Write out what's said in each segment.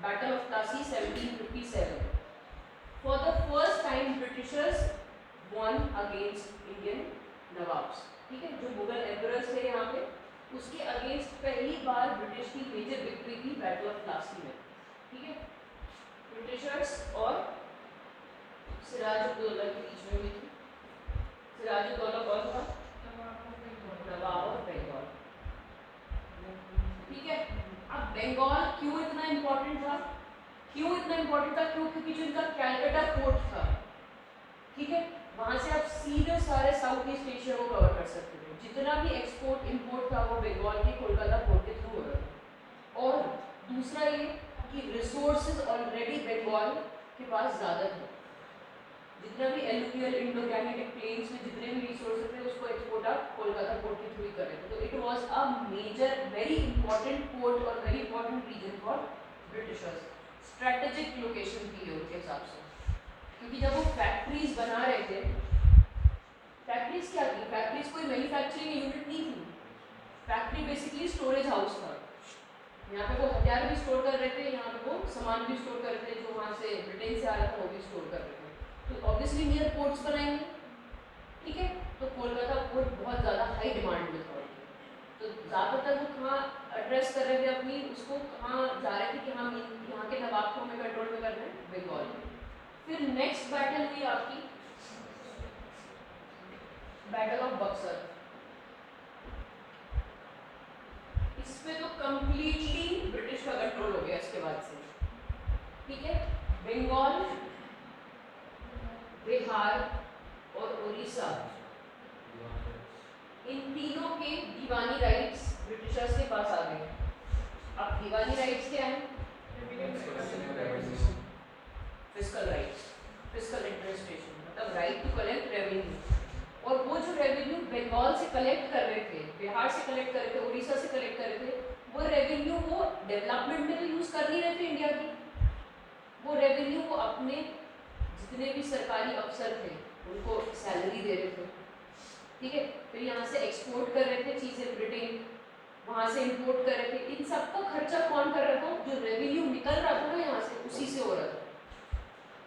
Battle of Plassey 1757। For the first time Britishers won against Indian nawabs, ठीक है, जो Mughal emperors थे यहाँ पे, उसके अगेंस्ट पहली बार ब्रिटिश की मेजर विक्ट्री थी बैटल ऑफ प्लासी में, ठीक है। ब्रिटिशर्स और सिराजुद्दौला के बीच में हुई थी। सिराजुद्दौला कौन था? नवाब ऑफ बंगाल, ठीक है। अब बंगाल क्यों इतना इम्पोर्टेंट था? क्यों इतना इम्पोर्टेंट था? क्योंकि जो इनका कैलकाटा पोर्ट था, ठीक है, वहां से आप सीधे सारे साउथ ईस्ट एशिया को कवर कर सकते थे। जितना भी एक्सपोर्ट इंपोर्ट था वो बंगाल के कोलकाता पोर्ट के थ्रू हो रहा था। और दूसरा ये कि रिसोर्सेज ऑलरेडी बंगाल के पास ज़्यादा थे। जितना भी एलुवियल इंडो गैंजेटिक प्लेन्स में जितने भी रिसोर्सेज थे उसको एक्सपोर्ट आप कोलकाता पोर्ट के थ्रू ही कर रहे थे। तो it was a major very important port और very important region for Britishers. Strategic location थी ये उनके हिसाब से, क्योंकि जब वो फैक्ट्रीज बना रहे थे, फैक्ट्रीज क्या थी? फैक्ट्रीज कोई मैन्युफैक्चरिंग यूनिट नहीं थी। फैक्ट्री बेसिकली स्टोरेज हाउस था। यहाँ पे वो हथियार भी स्टोर कर रहे थे, यहाँ पे वो सामान भी स्टोर कर रहे थे जो वहाँ से ब्रिटेन से आ रहा था वो भी स्टोर कर रहे थे। तो ऑब्वियसली नियर पोर्ट्स बनाएंगे, ठीक है। तो कोलकाता पोर्ट बहुत ज़्यादा हाई डिमांड में था। तो ज़्यादातर वो कहाँ एड्रेस कर रहे थे अपनी, उसको कहाँ जा रहे थे कि हम यहाँ के नवाब को हमें कंट्रोल में करना है, बंगाल में। फिर नेक्स्ट बैटल हुई आपकी बैटल ऑफ बक्सर। इसमें तो कंप्लीटली ब्रिटिश का कंट्रोल हो गया इसके बाद से, ठीक है। बंगाल, बिहार और उड़ीसा, इन तीनों के दीवानी राइट्स ब्रिटिशर्स के पास आ गए। अब दीवानी राइट्स क्या है? फिस्कल राइट्स, फिस्कल एडमिनिस्ट्रेशन, मतलब राइट टू कलेक्ट रेवेन्यू। और वो जो रेवेन्यू बंगाल से कलेक्ट कर रहे थे, बिहार से कलेक्ट कर रहे थे, उड़ीसा से कलेक्ट कर रहे थे, वो रेवेन्यू वो डेवलपमेंट में तो यूज कर नहीं रहे थे इंडिया की। वो रेवेन्यू वो अपने जितने भी सरकारी अफसर थे उनको सैलरी दे रहे थे, ठीक है। फिर यहाँ से एक्सपोर्ट कर रहे थे चीज़ें ब्रिटेन, वहाँ से इंपोर्ट कर रहे थे। इन सबका खर्चा कौन कर रहा था? जो रेवेन्यू निकल रहा था ना यहाँ से, उसी से हो रहा था,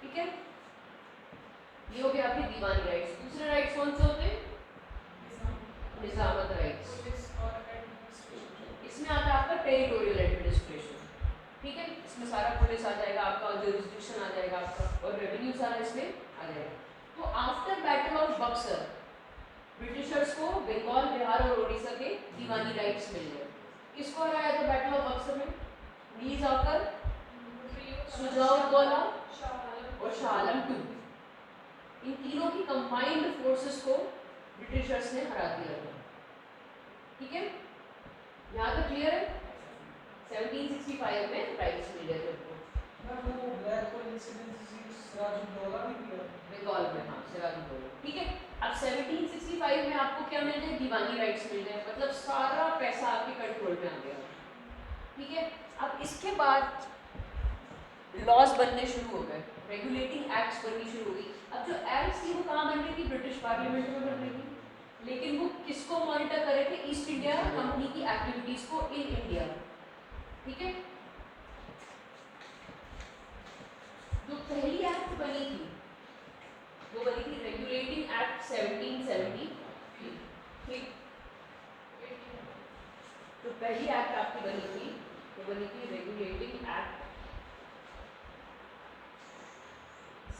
ठीक है। ये हो गया आपके दीवानी राइट्स। दूसरे राइट्स कौन से होते हैं? निजामत राइट्स। इसमें आता है आपका टेरिटोरियल एडमिनिस्ट्रेशन, ठीक है। इसमें सारा पुलिस आ जाएगा आपका, जुरिस्डिक्शन आ जाएगा आपका, और रेवेन्यू सारा इसमें आ जाएगा। तो after battle of Buxar Britishers को बंगाल, बिहार और उड़ीसा के दीवानी राइट्स मिल गए। किसको हराया था बैटल ऑफ बक्सर में? मीर जाफर, सुजाउद्दौला और शाह आलम टू, इन तीनों की कंबाइंड फोर्सेस को ब्रिटिशर्स ने हरा दिया था, ठीक है। यहाँ तक क्लियर है? 1765 में राइट्स मिल गए थे उनको। बंगाल में, हाँ, सिराजुद्दौला, ठीक है। अब 1765 में आपको क्या मिल गए? दीवानी राइट्स मिल गए, मतलब सारा पैसा आपके कंट्रोल में आ गया, ठीक है। अब इसके बाद लॉज बनने शुरू हो गए, रेगुलेटिंग एक्ट्स बननी शुरू हुई। अब जो एक्ट्स थी वो कहाँ बन रही थी? ब्रिटिश पार्लियामेंट में बन रही थी। लेकिन वो किसको मॉनिटर कर रहे थे? ईस्ट इंडिया कंपनी की एक्टिविटीज को इन इंडिया, ठीक है। जो पहली एक्ट बनी थी वो बनी थी रेगुलेटिंग एक्ट 1770, ठीक। जो पहली एक्ट आपकी बनी थी वो बनी थी रेगुलेटिंग एक्ट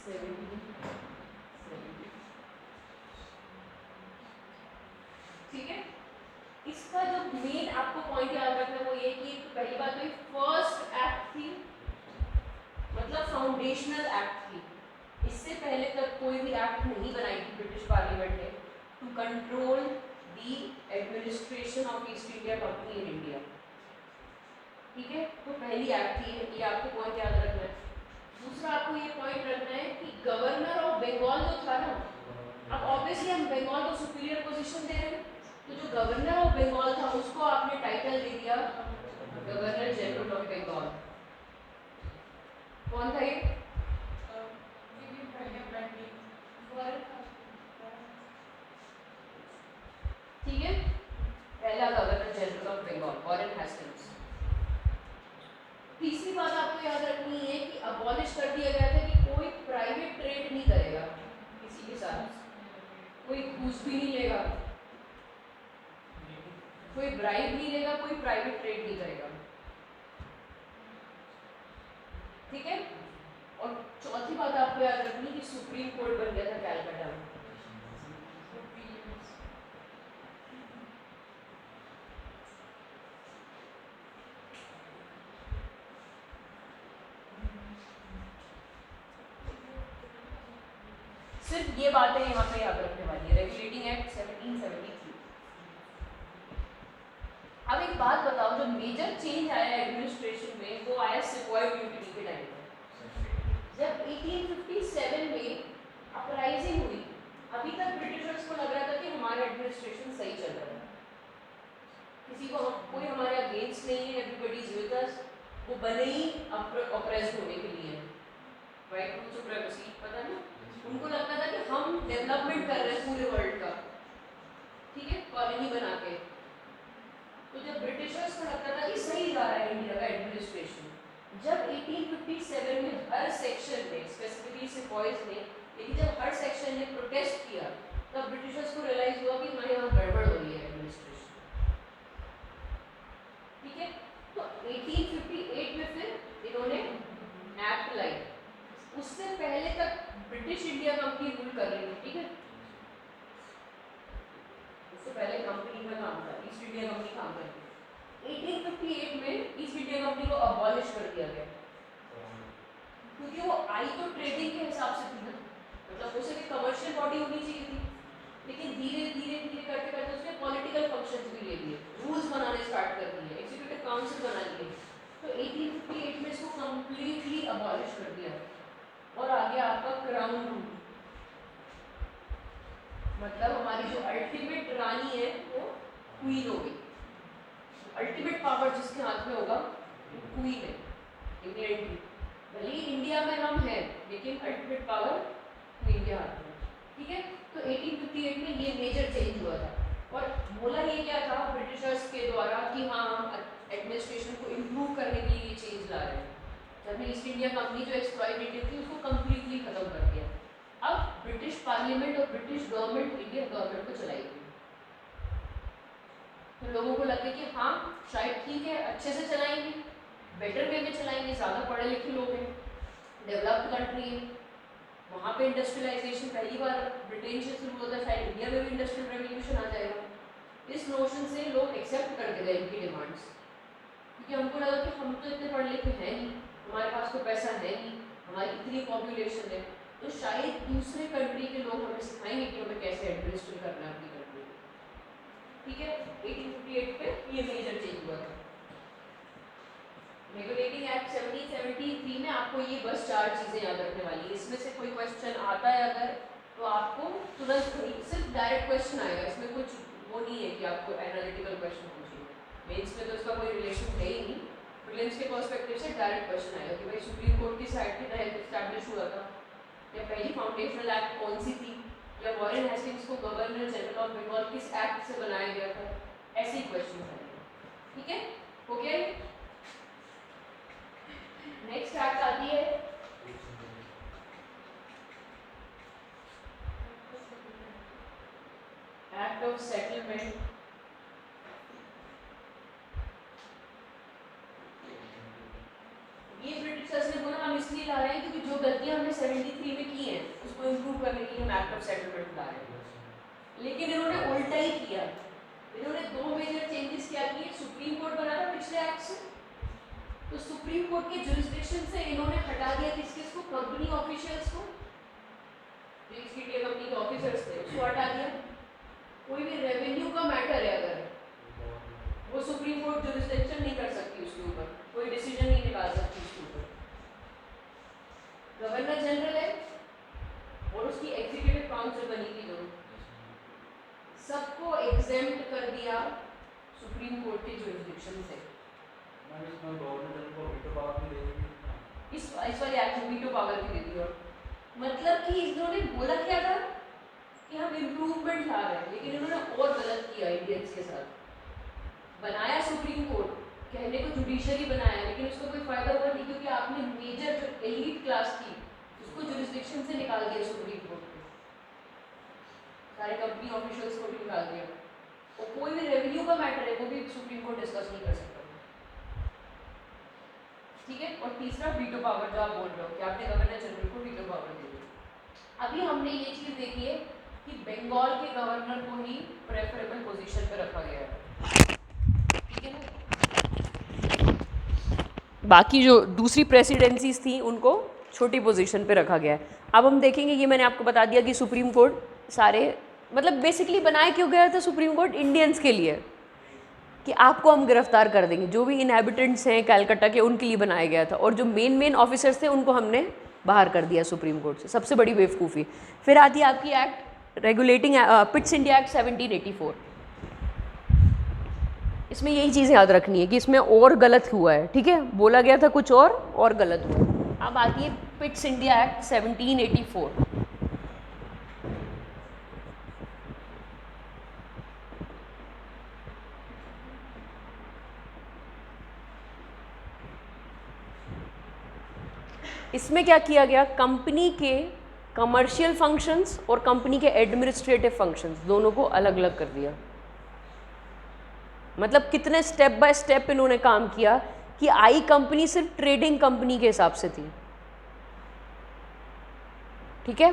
1770, ठीक है। इसका जो मेन आपको पॉइंट याद रखना है वो ये कि पहली बात तो फर्स्ट एक्ट थी, मतलब फाउंडेशनल एक्ट थी। इससे पहले तक कोई भी एक्ट नहीं बनाई थी ब्रिटिश पार्लियामेंट ने to control the administration of East India Company in India, ठीक है। तो पहली एक्ट थी, ये आपको पॉइंट याद रखना है। दूसरा आपको ये पॉइंट रखना है कि गवर्नर ऑफ बंगाल जो था ना, अब ऑब्वियसली हम बंगाल को सुपीरियर पोजीशन दे रहे हैं, तो जो गवर्नर ऑफ बंगाल था उसको आपने टाइटल दे दिया गवर्नर जनरल ऑफ बंगाल। कौन था ये? ठीक है, पहला governor general of Bengal Warren Hastings. तीसरी बात आपको याद रखनी है कि अबॉलिश कर दिया गया था कि कोई प्राइवेट ट्रेड नहीं करेगा किसी के साथ, कोई घूस भी नहीं लेगा, कोई ब्राइब नहीं लेगा, कोई प्राइवेट ट्रेड नहीं करेगा। ठीक है। और चौथी बात आपको याद रखनी कि सुप्रीम कोर्ट बन गया था कैलकाटा में। सिर्फ ये बातें यहाँ पे याद रखने वाली है, रेगुलेटिंग एक्ट 1773। अब एक बात बताओ, जो मेजर चेंज आया एडमिनिस्ट्रेशन में वो आया सिपॉय म्यूटिनी के टाइम में, जब 1857 में अपराइजिंग हुई। अभी तक ब्रिटिशर्स को लग रहा था कि हमारा एडमिनिस्ट्रेशन सही चल रहा है, किसी को कोई हमारे अगेंस्ट नहीं है, एवरीबॉडी इज विद अस। वो बने ही ऑप्रेस्ड होने के लिए, राइट टू सुप्रीमेसी, पता नहीं उनको लगता था कि हम डेवलपमेंट कर रहे हैं पूरे वर्ल्ड का, ठीक है, कॉलोनी बना के। तो जब ब्रिटिशर्स को लगता था कि सही जा रहा है इंडिया का एडमिनिस्ट्रेशन, जब 1857 में हर सेक्शन में, स्पेसिफिकली सिपॉयज ने, लेकिन जब हर सेक्शन ने प्रोटेस्ट किया, तब ब्रिटिशर्स को रियलाइज हुआ कि हमारे यहाँ गड़बड़ हो रही है एडमिनिस्ट्रेशन। ठीक है। तो 1858 में फिर इन्होंने एक्ट लाई। उससे पहले तक ब्रिटिश इंडिया कंपनी रूल कर रही थी, ठीक है। उससे पहले कंपनी का काम था, ईस्ट इंडिया कंपनी काम करती थी। 1858 में ईस्ट इंडिया कंपनी को अबॉलिश कर दिया गया, क्योंकि वो आई तो ट्रेडिंग के हिसाब से थी ना, मतलब उसे भी कमर्शियल बॉडी होनी चाहिए थी, लेकिन धीरे धीरे धीरे करते करते उसने पॉलिटिकल फंक्शंस भी ले लिए, रूल्स बनाने स्टार्ट कर दिए, एग्जीक्यूटिव काउंसिल बना लिए। तो 1858 में इसको कंप्लीटली अबॉलिश कर दिया और आ गया आपका क्राउन रूल। मतलब हमारी जो अल्टीमेट रानी है वो क्वीन हो गई, अल्टीमेट पावर जिसके हाथ में होगा वो क्वीन है इंग्लैंड की। भले ही इंडिया में हम हैं, लेकिन अल्टीमेट पावर क्वीन के हाथ में, ठीक है। तो 1858 में ये मेजर चेंज हुआ था, और बोला ये क्या था ब्रिटिशर्स के द्वारा कि हाँ हम एडमिनिस्ट्रेशन को इम्प्रूव करने के लिए ये चेंज ला रहे हैं। जब ईस्ट इंडिया कंपनी जो एक्सप्लॉइटेटिव थी उसको कम्प्लीटली खत्म कर दिया। अब ब्रिटिश पार्लियामेंट और ब्रिटिश गवर्नमेंट इंडियन गवर्नमेंट को चलाएगी। तो लोगों को लगे कि हाँ शायद ठीक है, अच्छे से चलाएंगे, बेटर वे में चलाएंगे, ज़्यादा पढ़े लिखे लोग हैं, डेवलप्ड कंट्री है, वहाँ पे इंडस्ट्रियलाइजेशन पहली बार ब्रिटेन से शुरू होता है, शायद इंडिया में भी इंडस्ट्रियल रेवोल्यूशन आ जाएगा। इस नोशन से लोग एक्सेप्ट कर देंगे इनकी डिमांड्स, क्योंकि हमको लगा कि हम तो इतने पढ़े लिखे हैं नहीं, हमारे पास तो पैसा है नहीं, हमारी इतनी पॉपुलेशन है, तो शायद दूसरे कंट्री के लोग हमें सिखाएंगे कि हमें कैसे एडमिनिस्ट्रेट करना है अपनी कंट्री। ठीक है। 1858 पे ये मेजर चेंज हुआ था। रेगुलेटिंग एक्ट 1773 में आपको ये बस 4 चीज़ें याद रखने वाली है। इसमें से कोई क्वेश्चन आता है अगर, तो आपको तुरंत सिर्फ डायरेक्ट क्वेश्चन आएगा, इसमें कुछ वो नहीं है कि आपको एनालिटिकल क्वेश्चन पूछेगा। मेंस में तो इसका कोई रिलेशन है ही नहीं, प्रीलिम्स के पर्सपेक्टिव से डायरेक्ट क्वेश्चन आएगा कि भाई सुप्रीम कोर्ट की साइड के तहत एस्टैब्लिश हुआ था, या पहली फाउंडेशनल एक्ट कौन सी थी, या वॉरेन हेस्टिंग्स को गवर्नर जनरल ऑफ बंगाल किस एक्ट से बनाया गया था, ऐसे ही क्वेश्चन आएंगे। ठीक है, हो गया। नेक्स्ट एक्ट आती है एक्ट ऑफ सेटलमेंट। ये ब्रिटिशर्स ने बोला हम इसलिए ला रहे हैं क्योंकि जो गलतियां हमने 73 में की हैं उसको इम्प्रूव करने के लिए हम एक्ट ऑफ सेटलमेंट ला रहे हैं। लेकिन इन्होंने उल्टा ही किया, इन्होंने 2 मेजर चेंजेस क्या किए। सुप्रीम कोर्ट बना था पिछले एक्ट से, तो सुप्रीम कोर्ट के जुरिस्डिक्शन से इन्होंने हटा दिया किसको, कंपनी ऑफिशियल्स को, जो ईस्ट इंडिया कंपनी के ऑफिसर्स थे उसको हटा दिया। कोई भी रेवेन्यू का मैटर है अगर, वो सुप्रीम कोर्ट जुरिस्डिक्शन नहीं कर सकती उसके ऊपर, कोई डिसीजन नहीं निकाल सकती उसके ऊपर। गवर्नर जनरल है और उसकी एग्जीक्यूटिव काउंसिल बनी थी, जो सबको एग्जेम्प्ट कर दिया सुप्रीम कोर्ट के जुरिस्डिक्शन से। इस वाली एक्ट में वीटो पावर भी दे दी। और मतलब कि इन्होंने बोला क्या था कि हम इम्प्रूवमेंट ला रहे हैं, लेकिन इन्होंने और गलत किया इंडियंस के साथ। बनाया सुप्रीम कोर्ट कहने को जुडिशरी बनाया लेकिन उसका कोई फायदा हुआ नहीं, क्योंकि आपने मेजर जो एलीट क्लास थी उसको जुरिस्डिक्शन से निकाल दिया सुप्रीम कोर्ट में, सारे कंपनी ऑफिशियल्स को भी निकाल दिया, और कोई भी रेवेन्यू का मैटर है वो भी सुप्रीम कोर्ट डिस्कस नहीं कर सकता। ठीक है। और तीसरा वीटो पावर, जो आप बोल रहे हो कि आपने गवर्नर जनरल को वीटो पावर दे दी। अभी हमने ये चीज़ देखी है कि बंगाल के गवर्नर को ही प्रेफरेबल पोजीशन पे रखा गया है, ठीक है ना। बाकी जो दूसरी प्रेसिडेंसीज थी उनको छोटी पोजीशन पे रखा गया है। अब हम देखेंगे, ये मैंने आपको बता दिया कि सुप्रीम कोर्ट सारे मतलब बेसिकली बनाया क्यों गया था सुप्रीम कोर्ट, इंडियंस के लिए, कि आपको हम गिरफ्तार कर देंगे, जो भी इनहेबिटेंट्स हैं कलकत्ता के उनके लिए बनाया गया था, और जो मेन ऑफिसर्स थे उनको हमने बाहर कर दिया सुप्रीम कोर्ट से। सबसे बड़ी बेवकूफ़ी। फिर आती है आपकी act regulating Pitt's India act 1784। इसमें यही चीज़ याद रखनी है कि इसमें और गलत हुआ है, ठीक है, बोला गया था कुछ और गलत हुआ। अब आती है पिट्स इंडिया एक्ट 1784। इसमें क्या किया गया, कंपनी के कमर्शियल फंक्शंस और कंपनी के एडमिनिस्ट्रेटिव फंक्शंस दोनों को अलग अलग कर दिया। मतलब कितने स्टेप बाय स्टेप इन्होंने काम किया कि आई कंपनी सिर्फ ट्रेडिंग कंपनी के हिसाब से थी, ठीक है।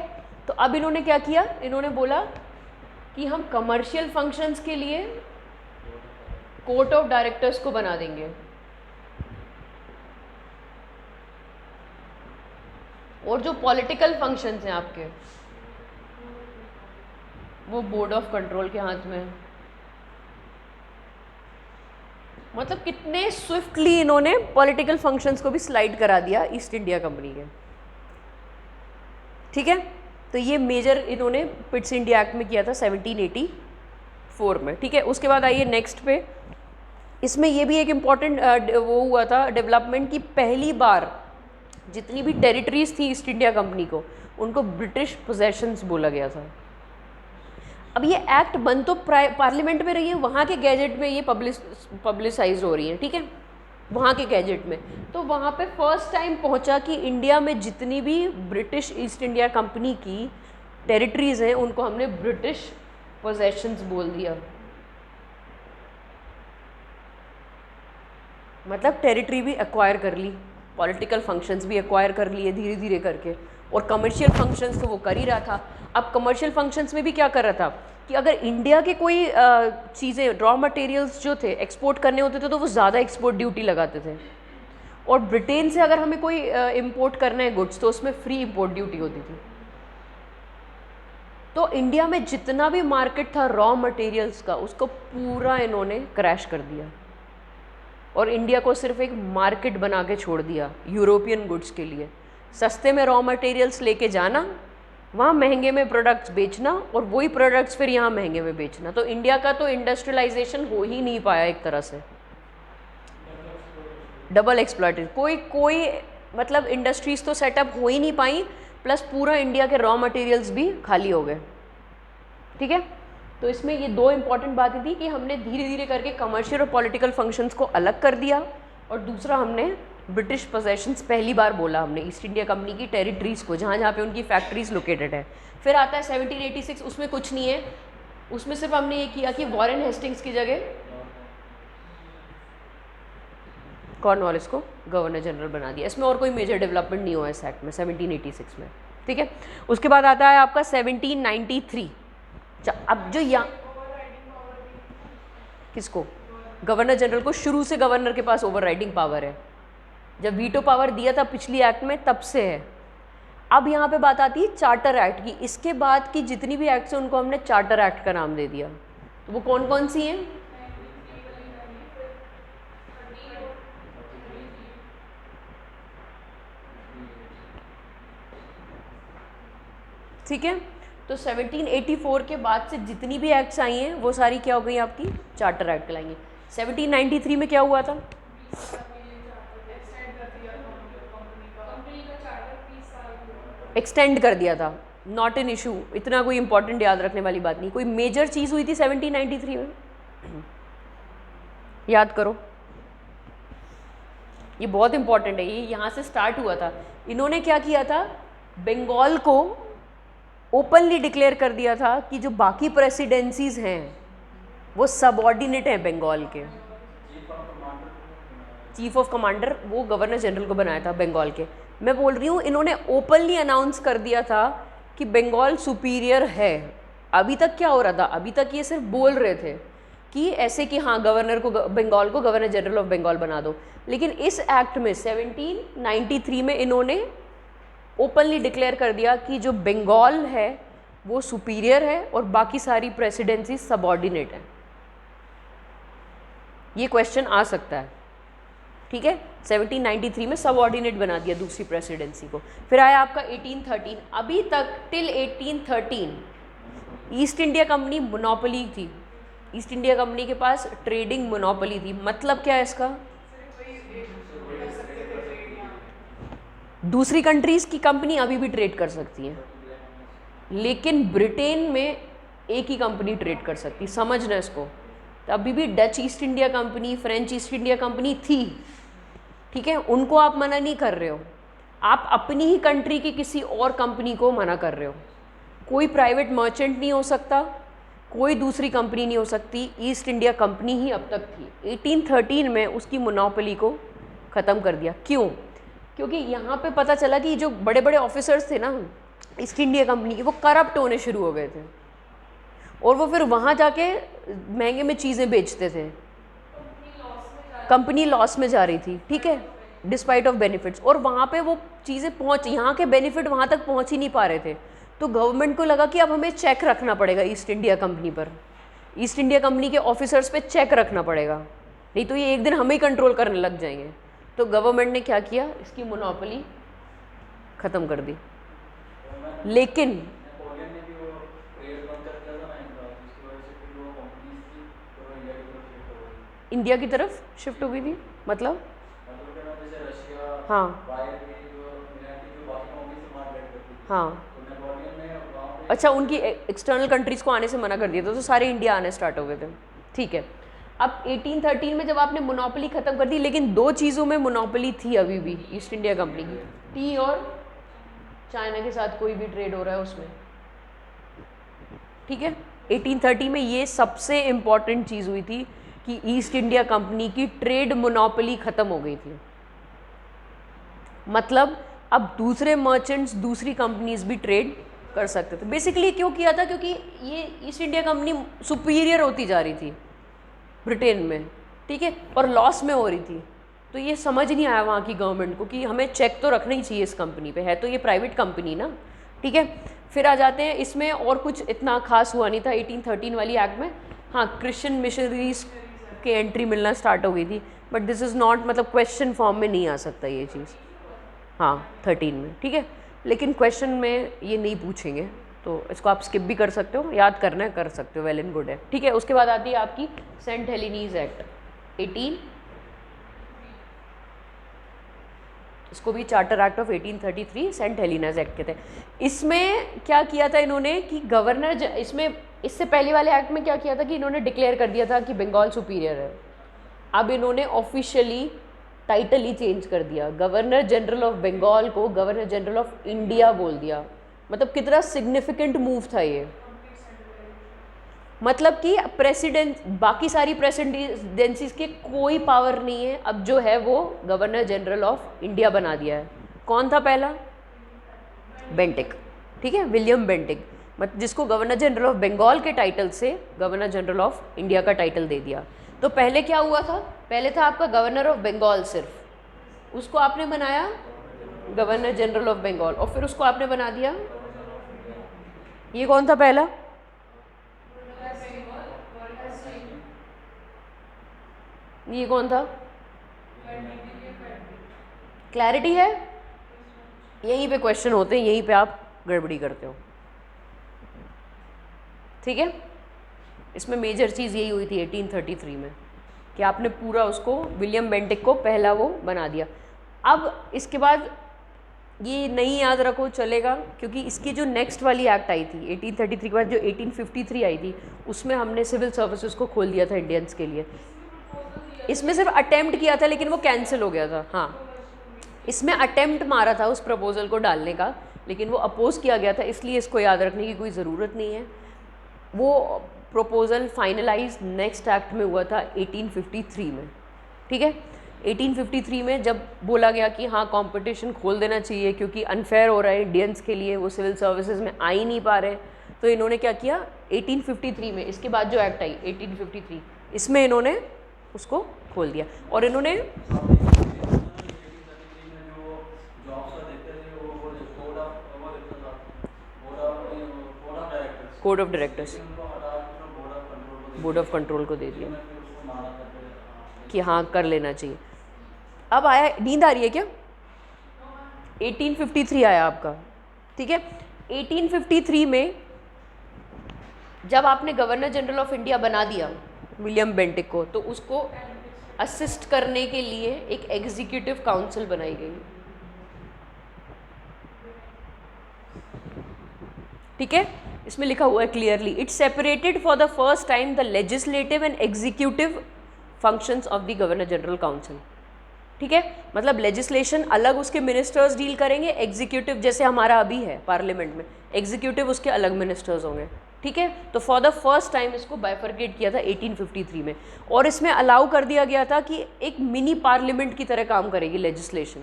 तो अब इन्होंने क्या किया, इन्होंने बोला कि हम कमर्शियल फंक्शंस के लिए कोर्ट ऑफ डायरेक्टर्स को बना देंगे, और जो पॉलिटिकल फंक्शंस हैं आपके वो बोर्ड ऑफ कंट्रोल के हाथ में। मतलब कितने स्विफ्टली इन्होंने पॉलिटिकल फंक्शंस को भी स्लाइड करा दिया ईस्ट इंडिया कंपनी के, ठीक है। तो ये मेजर इन्होंने पिट्स इंडिया एक्ट में किया था 1784 में, ठीक है। उसके बाद आइए नेक्स्ट पे, इसमें ये भी एक इम्पॉर्टेंट वो हुआ था डेवलपमेंट की पहली बार जितनी भी टेरिटरीज थी ईस्ट इंडिया कंपनी को उनको ब्रिटिश पोजेशंस बोला गया था। अब ये एक्ट बन तो पार्लियामेंट में रही है, वहाँ के गैजेट में ये पब्लिसाइज हो रही है, ठीक है, वहाँ के गैजेट में। तो वहाँ पे फर्स्ट टाइम पहुँचा कि इंडिया में जितनी भी ब्रिटिश ईस्ट इंडिया कंपनी की टेरिटरीज हैं उनको हमने ब्रिटिश पोजेशंस बोल दिया। मतलब टेरिटरी भी एक्वायर कर ली, पॉलिटिकल फंक्शंस भी एक्वायर कर लिए धीरे धीरे करके, और कमर्शियल फंक्शंस तो वो कर ही रहा था। अब कमर्शियल फंक्शंस में भी क्या कर रहा था कि अगर इंडिया के कोई चीज़ें रॉ मटेरियल्स जो थे एक्सपोर्ट करने होते थे तो वो ज़्यादा एक्सपोर्ट ड्यूटी लगाते थे, और ब्रिटेन से अगर हमें कोई इंपोर्ट करना है गुड्स तो उसमें फ्री इंपोर्ट ड्यूटी होती थी। तो इंडिया में जितना भी मार्केट था रॉ मटेरियल्स का उसको पूरा इन्होंने क्रैश कर दिया, और इंडिया को सिर्फ एक मार्केट बना के छोड़ दिया यूरोपियन गुड्स के लिए। सस्ते में रॉ मटेरियल्स लेके जाना, वहाँ महंगे में प्रोडक्ट्स बेचना, और वही प्रोडक्ट्स फिर यहाँ महंगे में बेचना। तो इंडिया का तो इंडस्ट्रियलाइजेशन हो ही नहीं पाया, एक तरह से डबल एक्सप्लॉइटेड। कोई मतलब इंडस्ट्रीज तो सेटअप हो ही नहीं पाई, प्लस पूरा इंडिया के रॉ मटेरियल्स भी खाली हो गए, ठीक है। तो इसमें ये दो इंपॉर्टेंट बातें थी कि हमने धीरे धीरे करके कमर्शियल और पॉलिटिकल फंक्शंस को अलग कर दिया, और दूसरा हमने ब्रिटिश पोजेशंस पहली बार बोला हमने ईस्ट इंडिया कंपनी की टेरिटरीज़ को, जहाँ जहाँ पे उनकी फैक्ट्रीज लोकेटेड है। फिर आता है 1786, उसमें कुछ नहीं है, उसमें सिर्फ हमने ये किया कि वॉरेन हेस्टिंग्स की जगह कॉर्नवालिस को गवर्नर जनरल बना दिया। इसमें और कोई मेजर डेवलपमेंट नहीं हुआ इस एक्ट में 1786 में, ठीक है। उसके बाद आता है आपका 1793। अब जो यहाँ किसको, गवर्नर जनरल को शुरू से गवर्नर के पास ओवर राइडिंग पावर है, जब वीटो पावर दिया था पिछली एक्ट में तब से है। अब यहाँ पे बात आती है चार्टर एक्ट की। इसके बाद की जितनी भी एक्ट्स हैं उनको हमने चार्टर एक्ट का नाम दे दिया। तो वो कौन कौन सी हैं, ठीक है। तो 1784 के बाद से जितनी भी एक्ट्स आई हैं वो सारी क्या हो गई आपकी चार्टर एक्ट कहलाएंगी। 1793 में क्या हुआ था, एक्सटेंड कर दिया था, नॉट एन इशू, इतना कोई इंपॉर्टेंट याद रखने वाली बात नहीं। कोई मेजर चीज़ हुई थी 1793 में, याद करो। ये बहुत इंपॉर्टेंट है, ये यहाँ से स्टार्ट हुआ था। इन्होंने क्या किया था, बंगाल को ओपनली डिक्लेयर कर दिया था कि जो बाकी प्रेसिडेंसीज हैं वो सबऑर्डिनेट हैं बंगाल के। चीफ ऑफ कमांडर वो गवर्नर जनरल को बनाया था बंगाल के। मैं बोल रही हूँ इन्होंने ओपनली अनाउंस कर दिया था कि बंगाल सुपीरियर है। अभी तक क्या हो रहा था, अभी तक ये सिर्फ बोल रहे थे कि ऐसे कि हाँ गवर्नर को, बंगाल को गवर्नर जनरल ऑफ बंगाल बना दो। लेकिन इस एक्ट में 1793 में इन्होंने ओपनली डिक्लेयर कर दिया कि जो बंगाल है वो सुपीरियर है और बाकी सारी प्रेसिडेंसी सबऑर्डिनेट है। ये क्वेश्चन आ सकता है, ठीक है। 1793 में सबऑर्डिनेट बना दिया दूसरी प्रेसिडेंसी को। फिर आया आपका 1813। अभी तक till 1813 east India company monopoly थी। ईस्ट इंडिया कंपनी के पास ट्रेडिंग मोनोपोली थी। मतलब क्या है इसका, दूसरी कंट्रीज़ की कंपनी अभी भी ट्रेड कर सकती है, लेकिन ब्रिटेन में एक ही कंपनी ट्रेड कर सकती। समझना इसको। तो अभी भी Dutch east India company, French east India company थी, ठीक है, उनको आप मना नहीं कर रहे हो, आप अपनी ही कंट्री की किसी और कंपनी को मना कर रहे हो। कोई प्राइवेट मर्चेंट नहीं हो सकता, कोई दूसरी कंपनी नहीं हो सकती, ईस्ट इंडिया कंपनी ही अब तक थी। 1813 में उसकी मोनोपोली को ख़त्म कर दिया। क्यों? क्योंकि यहाँ पे पता चला कि जो बड़े बड़े ऑफिसर्स थे ना ईस्ट इंडिया कंपनी के, वो करप्ट होने शुरू हो गए थे और वो फिर वहाँ जाके महंगे में चीज़ें बेचते थे। कंपनी लॉस में जा रही थी, ठीक है, डिस्पाइट ऑफ बेनिफिट्स। और वहाँ पे वो चीज़ें यहाँ के बेनिफिट वहाँ तक पहुँच ही नहीं पा रहे थे। तो गवर्नमेंट को लगा कि अब हमें चेक रखना पड़ेगा ईस्ट इंडिया कंपनी पर, ईस्ट इंडिया कंपनी के ऑफिसर्स पे चेक रखना पड़ेगा, नहीं तो ये एक दिन हमें ही कंट्रोल करने लग जाएंगे। तो गवर्नमेंट ने क्या किया, इसकी मोनोपोली ख़त्म कर दी। लेकिन इंडिया की तरफ शिफ्ट हो गई थी, मतलब हाँ हाँ, अच्छा, उनकी एक्सटर्नल कंट्रीज़ को आने से मना कर दिया था, तो सारे इंडिया आने स्टार्ट हो गए थे, ठीक है। अब 1813 में जब आपने मोनोपोली ख़त्म कर दी, लेकिन दो चीज़ों में मोनोपोली थी अभी भी ईस्ट इंडिया कंपनी की, टी और चाइना के साथ कोई भी ट्रेड हो रहा है उसमें, ठीक है। 1830 में ये सबसे इम्पॉर्टेंट चीज़ हुई थी कि ईस्ट इंडिया कंपनी की ट्रेड मोनोपोली ख़त्म हो गई थी। मतलब अब दूसरे मर्चेंट्स, दूसरी कंपनीज भी ट्रेड कर सकते थे। बेसिकली क्यों किया था, क्योंकि ये ईस्ट इंडिया कंपनी सुपीरियर होती जा रही थी ब्रिटेन में, ठीक है, और लॉस में हो रही थी। तो ये समझ नहीं आया वहाँ की गवर्नमेंट को कि हमें चेक तो रखना ही चाहिए इस कंपनी पे, है तो ये प्राइवेट कंपनी ना, ठीक है। फिर आ जाते हैं, इसमें और कुछ इतना खास हुआ नहीं था 1813 वाली एक्ट में। हाँ, क्रिश्चियन मिशनरीज की एंट्री मिलना स्टार्ट हो गई थी, बट दिस इज़ नॉट, मतलब क्वेश्चन फॉर्म में नहीं आ सकता ये चीज़, हाँ 13 में, ठीक है। लेकिन क्वेश्चन में ये नहीं पूछेंगे, तो इसको आप स्किप भी कर सकते हो, याद करना है कर सकते हो, वेल एंड गुड है, ठीक है। उसके बाद आती है आपकी सेंट हेलेनीज एक्ट 18, इसको भी charter act of 1833 Saint Helena's act कहते हैं। इसमें क्या किया था इन्होंने कि गवर्नर, इसमें इससे पहले वाले एक्ट में क्या किया था कि इन्होंने डिक्लेयर कर दिया था कि बंगाल सुपीरियर है। अब इन्होंने ऑफिशियली टाइटल ही चेंज कर दिया, गवर्नर जनरल ऑफ बंगाल को गवर्नर जनरल ऑफ इंडिया बोल दिया। मतलब कितना सिग्निफिकेंट मूव था ये, मतलब कि प्रेसिडेंट, बाकी सारी प्रेसिडेंसीज के कोई पावर नहीं है, अब जो है वो गवर्नर जनरल ऑफ इंडिया बना दिया है। कौन था पहला? बेंटिक, ठीक है, विलियम बेंटिक, मतलब जिसको गवर्नर जनरल ऑफ बंगाल के टाइटल से गवर्नर जनरल ऑफ इंडिया का टाइटल दे दिया। तो पहले क्या हुआ था, पहले था आपका गवर्नर ऑफ बंगाल सिर्फ, उसको आपने बनाया गवर्नर जनरल ऑफ बंगाल, और फिर उसको आपने बना दिया, ये कौन था पहला? ये कौन था? क्लैरिटी है? यहीं पे क्वेश्चन होते हैं, यहीं पे आप गड़बड़ी करते हो, ठीक है। इसमें मेजर चीज़ यही हुई थी 1833 में कि आपने पूरा उसको विलियम बेंटिक को पहला वो बना दिया। अब इसके बाद ये नहीं याद रखो चलेगा, क्योंकि इसकी जो नेक्स्ट वाली एक्ट आई थी 1833 के बाद, जो 1853 आई थी, उसमें हमने सिविल सर्विसेज को खोल दिया था इंडियंस के लिए। इसमें सिर्फ अटेम्प्ट किया था लेकिन वो कैंसिल हो गया था। हाँ, इसमें अटेम्प्ट मारा था उस प्रपोजल को डालने का, लेकिन वो अपोज किया गया था, इसलिए इसको याद रखने की कोई ज़रूरत नहीं है। वो प्रपोजल फाइनलाइज नेक्स्ट एक्ट में हुआ था 1853 में। ठीक है, 1853 में जब बोला गया कि हाँ कंपटीशन खोल देना चाहिए क्योंकि अनफेयर हो रहा है इंडियंस के लिए, वो सिविल सर्विसेज में आ ही नहीं पा रहे, तो इन्होंने क्या किया 1853 में, इसके बाद जो एक्ट आई 1853, इसमें इन्होंने उसको खोल दिया। और इन्होंने code of directors board of control को दे दिया कि हाँ कर लेना चाहिए। अब आया, नींद आ रही है क्या? 1853 आया आपका। ठीक है, 1853 में जब आपने गवर्नर जनरल ऑफ इंडिया बना दिया विलियम बेंटिक को, तो उसको असिस्ट करने के लिए एक एग्जीक्यूटिव काउंसिल बनाई गई। ठीक है, इसमें लिखा हुआ है clearly, it separated for the first time the legislative and executive functions of the governor general council. ठीक है, मतलब लेजिस्लेशन अलग उसके मिनिस्टर्स डील करेंगे, एग्जीक्यूटिव जैसे हमारा अभी है पार्लियामेंट में, एग्जीक्यूटिव उसके अलग मिनिस्टर्स होंगे। ठीक है, तो फॉर द फर्स्ट टाइम इसको बाइफरकेट किया था 1853 में, और इसमें अलाउ कर दिया गया था कि एक मिनी पार्लियामेंट की तरह काम करेगी लेजिस्लेशन,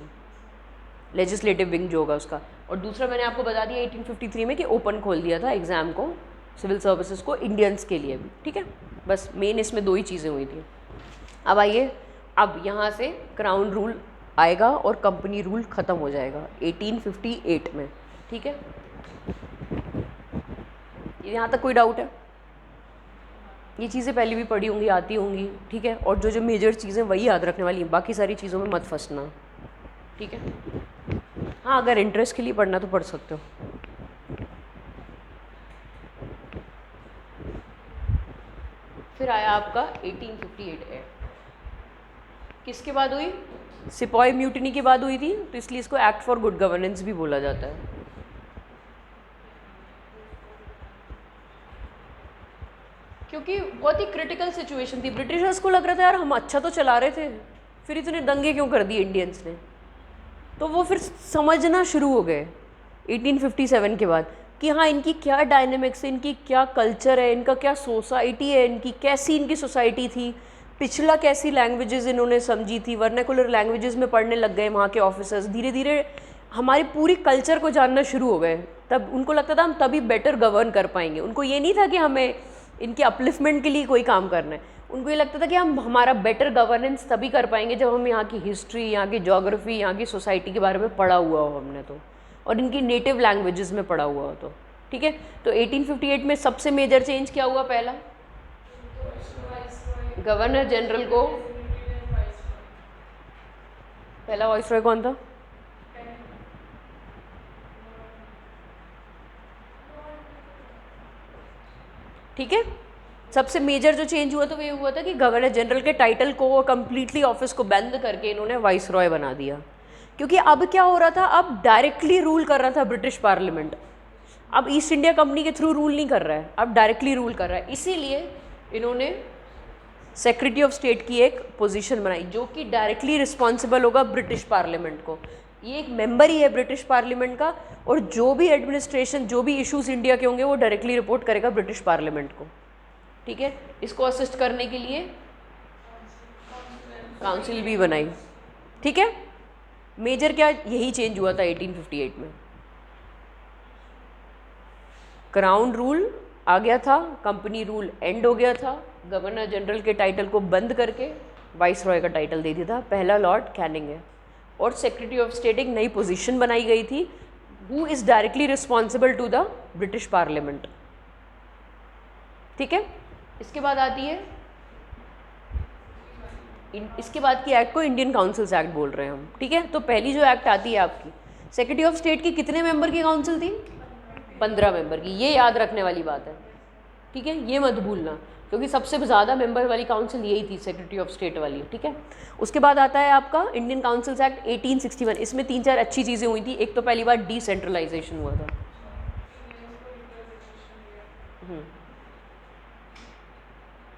लेजिस्लेटिव विंग जो होगा उसका। और दूसरा मैंने आपको बता दिया 1853 में कि ओपन खोल दिया था एग्ज़ाम को, सिविल सर्विसेज को, इंडियंस के लिए भी। ठीक है, बस मेन इसमें दो ही चीज़ें हुई थी। अब आइए, अब यहाँ से क्राउन रूल आएगा और कंपनी रूल ख़त्म हो जाएगा 1858 में। ठीक है, यहाँ तक कोई डाउट है? ये चीज़ें पहले भी पढ़ी होंगी, आती होंगी। ठीक है, और जो जो मेजर चीज़ें वही याद रखने वाली हैं, बाकी सारी चीज़ों में मत फंसना। ठीक है, हाँ अगर इंटरेस्ट के लिए पढ़ना तो पढ़ सकते हो। फिर आया आपका 1858 एक्ट, किसके बाद हुई? सिपॉय म्यूटिनी के बाद हुई थी, तो इसलिए इसको एक्ट फॉर गुड गवर्नेंस भी बोला जाता है। क्योंकि बहुत ही क्रिटिकल सिचुएशन थी, ब्रिटिशर्स को लग रहा था यार हम अच्छा तो चला रहे थे, फिर इतने दंगे क्यों कर दिए इंडियंस ने, तो वो फिर समझना शुरू हो गए 1857 के बाद कि हाँ इनकी क्या डायनेमिक्स है, इनकी क्या कल्चर है, इनका क्या सोसाइटी है, इनकी कैसी इनकी सोसाइटी थी, पिछला कैसी लैंग्वेजेस इन्होंने समझी थी, वर्नाकुलर लैंग्वेजेस में पढ़ने लग गए वहाँ के ऑफिसर्स, धीरे धीरे हमारी पूरी कल्चर को जानना शुरू हो गए। तब उनको लगता था हम तभी बेटर गवर्न कर पाएंगे। उनको ये नहीं था कि हमें इनके अपलिफ्टमेंट के लिए कोई काम करना है, उनको ये लगता था कि हम हमारा बेटर गवर्नेंस तभी कर पाएंगे जब हम यहाँ की हिस्ट्री, यहाँ की ज्योग्राफी, यहाँ की सोसाइटी के बारे में पढ़ा हुआ हो हमने तो, और इनकी नेटिव लैंग्वेजेस में पढ़ा हुआ हो तो। ठीक है, तो 1858 में सबसे मेजर चेंज क्या हुआ? पहला, गवर्नर जनरल को, पहला वाइसरॉय कौन था? ठीक है, सबसे मेजर जो चेंज हुआ तो वो ये हुआ था कि गवर्नर जनरल के टाइटल को कम्प्लीटली ऑफिस को बंद करके इन्होंने वाइसरॉय बना दिया। क्योंकि अब क्या हो रहा था, अब डायरेक्टली रूल कर रहा था ब्रिटिश पार्लियामेंट, अब ईस्ट इंडिया कंपनी के थ्रू रूल नहीं कर रहा है, अब डायरेक्टली रूल कर रहा है। इसीलिए इन्होंने सेक्रेटरी ऑफ स्टेट की एक पोजीशन बनाई जो कि डायरेक्टली रिस्पॉन्सिबल होगा ब्रिटिश पार्लियामेंट को। ये एक मेंबर ही है ब्रिटिश पार्लियामेंट का, और जो भी एडमिनिस्ट्रेशन, जो भी इश्यूज इंडिया के होंगे वो डायरेक्टली रिपोर्ट करेगा ब्रिटिश पार्लियामेंट को। ठीक है, इसको असिस्ट करने के लिए काउंसिल भी बनाई। ठीक है, मेजर क्या यही चेंज हुआ था 1858 में। क्राउन रूल आ गया था, कंपनी रूल एंड हो गया था, गवर्नर जनरल के टाइटल को बंद करके वाइसरॉय का टाइटल दे दिया था, पहला लॉर्ड कैनिंग है, और सेक्रेटरी ऑफ स्टेट एक नई पोजीशन बनाई गई थी, who is directly responsible to the British parliament. ठीक है, इसके बाद आती है, इसके बाद की एक्ट को इंडियन काउंसिल्स एक्ट बोल रहे हैं हम। ठीक है, तो पहली जो एक्ट आती है आपकी, सेक्रेटरी ऑफ स्टेट की कितने मेंबर की काउंसिल थी? 15 मेंबर की। ये याद रखने वाली बात है। ठीक है, ये मत भूलना, क्योंकि सबसे ज़्यादा मेंबर वाली काउंसिल यही थी, सेक्रेटरी ऑफ स्टेट वाली। ठीक है, उसके बाद आता है आपका इंडियन काउंसिल्स एक्ट 1861। इसमें 3-4 अच्छी चीज़ें हुई थी। एक तो पहली बार डिसेंट्रलाइजेशन हुआ था।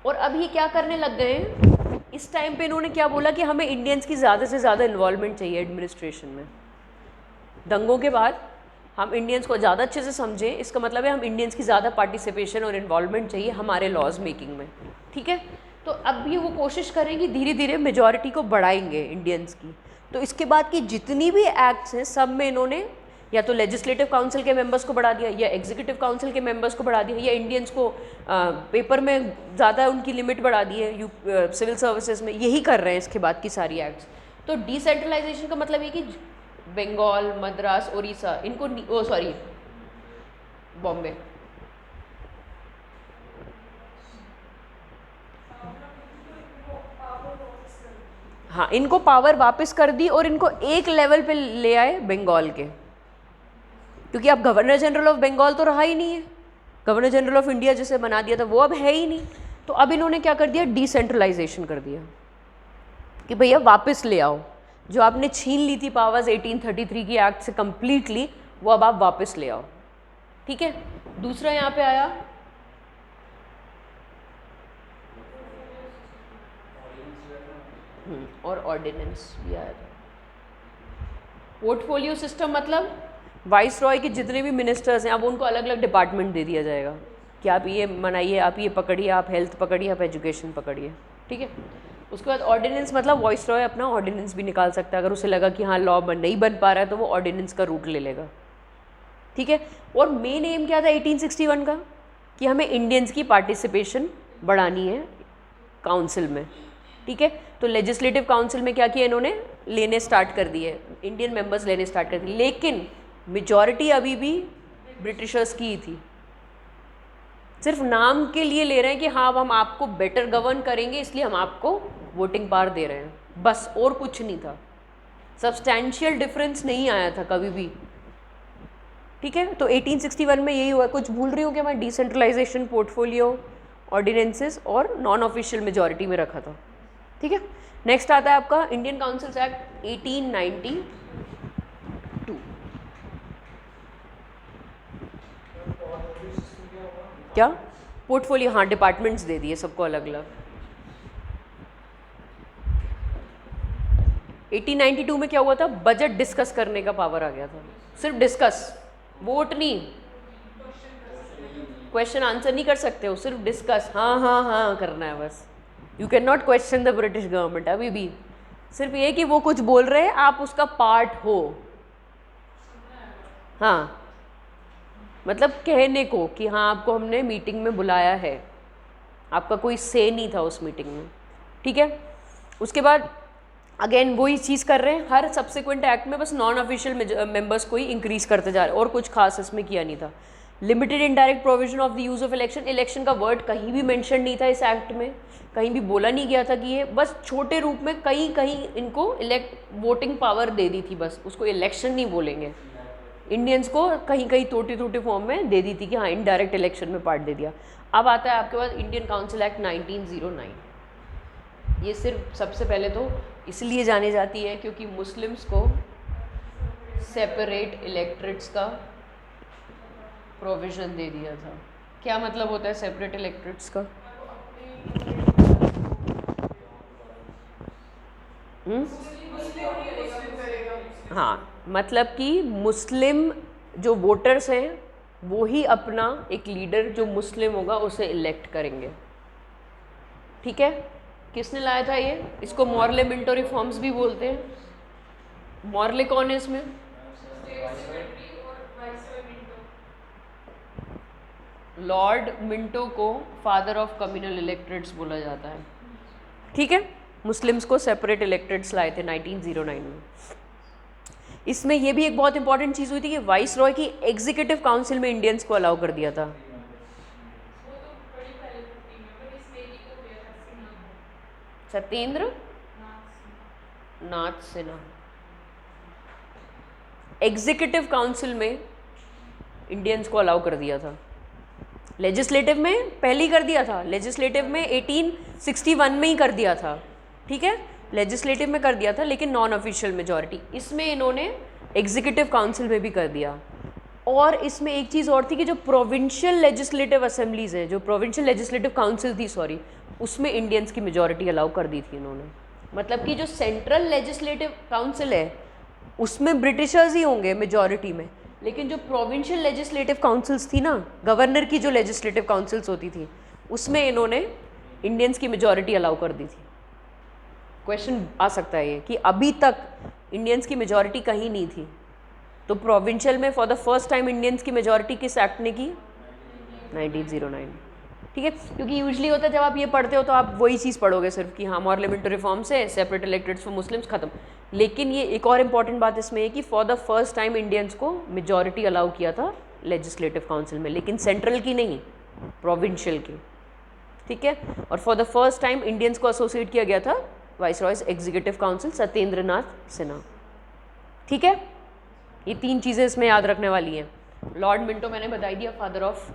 और अब ये क्या करने लग गए हैं, इस टाइम पे इन्होंने क्या बोला कि हमें इंडियंस की ज़्यादा से ज़्यादा इन्वॉल्वमेंट चाहिए एडमिनिस्ट्रेशन में। दंगों के बाद हम इंडियंस को ज़्यादा अच्छे से समझें, इसका मतलब है हम इंडियंस की ज़्यादा पार्टिसिपेशन और इन्वॉल्वमेंट चाहिए हमारे लॉज मेकिंग में, ठीक है। तो अब ये वो कोशिश करेंगे धीरे धीरे मेजॉरिटी को बढ़ाएंगे इंडियंस की। तो इसके बाद की जितनी भी एक्ट्स हैं सब में इन्होंने या तो लेजिस्लेटिव काउंसिल के मेंबर्स को बढ़ा दिया, या एग्जीक्यूटिव काउंसिल के मेंबर्स को बढ़ा दिया, या इंडियंस को पेपर में ज़्यादा उनकी लिमिट बढ़ा दी है सिविल सर्विसेज में, यही कर रहे हैं इसके बाद की सारी एक्ट्स। तो डिसेंट्रलाइजेशन का मतलब ये कि बंगाल, मद्रास, उड़ीसा, इनको सॉरी बॉम्बे, हाँ, इनको पावर वापस कर दी और इनको एक लेवल पे ले आए बंगाल के, क्योंकि अब गवर्नर जनरल ऑफ बंगाल तो रहा ही नहीं है, गवर्नर जनरल ऑफ इंडिया जिसे बना दिया था वो अब है ही नहीं। तो अब इन्होंने क्या कर दिया, डिसेंट्रलाइजेशन कर दिया कि भैया वापस ले आओ, जो आपने छीन ली थी पावर्स 1833 की एक्ट से कम्प्लीटली, वो अब आप वापस ले आओ, ठीक है। दूसरा यहाँ पे आया और ऑर्डिनेंस भी आया था। पोर्टफोलियो सिस्टम मतलब वाइस रॉय के जितने भी मिनिस्टर्स हैं अब उनको अलग अलग डिपार्टमेंट दे दिया जाएगा कि आप ये मनाइए, आप ये पकड़िए, आप हेल्थ पकड़िए, आप एजुकेशन पकड़िए, ठीक है। उसके बाद ऑर्डिनेंस मतलब वाइस रॉय अपना ऑर्डिनेंस भी निकाल सकता है, अगर उसे लगा कि हाँ लॉ नहीं बन पा रहा है तो वो ऑर्डिनेंस का रूट ले लेगा, ठीक है। और मेन एम क्या था 1861 का, कि हमें इंडियंस की पार्टिसिपेशन बढ़ानी है काउंसिल में, ठीक है। तो लेजिस्लेटिव काउंसिल में क्या किया इन्होंने, लेने स्टार्ट कर दिए, इंडियन मेंबर्स लेने स्टार्ट कर दिए, लेकिन मेजॉरिटी अभी भी ब्रिटिशर्स की ही थी। सिर्फ नाम के लिए ले रहे हैं कि हाँ अब हम आपको बेटर गवर्न करेंगे इसलिए हम आपको वोटिंग पावर दे रहे हैं, बस, और कुछ नहीं था। सब्सटैंशियल डिफरेंस नहीं आया था कभी भी, ठीक है। तो 1861 में यही हुआ। कुछ भूल रही हूँ क्या मैं? डिसेंट्रलाइजेशन, पोर्टफोलियो, ऑर्डिनेंसेस और नॉन ऑफिशियल मेजॉरिटी में रखा था, ठीक है। नेक्स्ट आता है आपका इंडियन काउंसिल्स एक्ट 1892। क्या पोर्टफोलियो? हाँ, डिपार्टमेंट्स दे दिए सबको अलग अलग। 1892 में क्या हुआ था, बजट डिस्कस करने का पावर आ गया था, सिर्फ डिस्कस, वोट नहीं, क्वेश्चन आंसर नहीं कर सकते हो, सिर्फ डिस्कस, हाँ हाँ हाँ करना है बस। You can not question the British government अभी भी, सिर्फ ये कि वो कुछ बोल रहे हैं आप उसका पार्ट हो, हाँ, मतलब कहने को कि हाँ आपको हमने मीटिंग में बुलाया है, आपका कोई से नहीं था उस मीटिंग में, ठीक है। उसके बाद अगेन वही चीज़ कर रहे हैं, हर सब्सिक्वेंट एक्ट में बस नॉन ऑफिशियल मेंबर्स को ही इंक्रीज करते जा रहे हैं, और कुछ खास इसमें किया नहीं था। Limited indirect provision of the use of election, election का वर्ड कहीं भी मेंशन नहीं था इस एक्ट में, कहीं भी बोला नहीं गया था कि ये, बस छोटे रूप में कहीं कहीं इनको वोटिंग पावर दे दी थी, बस उसको इलेक्शन नहीं बोलेंगे। इंडियंस को कहीं कहीं टोटी टोटी फॉर्म में दे दी थी कि हाँ इनडायरेक्ट इलेक्शन में पार्ट दे दिया। अब आता है आपके पास इंडियन काउंसिल एक्ट 1909। ये सिर्फ सबसे पहले तो इसलिए जाने जाती है क्योंकि मुस्लिम्स को सेपरेट इलेक्टरेट्स का प्रोविज़न दे दिया था। क्या मतलब होता है सेपरेट इलेक्टरेट्स का? हाँ, मतलब कि मुस्लिम जो वोटर्स हैं वो ही अपना एक लीडर जो मुस्लिम होगा उसे इलेक्ट करेंगे, ठीक है। किसने लाया था ये? इसको मॉर्ले मिंटो रिफॉर्म्स भी बोलते हैं। मॉर्ले कौन है इसमें? लॉर्ड मिंटो को फादर ऑफ कम्युनल इलेक्टरेट्स बोला जाता है, ठीक है। मुस्लिम्स को सेपरेट इलेक्टरेट्स लाए थे 1909 में। इसमें यह भी एक बहुत इंपॉर्टेंट चीज़ हुई थी कि वाइस रॉय की एग्जीक्यूटिव काउंसिल में इंडियंस को अलाउ कर दिया था। सत्येंद्र नाथ सिन्हा एग्जीक्यूटिव काउंसिल में इंडियंस को अलाउ कर दिया था। लेजिस्लेटिव में पहले ही कर दिया था, लेजिस्लेटिव में 1861 में ही कर दिया था, ठीक है। लेजिस्लेटिव में कर दिया था लेकिन नॉन ऑफिशियल मेजॉरिटी, इसमें इन्होंने एग्जीक्यूटिव काउंसिल में भी कर दिया। और इसमें एक चीज़ और थी कि जो प्रोविंशियल लेजिस्लेटिव असेंबलीज़ हैं, जो प्रोविंशियल लेजिस्लेटिव काउंसिल थी सॉरी, उसमें इंडियंस की मेजॉरिटी अलाउ कर दी थी इन्होंने। मतलब कि जो सेंट्रल लेजिस्लेटिव काउंसिल है उसमें ब्रिटिशर्स ही होंगे मेजॉरिटी में, लेकिन जो प्रोविंशियल लेजिस्लेटिव काउंसिल्स थी ना, गवर्नर की जो लेजिस्लेटिव काउंसिल्स होती थी, उसमें इन्होंने इंडियंस की मेजॉरिटी अलाउ कर दी थी। क्वेश्चन आ सकता है ये कि अभी तक इंडियंस की मेजॉरिटी कहीं नहीं थी, तो प्रोविंशियल में for the first time Indians की मेजॉरिटी किस एक्ट ने की? 1909। ठीक है, क्योंकि यूजली होता है जब आप ये पढ़ते हो तो आप वही चीज़ पढ़ोगे सिर्फ कि हाँ पार्लियामेंट्री रिफॉर्म से सेपरेट इलेक्टेड्स फॉर मुस्लिम्स खत्म। लेकिन ये एक और इम्पॉर्टेंट बात इसमें है कि for the first time Indians को मेजॉरिटी अलाउ किया था लेजिस्लेटिव काउंसिल में, लेकिन सेंट्रल की नहीं, प्रोविंशियल की। ठीक है, और for the first time Indians को एसोसिएट किया गया था viceroys executive council Satyendra Nath Sinha. ठीक है, ये 3 चीज़ें इसमें याद रखने वाली हैं। लॉर्ड मिंटो मैंने बता दिया, father of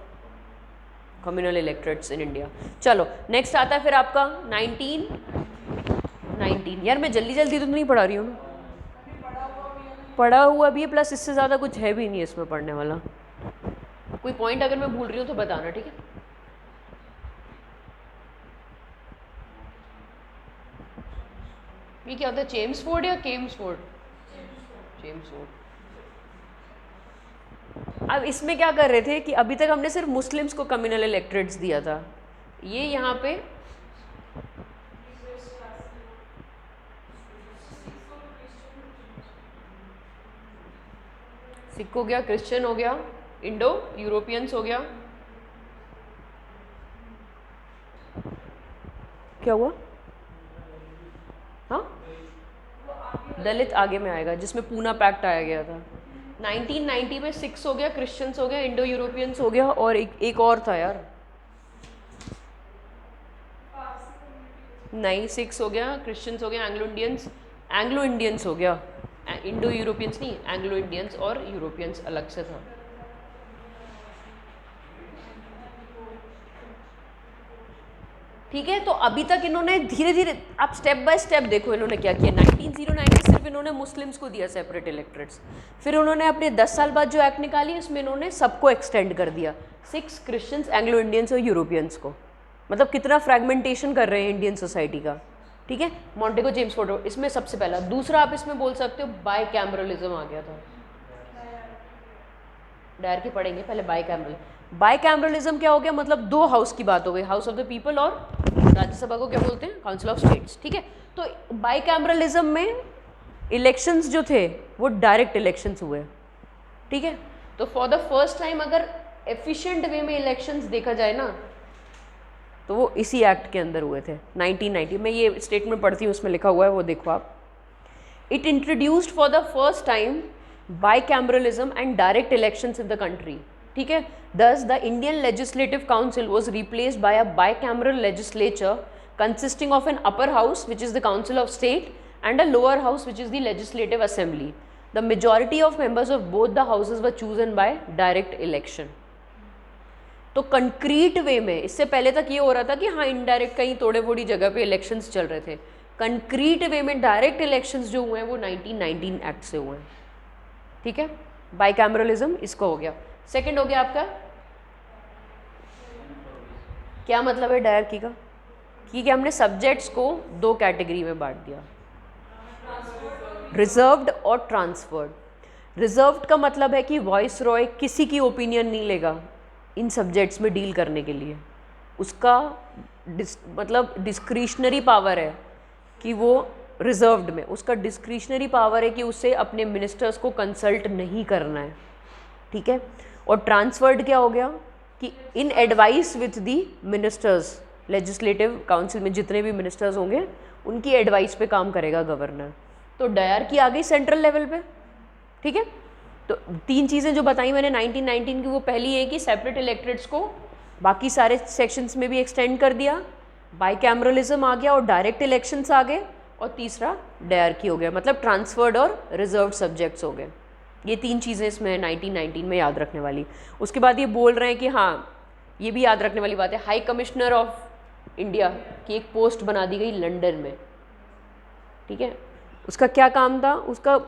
communal electorates in India. चलो नेक्स्ट आता है फिर आपका 1919। यार मैं जल्दी जल्दी तो नहीं पढ़ा रही हूँ ना, पढ़ा हुआ भी है प्लस इससे ज़्यादा कुछ है भी नहीं इसमें पढ़ने वाला। कोई पॉइंट अगर मैं भूल रही हूँ तो बताना, ठीक है। ये क्या होता है, चेम्सफोर्ड या केम्सफोर्ड? चेम्सफोर्ड। अब इसमें क्या कर रहे थे कि अभी तक हमने सिर्फ मुस्लिम्स को कम्युनल इलेक्टरेट्स दिया था, ये यहाँ पे सिख हो गया, क्रिश्चियन हो गया, इंडो यूरोपियंस हो गया, क्या हुआ? हाँ, दलित आगे में आएगा जिसमें पूना पैक्ट आया गया था। 1990 में सिक्स हो गया, क्रिश्चियंस हो गया, इंडो यूरोपियंस हो गया, और एक और था यार, नहीं 6 हो गया, क्रिश्चियंस हो गया, एंग्लो इंडियंस हो गया, इंडो यूरोपियंस नहीं, एंग्लो इंडियंस और यूरोपियंस अलग से था। ठीक है, तो अभी तक इन्होंने धीरे धीरे, आप स्टेप बाय स्टेप देखो इन्होंने क्या किया। 1909 में सिर्फ इन्होंने मुस्लिम्स को दिया सेपरेट इलेक्टरेट्स, फिर उन्होंने अपने 10 साल बाद जो एक्ट निकाली उसमें इन्होंने सबको एक्सटेंड कर दिया, 6 क्रिश्चियंस, एंग्लो इंडियंस और यूरोपियंस को। मतलब कितना फ्रेगमेंटेशन कर रहे हैं इंडियन सोसाइटी का। ठीक है, मॉन्टेगो चेम्सफोर्ड इसमें सबसे पहला। दूसरा आप इसमें बोल सकते हो बाय कैमरलिज्म आ गया था। डायर के पढ़ेंगे पहले बाय कैमरलिज्म। बाय कैमरलिज्म क्या हो गया, मतलब 2 हाउस की बात हो गई, हाउस ऑफ द पीपल और राज्यसभा को क्या बोलते हैं, काउंसिल ऑफ स्टेट्स। ठीक है, तो बाय कैमरलिज्म में इलेक्शंस जो थे वो डायरेक्ट इलेक्शंस हुए। ठीक है, तो फॉर द फर्स्ट टाइम अगर एफिशिएंट वे में इलेक्शंस देखा जाए ना तो वो इसी एक्ट के अंदर हुए थे 1990 में। ये स्टेटमेंट पढ़ती हूँ, उसमें लिखा हुआ है, वो देखो आप। It introduced for the first time bicameralism and direct elections in the country. ठीक है, thus the Indian Legislative Council was replaced by a bicameral legislature consisting of an upper house which is the Council of State and a lower house which is the Legislative Assembly. The majority of members of both the houses were chosen by direct election. तो concrete वे में, इससे पहले तक ये हो रहा था कि हाँ इनडायरेक्ट कहीं थोड़े थोड़ी जगह पे इलेक्शंस चल रहे थे, कंक्रीट वे में डायरेक्ट इलेक्शंस जो हुए हैं वो 1919 एक्ट से हुए हैं। ठीक है, बाइकैमरलिज्म इसको हो गया। सेकंड हो गया आपका, क्या मतलब है डायर की का, कि हमने सब्जेक्ट्स को 2 कैटेगरी में बांट दिया, रिजर्व्ड और ट्रांसफर्ड। रिजर्व्ड का मतलब है कि वॉइस रॉय किसी की ओपिनियन नहीं लेगा इन सब्जेक्ट्स में डील करने के लिए, उसका मतलब डिस्क्रिशनरी पावर है कि वो रिजर्व्ड में उसका डिस्क्रिशनरी पावर है कि उसे अपने मिनिस्टर्स को कंसल्ट नहीं करना है। ठीक है, और ट्रांसफर्ड क्या हो गया कि in advice with the ministers, legislative council में जितने भी मिनिस्टर्स होंगे उनकी एडवाइस पे काम करेगा गवर्नर। तो डायर की आ गई सेंट्रल लेवल पे। ठीक है, तो 3 चीज़ें जो बताई मैंने 1919 की, वो पहली है कि सेपरेट इलेक्टरेट्स को बाकी सारे सेक्शंस में भी एक्सटेंड कर दिया, बाइकैमरलिज्म आ गया और डायरेक्ट इलेक्शंस आ गए, और तीसरा डायर की हो गया, मतलब ट्रांसफर्ड और रिजर्व्ड सब्जेक्ट्स हो गए। ये 3 चीज़ें इसमें 1919 में याद रखने वाली। उसके बाद ये बोल रहे हैं कि हाँ ये भी याद रखने वाली बात है, हाई कमिश्नर ऑफ इंडिया की एक पोस्ट बना दी गई लंदन में। ठीक है, उसका क्या काम था, उसका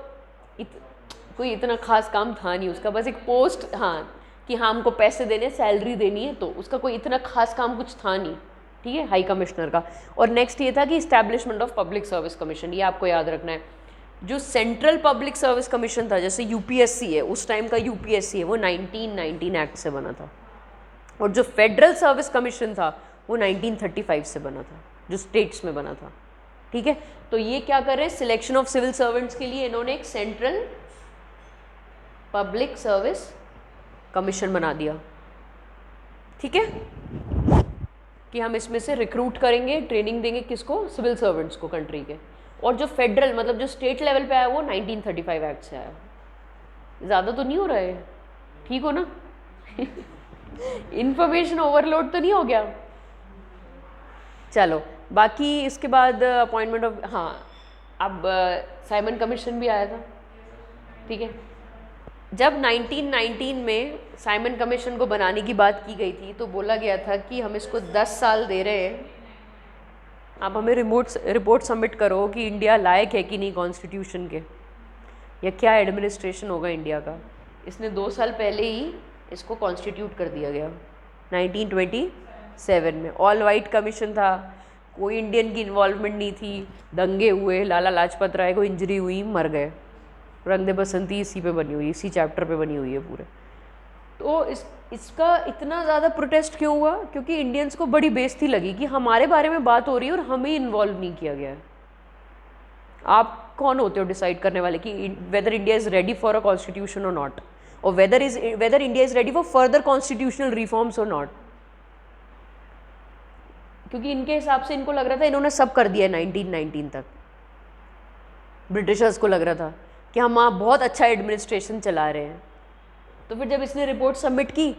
कोई इतना खास काम था नहीं, उसका बस एक पोस्ट, हाँ कि हाँ हमको पैसे देने, सैलरी देनी है, तो उसका कोई इतना खास काम कुछ था नहीं। ठीक है, हाई कमिश्नर का। और नेक्स्ट ये था कि establishment of public service commission, ये आपको याद रखना है। जो सेंट्रल पब्लिक सर्विस कमीशन था, जैसे यूपीएससी है, उस टाइम का यूपीएससी है, वो 1919 एक्ट से बना था। और जो फेडरल सर्विस कमीशन था वो 1935 से बना था, जो स्टेट्स में बना था। ठीक है, तो ये क्या कर रहे हैं, सिलेक्शन ऑफ सिविल सर्वेंट्स के लिए इन्होंने एक सेंट्रल पब्लिक सर्विस कमीशन बना दिया। ठीक है, कि हम इसमें से रिक्रूट करेंगे, ट्रेनिंग देंगे किसको, सिविल सर्वेंट्स को कंट्री के। और जो फेडरल मतलब जो स्टेट लेवल पे आया वो 1935 एक्ट से आया। ज़्यादा तो नहीं हो रहा है, ठीक हो ना? इंफॉर्मेशन ओवरलोड तो नहीं हो गया? चलो, बाकी इसके बाद अपॉइंटमेंट ऑफ, हाँ, अब साइमन कमीशन भी आया था। ठीक है, जब 1919 में साइमन कमीशन को बनाने की बात की गई थी तो बोला गया था कि हम इसको 10 साल दे रहे हैं, आप हमें रिपोर्ट सबमिट करो कि इंडिया लायक है कि नहीं कॉन्स्टिट्यूशन के, या क्या एडमिनिस्ट्रेशन होगा इंडिया का। इसने 2 साल पहले ही इसको कॉन्स्टिट्यूट कर दिया गया 1927 में। ऑल वाइट कमीशन था, कोई इंडियन की इन्वॉल्वमेंट नहीं थी, दंगे हुए, लाला लाजपत राय को इंजरी हुई, मर गए। रंग दे बसंती इसी पे बनी हुई, इसी चैप्टर पे बनी हुई है पूरे। तो इसका इतना ज़्यादा प्रोटेस्ट क्यों हुआ? क्योंकि इंडियंस को बड़ी बेइज्जती लगी कि हमारे बारे में बात हो रही है और हमें इन्वॉल्व नहीं किया गया है। आप कौन होते हो डिसाइड करने वाले कि weather India is ready for a constitution और नॉट, और weather India is ready for further constitutional reforms और नॉट। क्योंकि इनके हिसाब से इनको लग रहा था इन्होंने सब कर दिया 1919 तक। ब्रिटिशर्स को लग रहा था कि हम वहाँ बहुत अच्छा एडमिनिस्ट्रेशन चला रहे हैं। तो फिर जब इसने रिपोर्ट सबमिट की,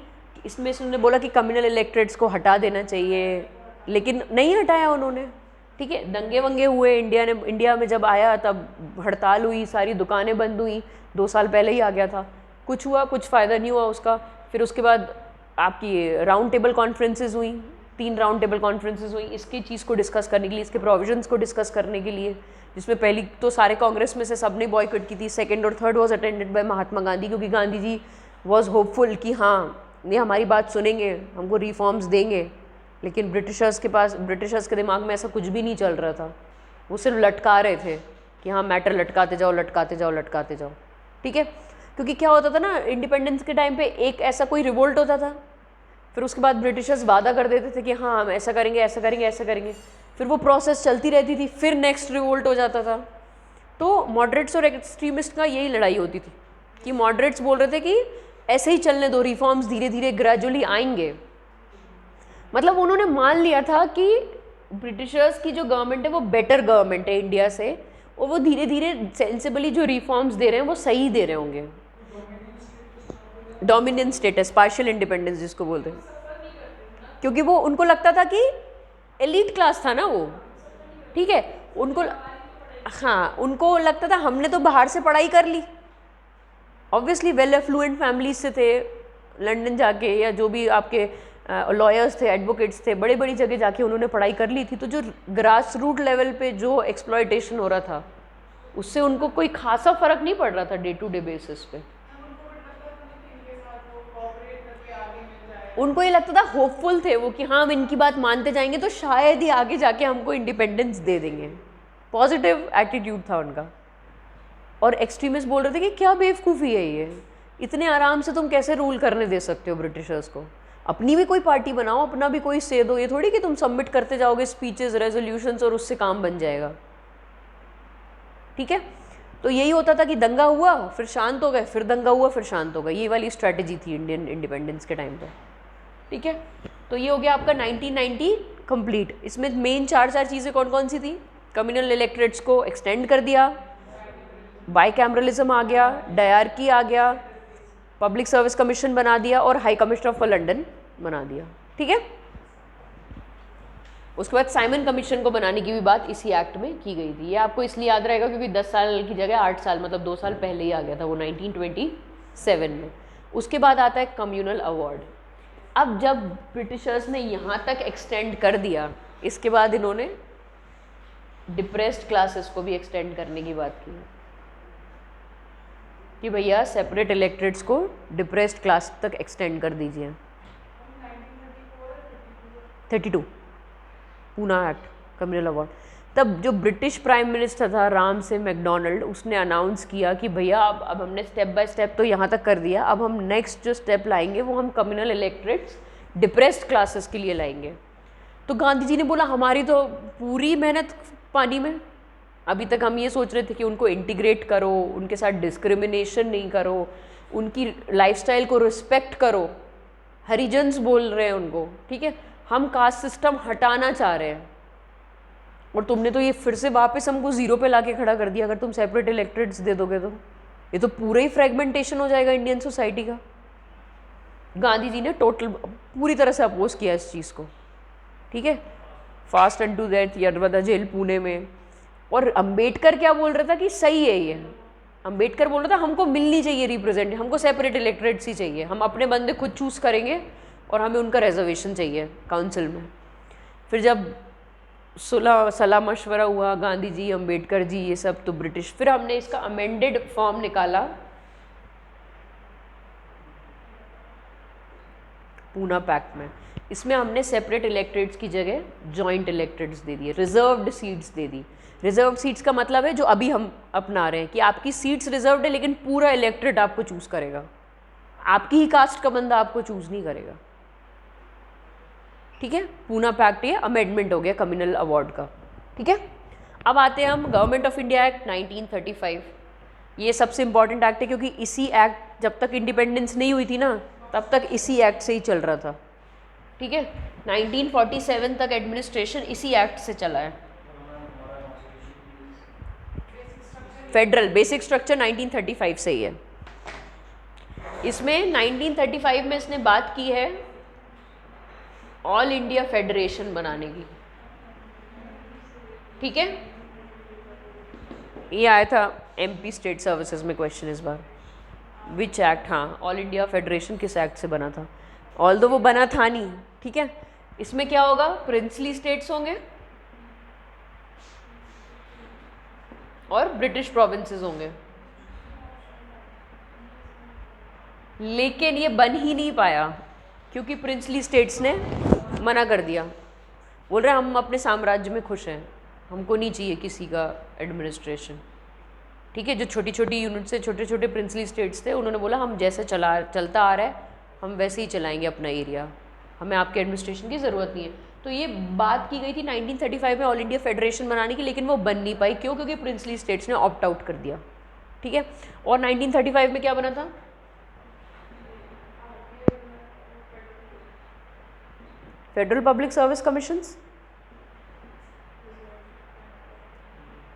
इसमें इसने बोला कि कम्युनल इलेक्टरेट्स को हटा देना चाहिए, लेकिन नहीं हटाया उन्होंने। ठीक है, दंगे वंगे हुए, इंडिया में जब आया तब हड़ताल हुई, सारी दुकानें बंद हुई, 2 साल पहले ही आ गया था, कुछ हुआ, कुछ फ़ायदा नहीं हुआ उसका। फिर उसके बाद आपकी राउंड टेबल कॉन्फ्रेंसेज हुई, 3 राउंड टेबल कॉन्फ्रेंसेज हुई इसकी चीज़ को डिस्कस करने के लिए, इसके प्रोविजंस को डिस्कस करने के लिए, जिसमें पहली तो सारे कांग्रेस में से सबने बॉयकॉट की थी। सेकंड और third was attended by Mahatma Gandhi, क्योंकि गांधी जी वाज होपफुल कि हाँ ये हमारी बात सुनेंगे, हमको रिफॉर्म्स देंगे। लेकिन ब्रिटिशर्स के दिमाग में ऐसा कुछ भी नहीं चल रहा था, वो सिर्फ लटका रहे थे कि हाँ मैटर लटकाते जाओ, लटकाते जाओ, लटकाते जाओ। ठीक है, क्योंकि क्या होता था ना, इंडिपेंडेंस के टाइम पे एक ऐसा कोई रिवोल्ट होता था, फिर उसके बाद ब्रिटिशर्स वादा कर देते थे कि हाँ हम ऐसा करेंगे, ऐसा करेंगे, ऐसा करेंगे, फिर वो प्रोसेस चलती रहती थी, फिर नेक्स्ट रिवोल्ट हो जाता था। तो मॉडरेट्स और एक्सट्रीमिस्ट का यही लड़ाई होती थी कि मॉडरेट्स बोल रहे थे कि ऐसे ही चलने दो, रिफॉर्म्स धीरे धीरे ग्रेजुअली आएंगे। मतलब उन्होंने मान लिया था कि ब्रिटिशर्स की जो गवर्नमेंट है वो बेटर गवर्नमेंट है इंडिया से, और वो धीरे धीरे सेंसिबली जो रिफॉर्म्स दे रहे हैं वो सही दे रहे होंगे। डोमिनियन स्टेटस, पार्शियल इंडिपेंडेंस जिसको बोलते हैं, क्योंकि वो उनको लगता था कि एलीट क्लास था ना वो। ठीक है, उनको, हाँ, उनको लगता था हमने तो बाहर से पढ़ाई कर ली, ऑब्वियसली वेल एफ्लुएंट फैमिलीज से थे, लंदन जाके या जो भी आपके लॉयर्स थे, एडवोकेट्स थे, बड़ी बड़ी जगह जाके उन्होंने पढ़ाई कर ली थी। तो जो ग्रास रूट लेवल पे जो एक्सप्लॉयटेशन हो रहा था उससे उनको कोई खासा फर्क नहीं पड़ रहा था डे टू डे बेसिस पे। उनको ये लगता था, होपफुल थे वो कि हाँ हम इनकी बात मानते जाएंगे तो शायद ही आगे जाके हमको इंडिपेंडेंस दे देंगे। पॉजिटिव एटीट्यूड था उनका। और एक्सट्रीमिस्ट बोल रहे थे कि क्या बेवकूफ़ी है ये, इतने आराम से तुम कैसे रूल करने दे सकते हो ब्रिटिशर्स को, अपनी भी कोई पार्टी बनाओ, अपना भी कोई से दो, ये थोड़ी कि तुम सबमिट करते जाओगे स्पीचेस, रेजोल्यूशंस और उससे काम बन जाएगा। ठीक है, तो यही होता था कि दंगा हुआ फिर शांत हो गए, फिर दंगा हुआ फिर शांत हो गए, ये वाली स्ट्रैटेजी थी इंडियन इंडिपेंडेंस के टाइम पे। ठीक है, तो ये हो गया आपका 1990 कंप्लीट। इसमें मेन 4 चीज़ें कौन कौन सी थी? कम्युनल इलेक्टरेट्स को एक्सटेंड कर दिया, बाईकैमरलिज्म आ गया, डायरकी आ गया, पब्लिक सर्विस कमीशन बना दिया और हाई कमिश्नर फॉर लंदन बना दिया। ठीक है, उसके बाद साइमन कमीशन को बनाने की भी बात इसी एक्ट में की गई थी। ये आपको इसलिए याद रहेगा क्योंकि 10 साल की जगह 8 साल, मतलब 2 साल पहले ही आ गया था वो 1927 में। उसके बाद आता है कम्युनल अवार्ड। अब जब ब्रिटिशर्स ने यहाँ तक एक्सटेंड कर दिया, इसके बाद इन्होंने डिप्रेस्ड क्लासेस को भी एक्सटेंड करने की बात की कि भैया सेपरेट इलेक्टरेट्स को डिप्रेस्ड क्लास तक एक्सटेंड कर दीजिए। 32 पूना एक्ट, कम्युनल अवार्ड। तब जो ब्रिटिश प्राइम मिनिस्टर था राम से मैकडोनल्ड, उसने अनाउंस किया कि भैया अब हमने स्टेप बाय स्टेप तो यहाँ तक कर दिया, अब हम नेक्स्ट जो स्टेप लाएंगे वो हम कम्युनल इलेक्ट्रेट्स डिप्रेस्ड क्लासेस के लिए लाएंगे। तो गांधी जी ने बोला हमारी तो पूरी मेहनत पानी में, अभी तक हम ये सोच रहे थे कि उनको इंटीग्रेट करो, उनके साथ डिस्क्रिमिनेशन नहीं करो, उनकी लाइफस्टाइल को रिस्पेक्ट करो, हरिजन्स बोल रहे हैं उनको, ठीक है, हम कास्ट सिस्टम हटाना चाह रहे हैं, और तुमने तो ये फिर से वापस हमको ज़ीरो पे लाके खड़ा कर दिया। अगर तुम सेपरेट इलेक्ट्रेट्स दे दोगे तो ये तो पूरा ही फ्रेगमेंटेशन हो जाएगा इंडियन सोसाइटी का। गांधी जी ने टोटल पूरी तरह से अपोज किया इस चीज़ को, ठीक है, fast and to death, Yerwada jail Pune में। और अंबेडकर क्या बोल रहा था कि सही है ये, अंबेडकर बोल रहा था हमको मिलनी चाहिए रिप्रेजेंट, हमको सेपरेट इलेक्ट्रेट्स ही चाहिए, हम अपने बंदे खुद चूज़ करेंगे और हमें उनका रिजर्वेशन चाहिए काउंसिल में। फिर जब सलाह मशवरा हुआ, गांधी जी, अंबेडकर जी, ये सब, तो ब्रिटिश, फिर हमने इसका अमेंडेड फॉर्म निकाला पूना पैक्ट में। इसमें हमने सेपरेट इलेक्ट्रेट्स की जगह जॉइंट इलेक्ट्रेट्स दे दिए, रिजर्व्ड सीट्स दे दी। रिजर्व सीट्स का मतलब है जो अभी हम अपना रहे हैं कि आपकी सीट्स रिजर्व्ड है लेकिन पूरा इलेक्ट्रेट आपको चूज़ करेगा, आपकी ही कास्ट का बंदा आपको चूज़ नहीं करेगा, ठीक है। पूना पैक्ट ये अमेंडमेंट हो गया कम्युनल अवार्ड का, ठीक है। अब आते हैं हम गवर्नमेंट ऑफ इंडिया एक्ट 1935। ये सबसे इंपॉर्टेंट एक्ट है क्योंकि इसी एक्ट, जब तक इंडिपेंडेंस नहीं हुई थी ना तब तक इसी एक्ट से ही चल रहा था, ठीक है। 1947 तक एडमिनिस्ट्रेशन इसी एक्ट से चला है। फेडरल बेसिक स्ट्रक्चर 1935 से ही है। इसमें 1935 में इसने बात की है ऑल इंडिया फेडरेशन बनाने की, ठीक है। ये आया था एमपी स्टेट सर्विसेज में क्वेश्चन इस बार, विच एक्ट, हाँ, ऑल इंडिया फेडरेशन किस एक्ट से बना था, ऑल दो वो बना था नहीं, ठीक है। इसमें क्या होगा, प्रिंसली स्टेट्स होंगे और ब्रिटिश प्रोविंसेस होंगे, लेकिन ये बन ही नहीं पाया क्योंकि प्रिंसली स्टेट्स ने मना कर दिया, बोल रहे हम अपने साम्राज्य में खुश हैं, हमको नहीं चाहिए किसी का एडमिनिस्ट्रेशन, ठीक है। जो छोटी छोटी यूनिट से छोटे छोटे प्रिंसली स्टेट्स थे उन्होंने बोला हम जैसे चलता आ रहा है हम वैसे ही चलाएंगे अपना एरिया, हमें आपके एडमिनिस्ट्रेशन की ज़रूरत नहीं है। तो ये बात की गई थी 1935 में ऑल इंडिया फेडरेशन बनाने की, लेकिन वो बन नहीं पाई, क्यों, क्योंकि प्रिंसली स्टेट्स ने ऑप्ट आउट कर दिया, ठीक है। और 1935 में क्या बना था, federal public service commissions,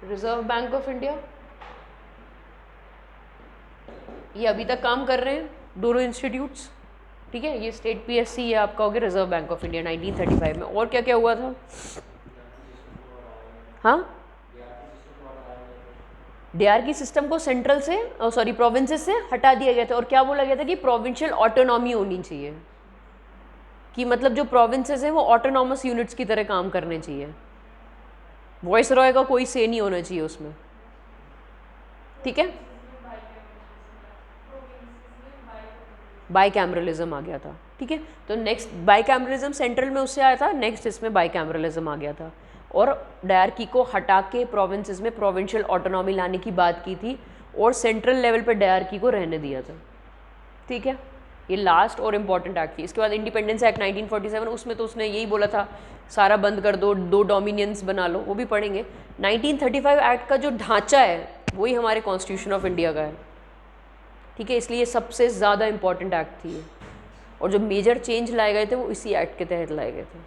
reserve bank of India, ये अभी तक काम कर रहे हैं दोनों इंस्टीट्यूट्स, ठीक है। ये स्टेट पीएससी, ये आपका हो गया रिजर्व बैंक ऑफ इंडिया 1935 में। और क्या क्या हुआ था, हाँ, डीआरकी सिस्टम को सेंट्रल से, सॉरी, प्रोविंसेस से हटा दिया गया था और क्या बोला गया था कि प्रोविंशियल ऑटोनॉमी होनी चाहिए, कि मतलब जो प्रोविंसेस हैं वो ऑटोनॉमस यूनिट्स की तरह काम करने चाहिए, वॉइस रॉय का कोई से नहीं होना चाहिए उसमें, ठीक है। बाई कैमरलिज्म आ गया था, ठीक है। तो नेक्स्ट बाई कैमरलिज्म सेंट्रल में उससे आया था, नेक्स्ट इसमें बाई कैमरलिज्म आ गया था और डायरकी को हटा के प्रोविंसेस में प्रोविंशियल ऑटोनॉमी लाने की बात की थी और सेंट्रल लेवल पे डायरकी को रहने दिया था, ठीक है। ये लास्ट और इम्पॉर्टेंट एक्ट थी। इसके बाद इंडिपेंडेंस एक्ट 1947, उसमें तो उसने यही बोला था सारा बंद कर दो, 2 डोमिनियंस बना लो, वो भी पढ़ेंगे। 1935 एक्ट का जो ढांचा है वही हमारे कॉन्स्टिट्यूशन ऑफ इंडिया का है, ठीक है। इसलिए सबसे ज़्यादा इम्पॉर्टेंट एक्ट थी ये, और जो मेजर चेंज लाए गए थे वो इसी एक्ट के तहत लाए गए थे,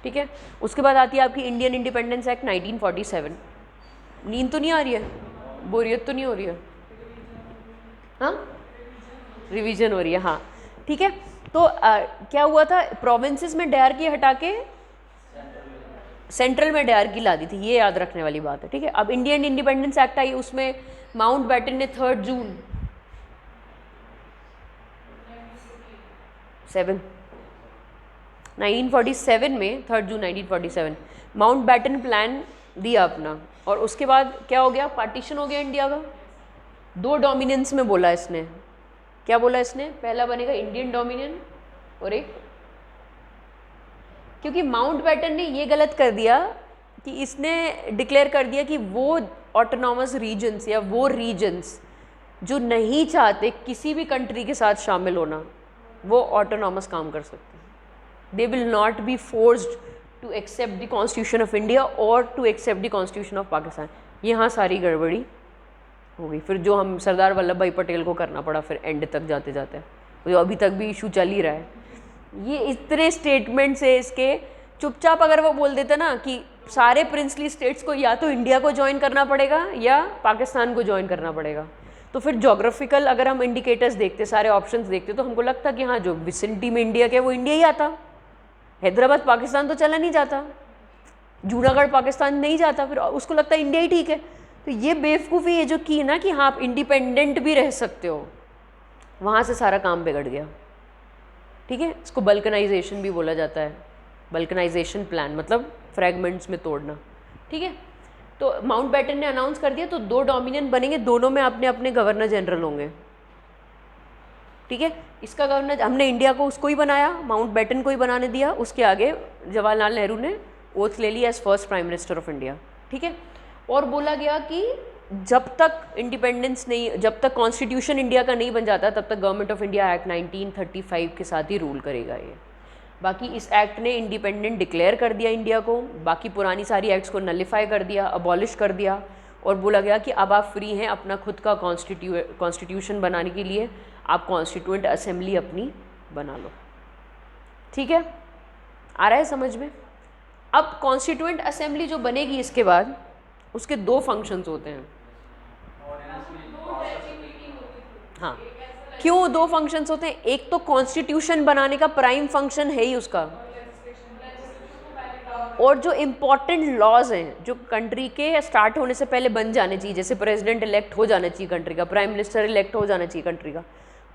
ठीक है। उसके बाद आती है आपकी इंडियन इंडिपेंडेंस एक्ट 1947। नींद तो नहीं आ रही है, बोरियत तो नहीं हो रही है, हाँ, रिवीजन हो रही है, हाँ, ठीक है। तो क्या हुआ था, प्रोविंसेस में डायरकी हटा के सेंट्रल में डायरकी ला दी थी, ये याद रखने वाली बात है, ठीक है। अब इंडियन इंडिपेंडेंस एक्ट आई, उसमें माउंट बैटन ने 3 जून 1947 में 3 जून 1947 माउंट बैटन प्लान दिया अपना, और उसके बाद क्या हो गया, पार्टीशन हो गया इंडिया का। 2 डोमिनियंस में बोला इसने, क्या बोला इसने, पहला बनेगा इंडियन डोमिनियन और एक क्योंकि माउंटबेटन ने ये गलत कर दिया कि इसने डिक्लेयर कर दिया कि वो ऑटोनॉमस रीजन्स या वो रीजन्स जो नहीं चाहते किसी भी कंट्री के साथ शामिल होना, वो ऑटोनॉमस काम कर सकते हैं। They will not be forced to accept the constitution of India और to accept the constitution of Pakistan. यहाँ सारी गड़बड़ी हो गई, फिर जो हम सरदार वल्लभ भाई पटेल को करना पड़ा फिर एंड तक जाते जाते, जो अभी तक भी इशू चल ही रहा है। ये इतने स्टेटमेंट्स है इसके, चुपचाप अगर वो बोल देते ना कि सारे प्रिंसली स्टेट्स को या तो इंडिया को ज्वाइन करना पड़ेगा या पाकिस्तान को ज्वाइन करना पड़ेगा, तो फिर जोग्राफिकल अगर हम इंडिकेटर्स देखते, सारे ऑप्शंस देखते, तो हमको लगता कि हाँ जो विसिनिटी में इंडिया के वो इंडिया ही आता। हैदराबाद पाकिस्तान तो चला नहीं जाता, जूनागढ़ पाकिस्तान नहीं जाता, फिर उसको लगता है इंडिया ही ठीक है। तो ये बेवकूफ़ी ये जो की ना कि हाँ आप इंडिपेंडेंट भी रह सकते हो, वहाँ से सारा काम बिगड़ गया। ठीक है, इसको बल्कनाइजेशन भी बोला जाता है, बल्कनाइजेशन प्लान मतलब फ्रैगमेंट्स में तोड़ना। ठीक है, तो माउंटबेटन ने अनाउंस कर दिया, तो 2 डोमिनियन बनेंगे, दोनों में अपने अपने गवर्नर जनरल होंगे। ठीक है, इसका गवर्नर हमने इंडिया को उसको ही बनाया, माउंटबेटन को ही बनाने दिया, उसके आगे जवाहरलाल नेहरू ने ओथ ले लिया as first prime minister of India. ठीक है, और बोला गया कि जब तक इंडिपेंडेंस नहीं, जब तक कॉन्स्टिट्यूशन इंडिया का नहीं बन जाता तब तक गवर्नमेंट ऑफ इंडिया एक्ट 1935 के साथ ही रूल करेगा ये। बाकी इस एक्ट ने इंडिपेंडेंट डिक्लेयर कर दिया इंडिया को, बाकी पुरानी सारी एक्ट्स को नलिफाई कर दिया, अबॉलिश कर दिया, और बोला गया कि अब आप फ्री हैं अपना खुद का कॉन्स्टिट्यूशन बनाने के लिए, आप कॉन्स्टिट्यूएंट असेंबली अपनी बना लो। ठीक है, आ रहा है समझ में? अब कॉन्स्टिट्यूएंट असेंबली जो बनेगी इसके बाद, उसके 2 फंक्शंस होते हैं। हाँ, क्यों 2 फंक्शंस होते हैं? एक तो कॉन्स्टिट्यूशन बनाने का प्राइम फंक्शन है ही उसका, और जो इम्पॉर्टेंट लॉज हैं जो कंट्री के स्टार्ट होने से पहले बन जाने चाहिए, जैसे प्रेसिडेंट इलेक्ट हो जाना चाहिए कंट्री का, प्राइम मिनिस्टर इलेक्ट हो जाना चाहिए कंट्री का,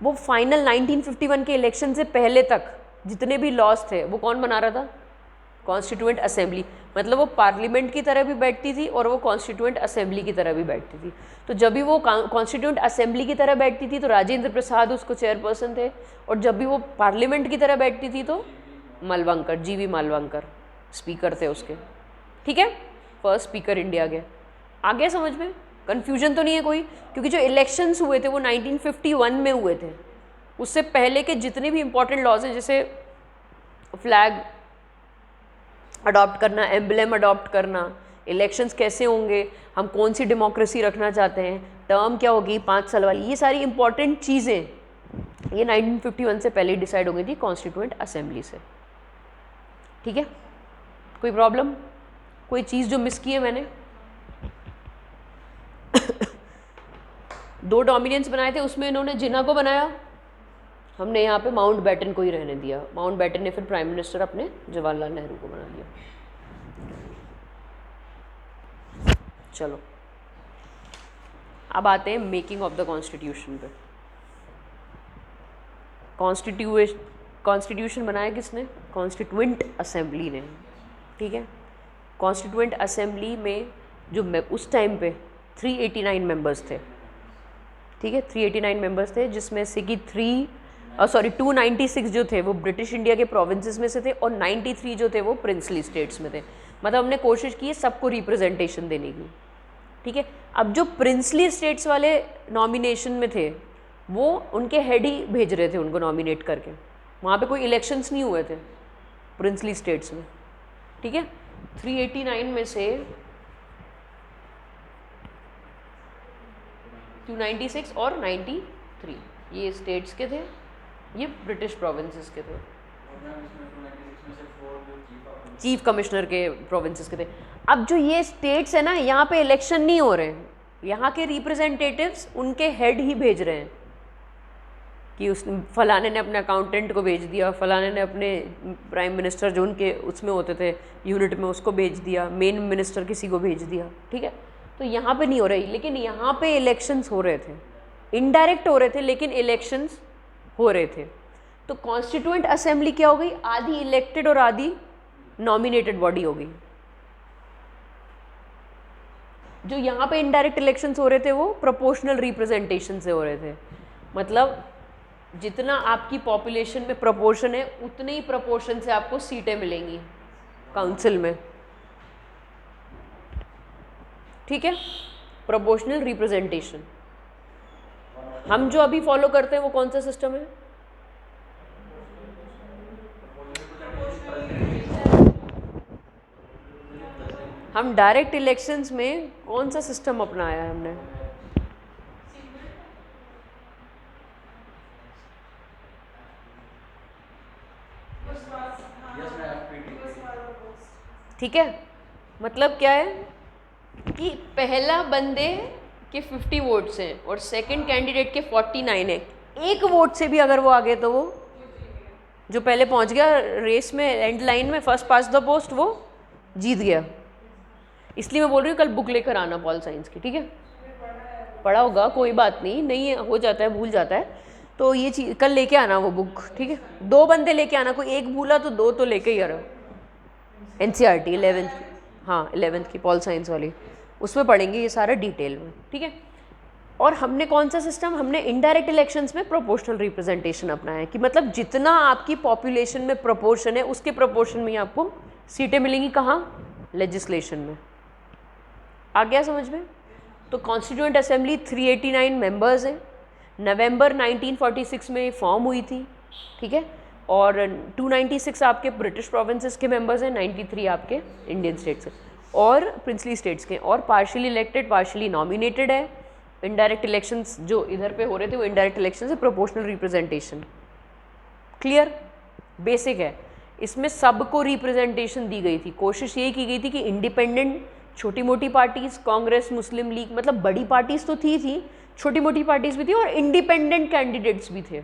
वो फाइनल 1951 के इलेक्शन से पहले तक जितने भी लॉज थे वो कौन बना रहा था? Constituent assembly. मतलब वो पार्लियामेंट की तरह भी बैठती थी और वो कॉन्स्टिट्यूएंट असेंबली की तरह भी बैठती थी। तो जब भी वो कॉन्स्टिट्यूएंट असेंबली की तरह बैठती थी तो राजेंद्र प्रसाद उसको चेयरपर्सन थे, और जब भी वो पार्लियामेंट की तरह बैठती थी तो मालवंकर, जीवी मालवंकर स्पीकर थे उसके। ठीक है, फर्स्ट स्पीकर इंडिया के। आ गया समझ में? कन्फ्यूजन तो नहीं है कोई? क्योंकि जो इलेक्शंस हुए थे वो 1951 में हुए थे, उससे पहले के जितने भी इंपॉर्टेंट लॉज हैं, जैसे फ्लैग अडॉप्ट करना, एम्बलेम अडॉप्ट करना, इलेक्शंस कैसे होंगे, हम कौन सी डेमोक्रेसी रखना चाहते हैं, टर्म क्या होगी 5 साल वाली, ये सारी इंपॉर्टेंट चीज़ें ये 1951 से पहले डिसाइड हो गई थी कॉन्स्टिट्यूएंट असेंबली से। ठीक है, कोई प्रॉब्लम, कोई चीज़ जो मिस की है मैंने? 2 डोमिनियंस बनाए थे, उसमें इन्होंने जिन्ना को बनाया, हमने यहाँ पे माउंटबेटन को ही रहने दिया। माउंटबेटन ने फिर प्राइम मिनिस्टर अपने जवाहरलाल नेहरू को बना लिया। चलो अब आते हैं मेकिंग ऑफ द कॉन्स्टिट्यूशन पे। कॉन्स्टिट्यूशन बनाया किसने? कॉन्स्टिट्यूएंट असेंबली ने। ठीक है, कॉन्स्टिट्यूएंट असेंबली में जो उस टाइम पे 389 मेंबर्स थे। ठीक है, 389 मेंबर्स थे, जिसमें से कि 296 जो थे वो ब्रिटिश इंडिया के प्रोविंसेस में से थे, और 93 जो थे वो प्रिंसली स्टेट्स में थे। मतलब हमने कोशिश की है सबको रिप्रेजेंटेशन देने की। ठीक है, अब जो प्रिंसली स्टेट्स वाले नॉमिनेशन में थे वो उनके हेड ही भेज रहे थे उनको नॉमिनेट करके, वहाँ पे कोई इलेक्शंस नहीं हुए थे प्रिंसली स्टेट्स में। ठीक है, 389 में से 296 और 93 ये स्टेट्स के थे, ये ब्रिटिश प्रोविंसेस के थे, चीफ कमिश्नर के प्रोविंसेस के थे। अब जो ये स्टेट्स है ना, यहाँ पे इलेक्शन नहीं हो रहे हैं, यहाँ के रिप्रेजेंटेटिव्स उनके हेड ही भेज रहे हैं कि उस फलाने ने अपने अकाउंटेंट को भेज दिया, फलाने ने अपने प्राइम मिनिस्टर जो उनके उसमें होते थे यूनिट में उसको भेज दिया, मेन मिनिस्टर किसी को भेज दिया। ठीक है, तो यहाँ पे नहीं हो रही, लेकिन यहाँ पे इलेक्शंस हो रहे थे, इनडायरेक्ट हो रहे थे लेकिन इलेक्शंस हो रहे थे। तो कॉन्स्टिट्यूएंट असेंबली क्या हो गई? आधी इलेक्टेड और आधी नॉमिनेटेड बॉडी हो गई। जो यहाँ पे इनडायरेक्ट इलेक्शंस हो रहे थे वो प्रोपोर्शनल रिप्रेजेंटेशन से हो रहे थे। मतलब जितना आपकी पॉपुलेशन में प्रोपोर्शन है उतने ही प्रोपोर्शन से आपको सीटें मिलेंगी काउंसिल में, ठीक है। प्रोपोर्शनल रिप्रेजेंटेशन हम जो अभी फॉलो करते हैं वो कौन सा सिस्टम है? हम डायरेक्ट इलेक्शंस में कौन सा सिस्टम अपनाया है हमने? ठीक है, मतलब क्या है कि पहला बंदे के 50 वोट्स हैं और सेकंड कैंडिडेट के 49 है, एक वोट से भी अगर वो आगे तो वो जो पहले पहुंच गया रेस में एंड लाइन में फर्स्ट पास द पोस्ट वो जीत गया। इसलिए मैं बोल रही हूँ कल बुक लेकर आना पॉल साइंस की, ठीक है। पढ़ा होगा, कोई बात नहीं, नहीं हो जाता है, भूल जाता है, तो ये चीज़ कल लेके आना वो बुक, ठीक है। 2 बंदे लेके आना, कोई एक भूला तो 2 तो लेके ही आ रहा। NCERT 11th, हाँ 11th की पॉल साइंस वाली, उसमें पढ़ेंगे ये सारा डिटेल में, ठीक है। और हमने कौन सा सिस्टम, हमने इनडायरेक्ट इलेक्शंस में प्रोपोर्शनल रिप्रेजेंटेशन अपनाया है कि मतलब जितना आपकी पॉपुलेशन में प्रोपोर्शन है उसके प्रोपोर्शन में ही आपको सीटें मिलेंगी। कहाँ? लेजिस्लेशन में। आ गया समझ में? तो कॉन्स्टिट्यूएंट असेंबली 389 मेंबर्स हैं, नवंबर 1946 में फॉर्म हुई थी, ठीक है। और 296 आपके ब्रिटिश प्रोविंसेस के मेंबर्स हैं, 93 आपके इंडियन स्टेट्स हैं और प्रिंसली स्टेट्स के, और पार्शियली इलेक्टेड पार्शियली नॉमिनेटेड है। इनडायरेक्ट इलेक्शंस जो इधर पे हो रहे थे वो इनडायरेक्ट इलेक्शन से प्रोपोर्शनल रिप्रेजेंटेशन, क्लियर, बेसिक है। इसमें सबको रिप्रेजेंटेशन दी गई थी, कोशिश यही की गई थी कि इंडिपेंडेंट छोटी मोटी पार्टीज, कांग्रेस, मुस्लिम लीग, मतलब बड़ी पार्टीज तो थी, छोटी मोटी पार्टीज भी थी और इंडिपेंडेंट कैंडिडेट्स भी थे,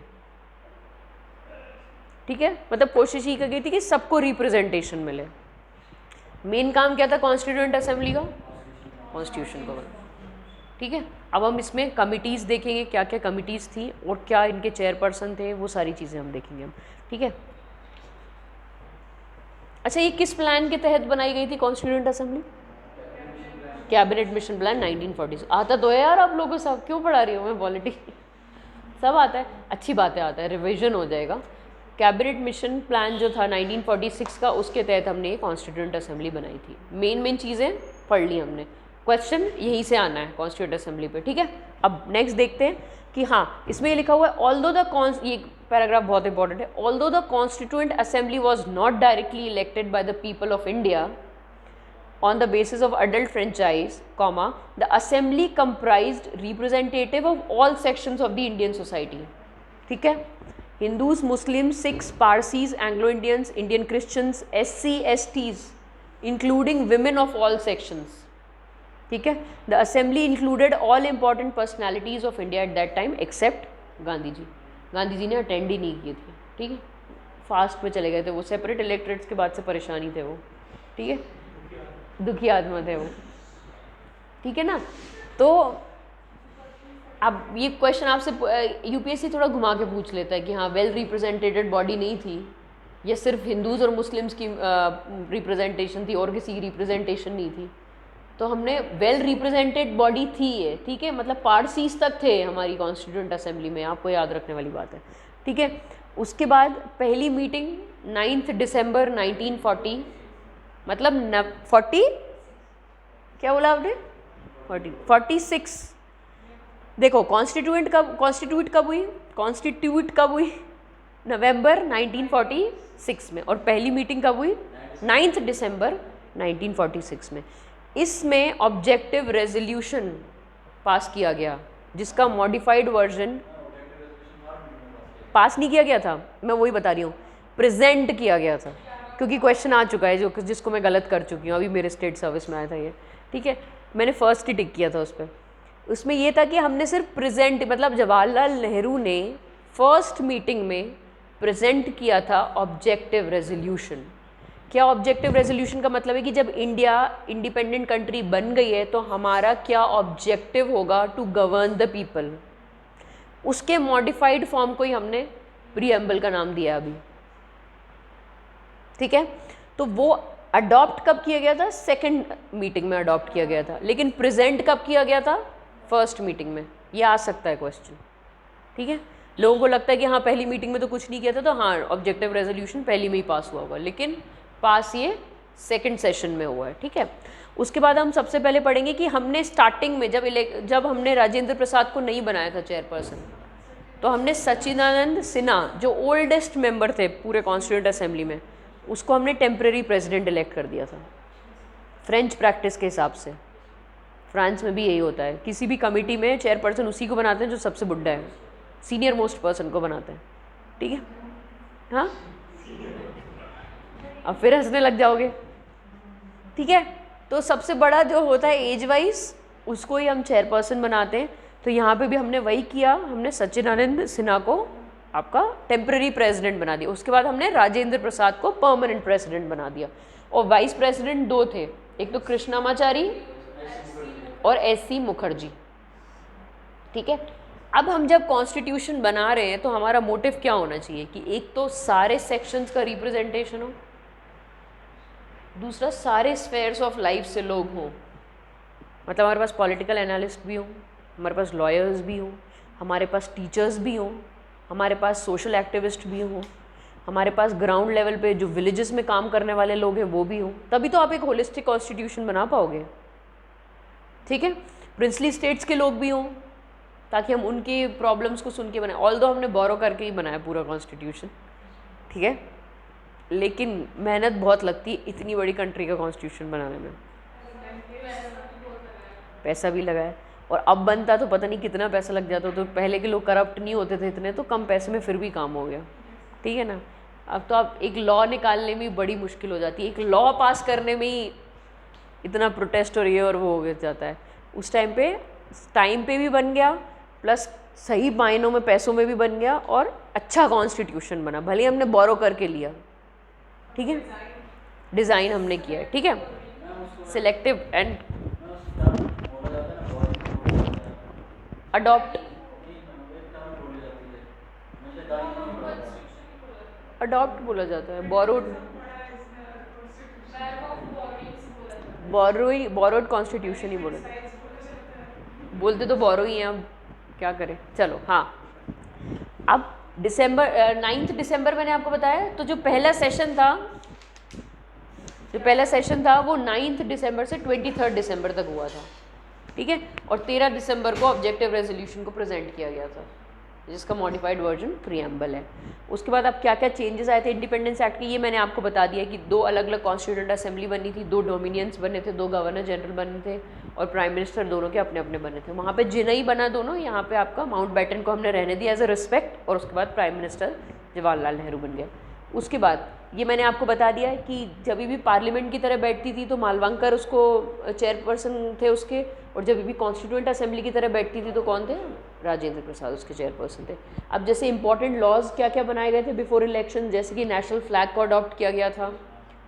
ठीक है। मतलब कोशिश ये की गई थी कि सबको रिप्रेजेंटेशन मिले। मेन काम क्या था कॉन्स्टिट्यूएंट असेंबली का? कॉन्स्टिट्यूशन को, ठीक है। अब हम इसमें कमिटीज़ देखेंगे, क्या क्या कमिटीज़ थी और क्या इनके चेयरपर्सन थे, वो सारी चीज़ें हम देखेंगे हम, ठीक है। अच्छा, ये किस प्लान के तहत बनाई गई थी constituent assembly? Cabinet mission plan 1940। आता तो है यार आप लोगों को, सब क्यों पढ़ा रही हूँ मैं पॉलिटिक्स, सब आता है, अच्छी बात है, आता है, रिविजन हो जाएगा। कैबिनेट मिशन प्लान जो था 1946 का, उसके तहत हमने ये कॉन्स्टिट्यूएंट असेंबली बनाई थी। मेन चीज़ें पढ़ ली हमने, क्वेश्चन यहीं से आना है कॉन्स्टिट्यूएंट असेंबली पे, ठीक है। अब नेक्स्ट देखते हैं कि हाँ, इसमें ये लिखा हुआ है ऑल्दो द, ये पैराग्राफ बहुत इंपॉर्टेंट है, although the constituent assembly was not directly elected by the people of India on the basis of adult franchise, comma, the assembly comprised representative of all sections of the Indian society, ठीक है। Hindus, Muslims, Sikhs, Parsis, Anglo-Indians, Indian Christians, SC, STs, including women of all sections, ठीक है। The assembly included all important personalities of India at that time except Gandhi ji. Gandhi ji ने attend ही नहीं किए थे, ठीक है, फास्ट में चले गए थे वो, सेपरेट इलेक्टरेट्स के बाद से परेशानी थे वो, ठीक है, दुखी आत्मा थे वो, ठीक है ना। तो अब ये क्वेश्चन आपसे यूपीएससी थोड़ा घुमा के पूछ लेता है कि हाँ वेल रिप्रेजेंटेटेड बॉडी नहीं थी, या सिर्फ हिंदूज और मुस्लिम्स की रिप्रेजेंटेशन थी और किसी की रिप्रेजेंटेशन नहीं थी। तो हमने वेल रिप्रेजेंटेड बॉडी थी ये, ठीक है, मतलब पारसीज तक थे हमारी कॉन्स्टिट्यूएंट असेंबली में, आपको याद रखने वाली बात है, ठीक है। उसके बाद पहली मीटिंग 9 दिसंबर 1940, मतलब 40, क्या बोला आपने? 46। देखो कॉन्स्टिट्यूट कब हुई? नवंबर 1946 में, और पहली मीटिंग कब हुई? 9 दिसंबर 1946 में। इसमें ऑब्जेक्टिव रेजोल्यूशन पास किया गया, जिसका मॉडिफाइड वर्जन पास नहीं किया गया था, मैं वही बता रही हूँ, प्रेजेंट किया गया था, क्योंकि क्वेश्चन आ चुका है जिसको मैं गलत कर चुकी हूँ, अभी मेरे स्टेट सर्विस में आया था ये, ठीक है। मैंने फर्स्ट ही टिक किया था उस पर। उसमें ये था कि हमने सिर्फ प्रेजेंट, मतलब जवाहरलाल नेहरू ने फर्स्ट मीटिंग में प्रेजेंट किया था ऑब्जेक्टिव रेजोल्यूशन। क्या ऑब्जेक्टिव रेजोल्यूशन का मतलब है कि जब इंडिया इंडिपेंडेंट कंट्री बन गई है तो हमारा क्या ऑब्जेक्टिव होगा टू गवर्न द पीपल, उसके मॉडिफाइड फॉर्म को ही हमने प्रीएम्बल का नाम दिया अभी, ठीक है। तो वो अडॉप्ट कब किया गया था? सेकंड मीटिंग में अडॉप्ट किया गया था, लेकिन प्रेजेंट कब किया गया था? फर्स्ट मीटिंग में। ये आ सकता है क्वेश्चन, ठीक है। लोगों को लगता है कि हाँ पहली मीटिंग में तो कुछ नहीं किया था, तो हाँ ऑब्जेक्टिव रेजोल्यूशन पहली में ही पास हुआ होगा, लेकिन पास ये सेकंड सेशन में हुआ है, ठीक है। उसके बाद हम सबसे पहले पढ़ेंगे कि हमने स्टार्टिंग में जब हमने राजेंद्र प्रसाद को नहीं बनाया था चेयरपर्सन, तो हमने सच्चिदानंद सिन्हा जो ओल्डेस्ट मेंबर थे पूरे कॉन्स्टिट्यूएंट असेंबली में, उसको हमने टेम्परेरी प्रेसिडेंट इलेक्ट कर दिया था फ्रेंच प्रैक्टिस के हिसाब से। फ्रांस में भी यही होता है, किसी भी कमेटी में चेयरपर्सन उसी को बनाते हैं जो सबसे बुड्ढा है, सीनियर मोस्ट पर्सन को बनाते हैं, ठीक है। हाँ अब फिर हंसने लग जाओगे, ठीक है। तो सबसे बड़ा जो होता है एज वाइज उसको ही हम चेयरपर्सन बनाते हैं। तो यहाँ पे भी हमने वही किया, हमने सच्चिदानंद सिन्हा को आपका टेम्पररी प्रेसिडेंट बना दिया। उसके बाद हमने राजेंद्र प्रसाद को परमानेंट प्रेसिडेंट बना दिया, और वाइस प्रेसिडेंट दो थे, एक तो कृष्णामाचारी और एस.सी. मुखर्जी, ठीक है। अब हम जब कॉन्स्टिट्यूशन बना रहे हैं तो हमारा मोटिव क्या होना चाहिए कि एक तो सारे सेक्शंस का रिप्रेजेंटेशन हो, दूसरा सारे स्फेयर्स ऑफ लाइफ से लोग हों, मतलब हमारे पास पॉलिटिकल एनालिस्ट भी हों, हमारे पास लॉयर्स भी हों, हमारे पास टीचर्स भी हों, हमारे पास सोशल एक्टिविस्ट भी हों, हमारे पास ग्राउंड लेवल पे जो विलेजेस में काम करने वाले लोग हैं वो भी हों, तभी तो आप एक होलिस्टिक कॉन्स्टिट्यूशन बना पाओगे, ठीक है। प्रिंसली स्टेट्स के लोग भी हों ताकि हम उनके प्रॉब्लम्स को सुन के बनाए, ऑल्दो हमने बोरो करके ही बनाया पूरा कॉन्स्टिट्यूशन, ठीक है, लेकिन मेहनत बहुत लगती है इतनी बड़ी कंट्री का कॉन्स्टिट्यूशन बनाने में, पैसा भी लगा है। और अब बनता तो पता नहीं कितना पैसा लग जाता, तो पहले के लोग करप्ट नहीं होते थे इतने, तो कम पैसे में फिर भी काम हो गया, ठीक है ना। अब तो आप एक लॉ निकालने में बड़ी मुश्किल हो जाती है, एक लॉ पास करने में ही इतना प्रोटेस्ट और ये और वो हो जाता है। उस टाइम पे भी बन गया, प्लस सही मायनों में पैसों में भी बन गया, और अच्छा कॉन्स्टिट्यूशन बना, भले हमने बोरो करके लिया, ठीक है, डिज़ाइन हमने किया है, ठीक है। सिलेक्टिव एंड अडॉप्ट बोला जाता है, बोरोड कॉन्स्टिट्यूशन ही बोलते तो बोरो ही हैं, अब क्या करें, चलो। हाँ अब 9 दिसंबर मैंने आपको बताया, तो जो पहला सेशन था वो 9 दिसंबर से 23 दिसंबर तक हुआ था, ठीक है। और 13 दिसंबर को ऑब्जेक्टिव रेजोल्यूशन को प्रेजेंट किया गया था, जिसका मॉडिफाइड वर्जन प्रीएम्बल है। उसके बाद अब क्या क्या चेंजेस आए थे इंडिपेंडेंस एक्ट के, ये मैंने आपको बता दिया कि 2 अलग अलग कॉन्स्टिट्यूएंट असेंबली बनी थी, 2 डोमिनियंस बने थे, 2 गवर्नर जनरल बने थे, और प्राइम मिनिस्टर दोनों के अपने अपने बने थे। वहाँ पे जिनई बना दोनों, यहाँ पे आपका माउंट बैटन को हमने रहने दिया एज अ रिस्पेक्ट, और उसके बाद प्राइम मिनिस्टर जवाहरलाल नेहरू बन गया। उसके बाद ये मैंने आपको बता दिया है कि जब भी पार्लियामेंट की तरह बैठती थी तो मालवंकर उसको चेयरपर्सन थे उसके, और जब भी कॉन्स्टिट्यूएंट असेंबली की तरह बैठती थी तो कौन थे, राजेंद्र प्रसाद उसके चेयरपर्सन थे। अब जैसे इंपॉर्टेंट लॉज क्या क्या बनाए गए थे बिफोर इलेक्शन, जैसे कि नेशनल फ्लैग को अडॉप्ट किया गया था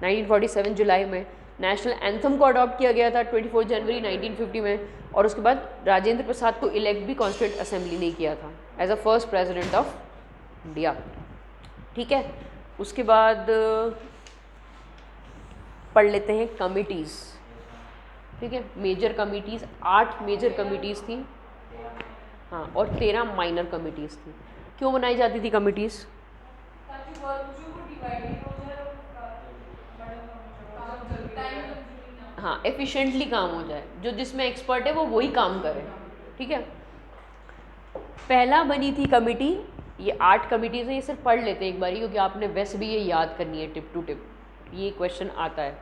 1947 जुलाई में, नेशनल एंथम को अडॉप्ट किया गया था 24 जनवरी 1950 में, और उसके बाद राजेंद्र प्रसाद को इलेक्ट भी कॉन्स्टिट्यूएंट असेंबली ने किया था as a first president of India, ठीक है। उसके बाद पढ़ लेते हैं कमिटीज़, ठीक है। मेजर कमिटीज़ 8 मेजर कमिटीज़ थी, हाँ, और 13 माइनर कमिटीज़ थी। क्यों बनाई जाती थी कमिटीज़? हाँ, एफिशिएंटली काम हो जाए, जो जिसमें एक्सपर्ट है वो वही काम करे, ठीक है। पहला बनी थी कमिटी, ये 8 कमिटीज़ हैं, ये सिर्फ पढ़ लेते हैं एक बारी, क्योंकि आपने वैसे भी ये याद करनी है टिप टू टिप, ये क्वेश्चन आता है,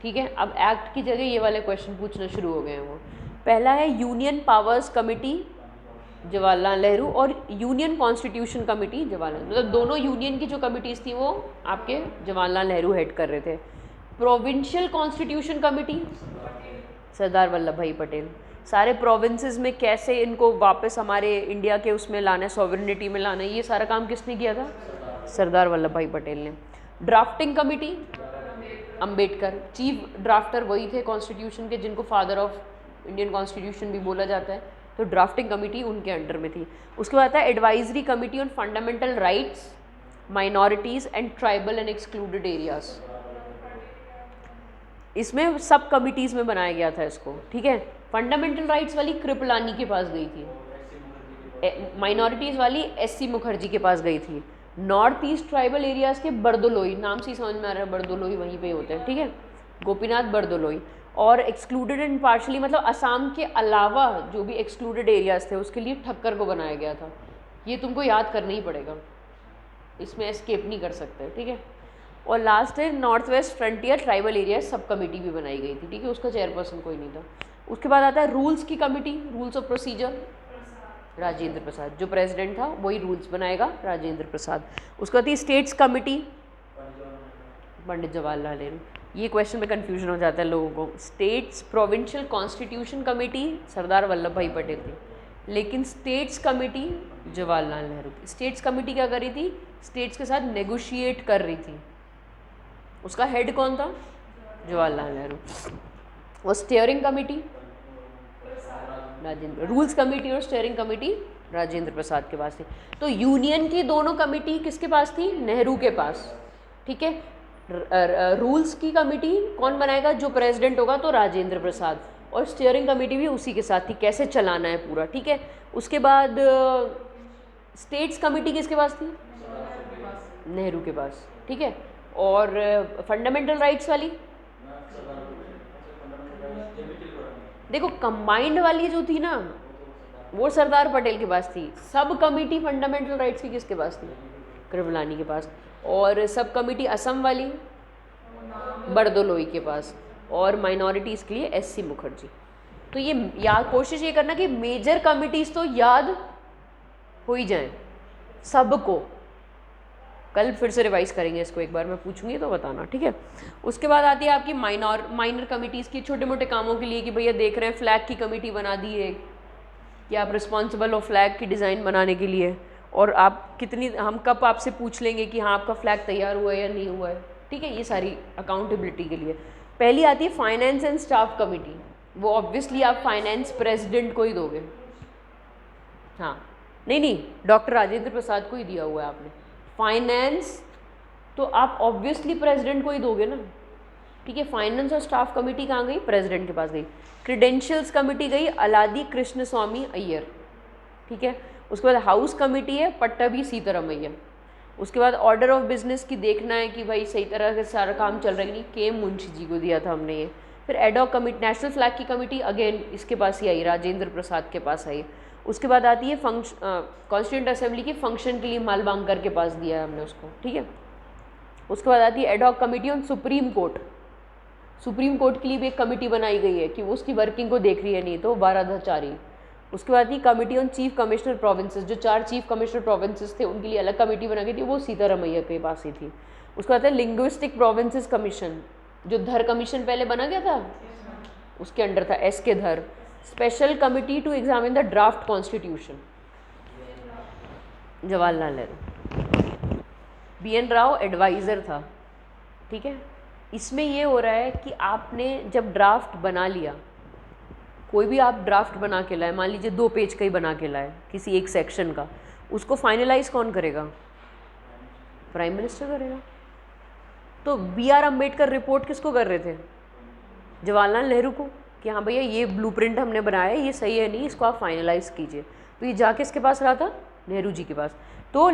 ठीक है। अब एक्ट की जगह ये वाले क्वेश्चन पूछना शुरू हो गए हैं वो। पहला है union powers committee Jawaharlal Nehru, और यूनियन कॉन्स्टिट्यूशन कमिटी जवाहरलाल, मतलब दोनों यूनियन की जो कमिटीज़ थी वो आपके जवाहरलाल नेहरू हेड कर रहे थे। Provincial constitution committee Sardar Vallabh भाई पटेल, सारे प्रोविंसेस में कैसे इनको वापस हमारे इंडिया के उसमें लाना है, सॉवरेनिटी में लाना है, ये सारा काम किसने किया था, सरदार वल्लभ भाई पटेल ने। Drafting committee Ambedkar, chief drafter वही थे कॉन्स्टिट्यूशन के, जिनको फादर ऑफ इंडियन कॉन्स्टिट्यूशन भी बोला जाता है, तो ड्राफ्टिंग कमिटी उनके अंडर में थी। उसके बाद आता है advisory committee on fundamental rights, minorities and tribal and excluded areas, इसमें सब कमिटीज़ में बनाया गया था इसको, ठीक है। फंडामेंटल राइट्स वाली कृपलानी के पास गई थी, माइनॉरिटीज़ वाली एससी मुखर्जी के पास गई थी। नॉर्थ ईस्ट ट्राइबल एरियाज़ के बरदोलोई, नाम से ही समझ में आ रहा है बरदोलोई वहीं पे होते हैं, ठीक है, गोपीनाथ बरदोलोई। और एक्सक्लूडेड एंड पार्शली मतलब असम के अलावा जो भी एक्सक्लूडेड एरियाज़ थे उसके लिए ठक्कर को बनाया गया था। ये तुमको याद करना ही पड़ेगा, इसमें एस्केप नहीं कर सकते, ठीक है। और लास्ट है north west frontier tribal area sub committee भी बनाई गई थी, ठीक है, उसका चेयरपर्सन कोई नहीं था। उसके बाद आता है रूल्स की committee, rules of procedure, Rajendra Prasad, जो प्रेसिडेंट था वही रूल्स बनाएगा, राजेंद्र प्रसाद। उसके बाद स्टेट्स कमेटी, पंडित जवाहरलाल नेहरू। ये क्वेश्चन में कन्फ्यूजन हो जाता है लोगों को। States provincial constitution committee Sardar Vallabh भाई पटेल थी, लेकिन स्टेट्स कमेटी जवाहरलाल नेहरू की। स्टेट्स कमेटी क्या कर रही थी, स्टेट्स के साथ नेगोशिएट कर रही थी। उसका हेड कौन था, जवाहरलाल नेहरू। और steering committee Rajendra, rules committee और स्टीयरिंग कमेटी राजेंद्र प्रसाद के पास थी। तो यूनियन की दोनों कमेटी किसके पास थी, नेहरू के पास, ठीक है। रूल्स की कमेटी कौन बनाएगा, जो प्रेसिडेंट होगा तो राजेंद्र प्रसाद, और स्टीयरिंग कमेटी भी उसी के साथ थी, कैसे चलाना है पूरा, ठीक है। उसके बाद स्टेट्स कमेटी किसके पास थी, नेहरू के पास, ठीक है। और फंडामेंटल राइट्स वाली, देखो कंबाइंड वाली जो थी ना वो सरदार पटेल के पास थी। सब कमेटी फंडामेंटल राइट्स की किसके पास थी, कृपलानी के पास। और सब कमेटी असम वाली बरदोलोई के पास, और माइनॉरिटीज़ के लिए एससी मुखर्जी। तो ये याद, कोशिश ये करना कि मेजर कमिटीज़ तो याद हो ही जाएं सबको। कल फिर से रिवाइज करेंगे इसको, एक बार मैं पूछूंगी तो बताना, ठीक है। उसके बाद आती है आपकी माइनर कमिटीज़ की, छोटे मोटे कामों के लिए, कि भैया देख रहे हैं फ्लैग की कमेटी बना दी है कि आप रिस्पॉन्सिबल हो फ्लैग की डिज़ाइन बनाने के लिए, और आप कितनी, हम कब आपसे पूछ लेंगे कि हाँ आपका फ्लैग तैयार हुआ है या नहीं हुआ है, ठीक है। ये सारी अकाउंटेबिलिटी के लिए। पहली आती है फाइनेंस एंड स्टाफ कमेटी, वो ऑब्वियसली आप फाइनेंस प्रेसिडेंट को ही दोगे, हाँ नहीं डॉक्टर राजेंद्र प्रसाद को ही दिया हुआ है आपने। फाइनेंस तो आप ऑब्वियसली प्रेसिडेंट को ही दोगे ना, ठीक है। फाइनेंस और स्टाफ कमेटी कहाँ गई, प्रेसिडेंट के पास गई। क्रीडेंशियल्स कमेटी गई अलादी कृष्ण स्वामी अय्यर, ठीक है। उसके बाद हाउस कमेटी है पट्टाभी सीतारामैया। उसके बाद ऑर्डर ऑफ बिजनेस की देखना है कि भाई सही तरह से सारा काम चल रहा है कि नहीं, के मुंशी जी को दिया था हमने ये। फिर एडॉक कमेटी, नेशनल फ्लैग की कमेटी अगेन इसके पास ही आई, राजेंद्र प्रसाद के पास आई। उसके बाद आती है कॉन्स्टिट्यूंट असेंबली की फंक्शन के लिए मालबांकर के पास दिया है हमने उसको, ठीक है। उसके बाद आती है ad hoc committee on supreme court. Supreme court के लिए भी एक कमेटी बनाई गई है कि वो उसकी वर्किंग को देख रही है, नहीं तो वाराधाचारी। उसके बाद ही committee on chief commissioner provinces, जो 4 चीफ कमिश्नर प्रोविंसेस थे उनके लिए अलग कमेटी बना गई थी, वो सीतारामैया के पास ही थी। उसके बाद है लिंग्विस्टिक प्रोविंसेस कमीशन, जो धर कमीशन पहले बना गया था उसके अंडर था S K Dhar. Special committee to examine the draft constitution, Jawaharlal Nehru. BN Rao advisor था, ठीक है। इसमें ये हो रहा है कि आपने जब ड्राफ्ट बना लिया, कोई भी आप ड्राफ्ट बना के लाए, मान लीजिए 2 पेज का ही बना के लाए किसी एक सेक्शन का, उसको फाइनलाइज कौन करेगा, प्राइम मिनिस्टर करेगा। तो BR अम्बेडकर रिपोर्ट किसको कर रहे थे, जवाहरलाल नेहरू को, कि हाँ भैया ये ब्लूप्रिंट हमने बनाया है, ये सही है नहीं, इसको आप फाइनलाइज कीजिए। तो ये जाके किसके पास रहा था, नेहरू जी के पास। तो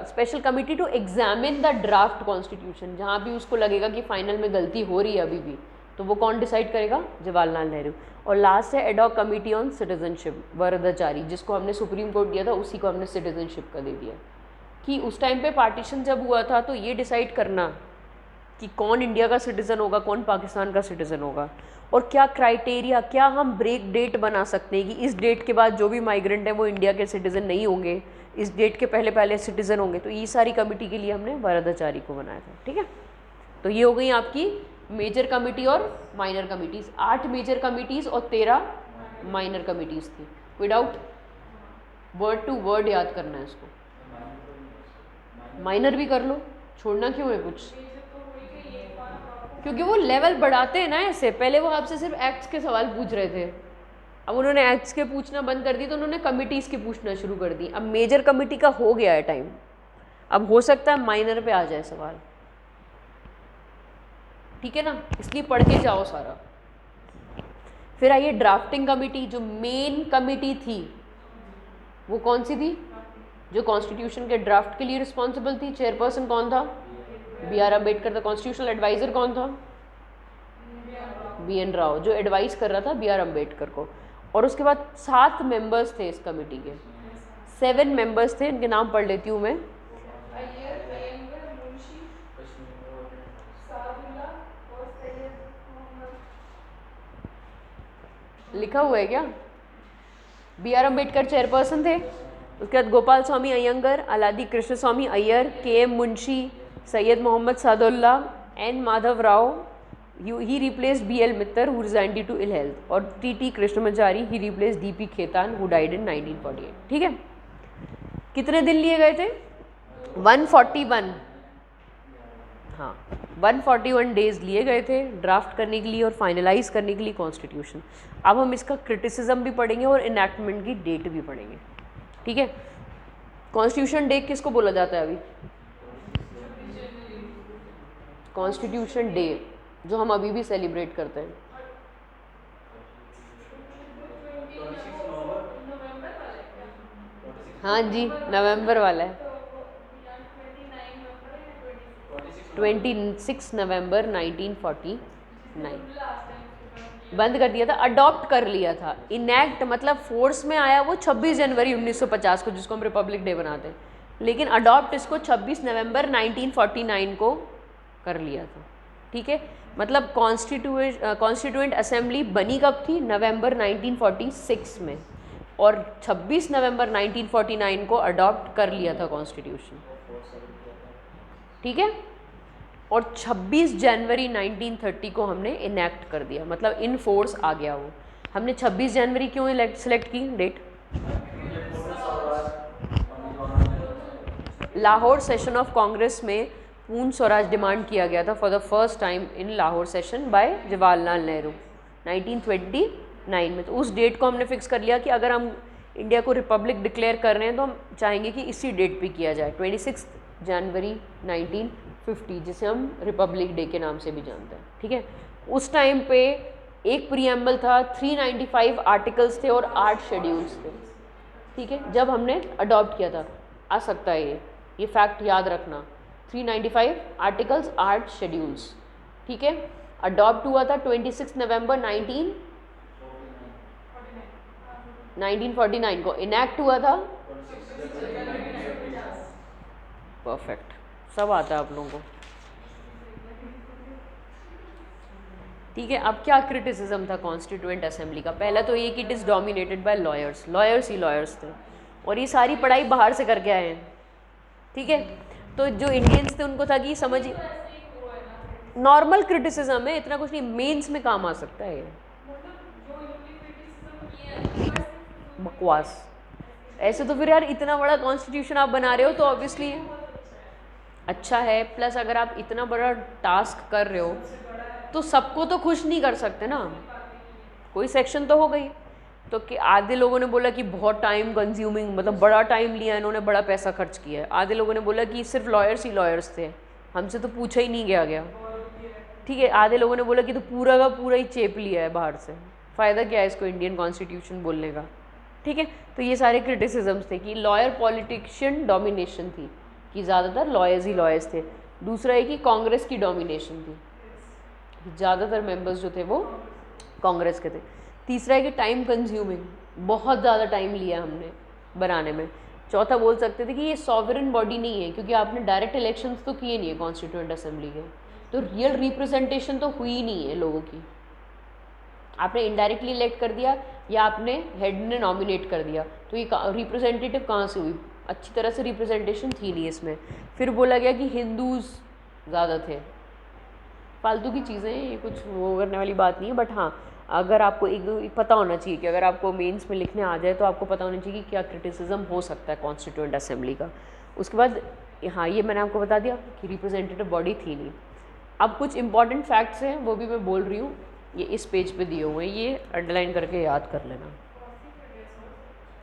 special committee to examine the draft constitution, जहाँ भी उसको लगेगा कि फाइनल में गलती हो रही है अभी भी, तो वो कौन डिसाइड करेगा, जवाहरलाल नेहरू। और लास्ट है ad hoc committee on citizenship, Varadachari, जिसको हमने सुप्रीम कोर्ट दिया था उसी को हमने सिटीजनशिप का दे दिया। कि उस टाइम पे पार्टीशन जब हुआ था तो ये डिसाइड करना कि कौन इंडिया का सिटीज़न होगा, कौन पाकिस्तान का सिटीज़न होगा, और क्या क्राइटेरिया, क्या हम ब्रेक डेट बना सकते हैं कि इस डेट के बाद जो भी माइग्रेंट है वो इंडिया के सिटीज़न नहीं होंगे, इस डेट के पहले पहले सिटीज़न होंगे। तो ये सारी कमेटी के लिए हमने वरदाचारी को बनाया था, ठीक है। तो ये हो गई आपकी मेजर कमेटी और माइनर कमिटीज़। 8 मेजर कमिटीज़ और 13 माइनर कमिटीज़ थी। कोई डाउट, वर्ड टू वर्ड याद करना है इसको, माइनर भी कर लो, छोड़ना क्यों है कुछ, क्योंकि वो लेवल बढ़ाते हैं ना ऐसे। पहले वो आपसे सिर्फ एक्ट्स के सवाल पूछ रहे थे, अब उन्होंने एक्ट्स के पूछना बंद कर दी तो उन्होंने कमिटीज़ के पूछना शुरू कर दी। अब मेजर कमेटी का हो गया है टाइम, अब हो सकता है माइनर पे आ जाए सवाल, ठीक है ना, इसलिए पढ़ के जाओ सारा। फिर आइए ड्राफ्टिंग कमेटी, जो मेन कमेटी थी वो कौन सी थी? जो कॉन्स्टिट्यूशन के ड्राफ्ट के लिए रिस्पॉन्सिबल थी। चेयरपर्सन कौन था? B.R. अम्बेडकर था। कॉन्स्टिट्यूशनल एडवाइज़र कौन था? B.N. राव, जो एडवाइस कर रहा था B.R. अम्बेडकर को। और उसके बाद 7 मेंबर्स थे इस कमेटी के, 7 मेंबर्स थे। इनके नाम पढ़ लेती हूँ मैं। लिखा हुआ है क्या? B.R. अम्बेडकर चेयरपर्सन थे। उसके बाद गोपाल स्वामी अयंगर, अलादी कृष्ण स्वामी Iyer, K.M. Munshi, Syed Mohammad Sadulla, N. Madhav Rao, he replaced B.L. Mittar who resigned due to ill health, और T.T. Krishnamachari, he replaced D.P. Khetan who died in 1948। ठीक है, कितने दिन लिए गए थे? 141, हाँ 141 डेज लिए गए थे ड्राफ्ट करने के लिए और फाइनलाइज करने के लिए कॉन्स्टिट्यूशन। अब हम इसका क्रिटिसिज्म भी पढ़ेंगे और इनैक्टमेंट की डेट भी पढ़ेंगे। ठीक है, कॉन्स्टिट्यूशन डे किसको बोला जाता है अभी? कॉन्स्टिट्यूशन डे जो हम अभी भी सेलिब्रेट करते हैं। हाँ जी, नवंबर वाला है, 26 नवंबर 1949 बंद कर दिया था, अडॉप्ट कर लिया था। इनैक्ट मतलब फोर्स में आया वो 26 जनवरी 1950 को, जिसको हम रिपब्लिक डे बनाते हैं, लेकिन अडॉप्ट इसको 26 नवंबर 1949 को कर लिया था। ठीक है, मतलब कॉन्स्टिट्यूएंट असेंबली बनी कब थी? नवंबर 1946 में, और 26 नवंबर 1949 को अडॉप्ट कर लिया था कॉन्स्टिट्यूशन। ठीक है, और 26 जनवरी 1930 को हमने इनैक्ट कर दिया, मतलब इन फोर्स आ गया वो। हमने 26 जनवरी क्यों सेलेक्ट की date? Lahore session of Congress में पूर्ण स्वराज डिमांड किया गया था for the first time in Lahore session by Jawaharlal Nehru 1929 में। तो उस डेट को हमने फिक्स कर लिया कि अगर हम इंडिया को रिपब्लिक डिक्लेयर कर रहे हैं तो हम चाहेंगे कि इसी डेट पे किया जाए, 26 जनवरी 1950, जिसे हम रिपब्लिक डे के नाम से भी जानते हैं। ठीक है, उस टाइम पे एक प्रीएम्बल था, 395 आर्टिकल्स थे और 8 शेड्यूल्स थे। ठीक है, जब हमने अडॉप्ट किया था, आ सकता है ये फैक्ट याद रखना, 395 आर्टिकल्स 8 शेड्यूल्स। ठीक है, अडॉप्ट हुआ था 26 नवंबर 1949 को, इनैक्ट हुआ था, परफेक्ट, सब आता है आप लोगों को। ठीक है, अब क्या क्रिटिसिज्म था कॉन्स्टिट्यूएंट असेंबली का? पहला तो ये कि it is dominated by lawyers, lawyers he lawyers थे, और ये सारी पढ़ाई बाहर से करके आए हैं। ठीक है, तो जो इंडियंस थे उनको था कि समझिए नॉर्मल क्रिटिसिज्म है, इतना कुछ नहीं, मेंस में काम आ सकता है ये। बकवास, ऐसे तो फिर यार इतना बड़ा कॉन्स्टिट्यूशन आप बना रहे हो तो ऑब्वियसली अच्छा है, प्लस अगर आप इतना बड़ा टास्क कर रहे हो तो सबको तो खुश नहीं कर सकते ना, कोई सेक्शन तो हो गई। तो कि आधे लोगों ने बोला कि बहुत टाइम कंज्यूमिंग, मतलब बड़ा टाइम लिया इन्होंने, बड़ा पैसा खर्च किया है। आधे लोगों ने बोला कि सिर्फ लॉयर्स ही लॉयर्स थे, हमसे तो पूछा ही नहीं गया। ठीक है, आधे लोगों ने बोला कि तो पूरा का पूरा ही चेप लिया है बाहर से, फ़ायदा क्या है इसको इंडियन कॉन्स्टिट्यूशन बोलने का। ठीक है, तो ये सारे क्रिटिसिजम्स थे कि लॉयर पॉलिटिशियन डोमिनेशन थी, कि ज़्यादातर लॉयर्स ही लॉयर्स थे। दूसरा है कि कांग्रेस की डोमिनेशन थी, ज़्यादातर मेंबर्स जो थे वो कांग्रेस के थे। तीसरा है कि टाइम कंज्यूमिंग, बहुत ज़्यादा टाइम लिया हमने बनाने में। चौथा बोल सकते थे कि ये सॉवरेन बॉडी नहीं है, क्योंकि आपने डायरेक्ट इलेक्शंस तो किए नहीं है कॉन्स्टिट्यूएंट असेंबली के, तो रियल रिप्रेजेंटेशन तो हुई नहीं है लोगों की। आपने इनडायरेक्टली इलेक्ट कर दिया या आपने हेड ने नॉमिनेट कर दिया, तो ये रिप्रेजेंटेटिव कहाँ से हुई? अच्छी तरह से रिप्रेजेंटेशन थी नहीं इसमें। फिर बोला गया कि हिंदूज़ ज़्यादा थे, फालतू की चीज़ें, ये कुछ वो करने वाली बात नहीं है। बट हाँ, अगर आपको एक पता होना चाहिए कि अगर आपको मेंस में लिखने आ जाए तो आपको पता होना चाहिए कि क्या क्रिटिसिज्म हो सकता है कॉन्स्टिट्यूएंट असेंबली का। उसके बाद हाँ, ये मैंने आपको बता दिया कि रिप्रेजेंटेटिव बॉडी थी नहीं। अब कुछ इंपॉर्टेंट फैक्ट्स हैं, वो भी मैं बोल रही हूँ, ये इस पेज पे दिए हुए हैं, ये अंडरलाइन करके याद कर लेना,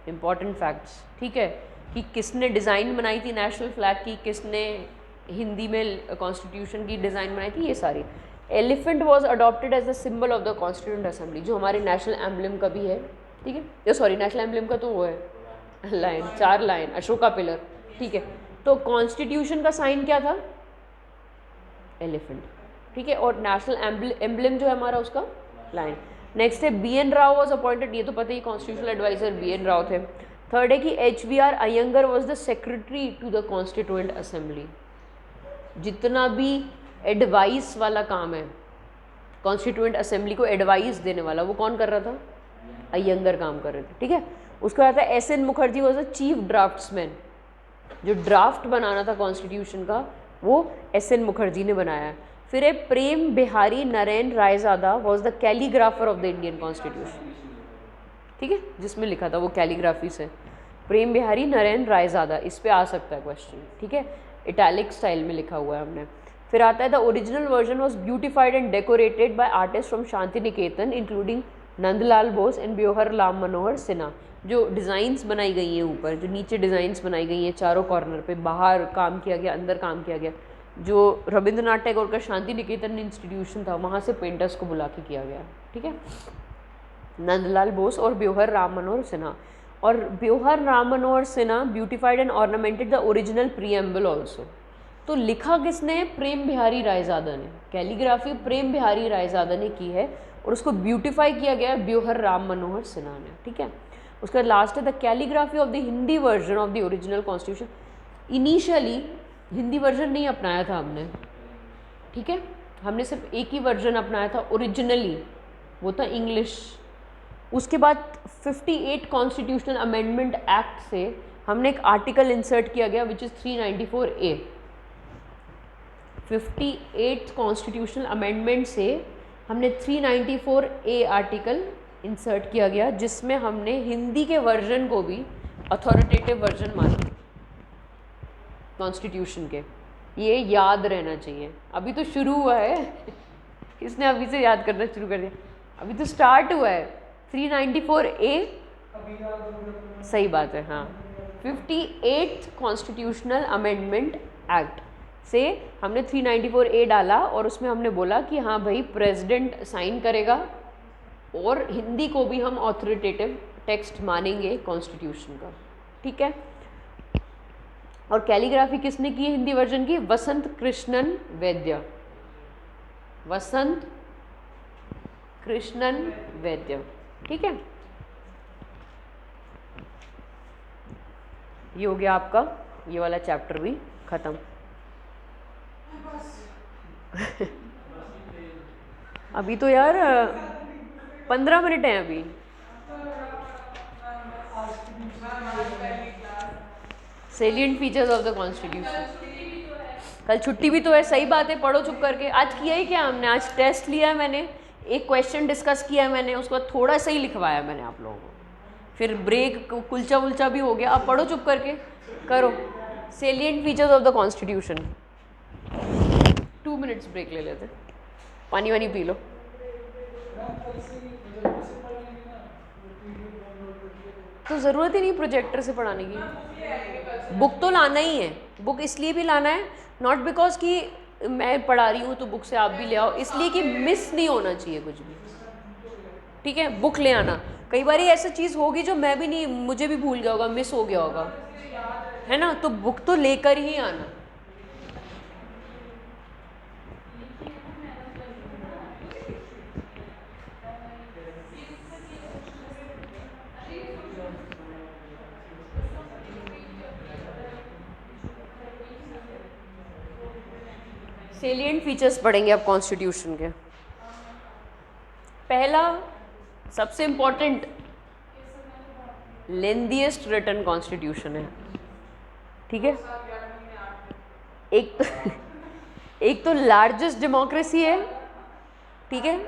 इंपॉर्टेंट फैक्ट्स। ठीक है, कि किसने डिज़ाइन बनाई थी नेशनल फ्लैग की, किसने हिंदी में कॉन्स्टिट्यूशन की डिज़ाइन बनाई थी, ये सारी। Elephant was adopted as the symbol of the constituent assembly, जो हमारे नेशनल एम्बलम का भी है। ठीक है, ये सॉरी नेशनल एम्बलम का तो वो है लाइन, 4 लाइन, अशोका पिलर, ठीक है। तो कॉन्स्टिट्यूशन का साइन क्या था? एलिफेंट, ठीक है। और नेशनल एम्बलम जो है हमारा उसका लाइन। नेक्स्ट है B N Rau was appointed, ये तो पता ही constitutional adviser B N Rau थे। थर्ड है कि H V R Iyengar was the secretary to the constituent assembly. जितना भी एडवाइस वाला काम है, कॉन्स्टिट्यूएंट असेंबली को एडवाइस देने वाला, वो कौन कर रहा था? अयंगर काम कर रहे थे, ठीक है। उसके बाद S N Mukherjee was the chief draftsman. जो ड्राफ्ट बनाना था कॉन्स्टिट्यूशन का वो एस एन मुखर्जी ने बनाया है। फिर है Prem Behari Narain Raizada was the calligrapher of the Indian constitution, ठीक है, जिसमें लिखा था वो कैलीग्राफी से। प्रेम बिहारी नरेन रायजादा, इस पे आ सकता है क्वेश्चन, ठीक है, इटैलिक स्टाइल में लिखा हुआ है हमने। फिर आता है the original version was beautified and decorated by artist from Shanti Niketan including Nandlal Bose and Beohar Lal Manohar Sinha. जो डिज़ाइंस बनाई गई हैं ऊपर, जो नीचे डिज़ाइंस बनाई गई हैं चारों कॉर्नर पे, बाहर काम किया गया, अंदर काम किया गया, जो रविंद्रनाथ टैगोर का शांति निकेतन इंस्टीट्यूशन था वहाँ से पेंटर्स को बुला के किया गया, ठीक है। नंदलाल बोस और ब्योहर राम मनोहर सिन्हा। और Beohar Ram Manohar Sinha beautified and ornamented the original preamble also. तो लिखा किसने? प्रेम बिहारी रायजादा ने। कैलीग्राफी प्रेम बिहारी रायजादा ने की है और उसको ब्यूटिफाई किया गया ब्योहर राम मनोहर सिन्हा ने, ठीक है। उसका लास्ट है the calligraphy of the Hindi version of the original constitution. Initially Hindi version नहीं अपनाया था हमने, ठीक है, हमने सिर्फ एक ही वर्जन अपनाया था ओरिजिनली, वो था इंग्लिश। उसके बाद 58 कॉन्स्टिट्यूशनल अमेंडमेंट एक्ट से हमने एक आर्टिकल इंसर्ट किया गया which is 394A। 58 constitutional amendment से हमने 394A आर्टिकल इंसर्ट किया गया, जिसमें हमने हिंदी के वर्जन को भी अथॉरिटेटिव वर्जन माना कॉन्स्टिट्यूशन के। ये याद रहना चाहिए। अभी तो शुरू हुआ है इसने अभी से याद करना शुरू कर दिया, अभी तो स्टार्ट हुआ है। 394A सही बात है, हाँ। 58 कॉन्स्टिट्यूशनल अमेंडमेंट एक्ट से हमने 394A डाला और उसमें हमने बोला कि हाँ भाई प्रेसिडेंट साइन करेगा और हिंदी को भी हम ऑथोरिटेटिव टेक्स्ट मानेंगे कॉन्स्टिट्यूशन का, ठीक है। और कैलीग्राफी किसने की है हिंदी वर्जन की? वसंत कृष्णन वैद्य। वसंत कृष्णन वैद्य, ठीक है। ये हो गया आपका ये वाला चैप्टर भी खत्म। अभी तो यार 15 मिनट हैं अभी। Salient features of the constitution. कल छुट्टी भी तो है, सही बात है, पढ़ो चुप करके। आज किया ही क्या हमने? आज टेस्ट लिया है मैंने, एक क्वेश्चन डिस्कस किया है मैंने, उसके बाद थोड़ा सा ही लिखवाया मैंने आप लोगों को, फिर ब्रेक कुलचा वुलचा भी हो गया। अब पढ़ो चुप करके, करो salient features of the constitution. 2 minutes break ले लेते, पानी वानी पी लो। तो ज़रूरत ही नहीं प्रोजेक्टर से पढ़ाने की, बुक तो लाना ही है। बुक इसलिए भी लाना है, नॉट बिकॉज कि मैं पढ़ा रही हूँ तो बुक से आप भी ले आओ, इसलिए कि मिस नहीं होना चाहिए कुछ भी, ठीक है। बुक ले आना, कई बार ऐसा चीज़ होगी जो मैं भी नहीं, मुझे भी भूल गया होगा, मिस हो गया होगा, है ना, तो बुक तो लेकर ही आना। सेलिएंट फीचर्स पढ़ेंगे अब कॉन्स्टिट्यूशन के। पहला सबसे इम्पोर्टेंट, लेंथीएस्ट रिटन कॉन्स्टिट्यूशन है, ठीक है। एक तो लार्जेस्ट डेमोक्रेसी है, ठीक है,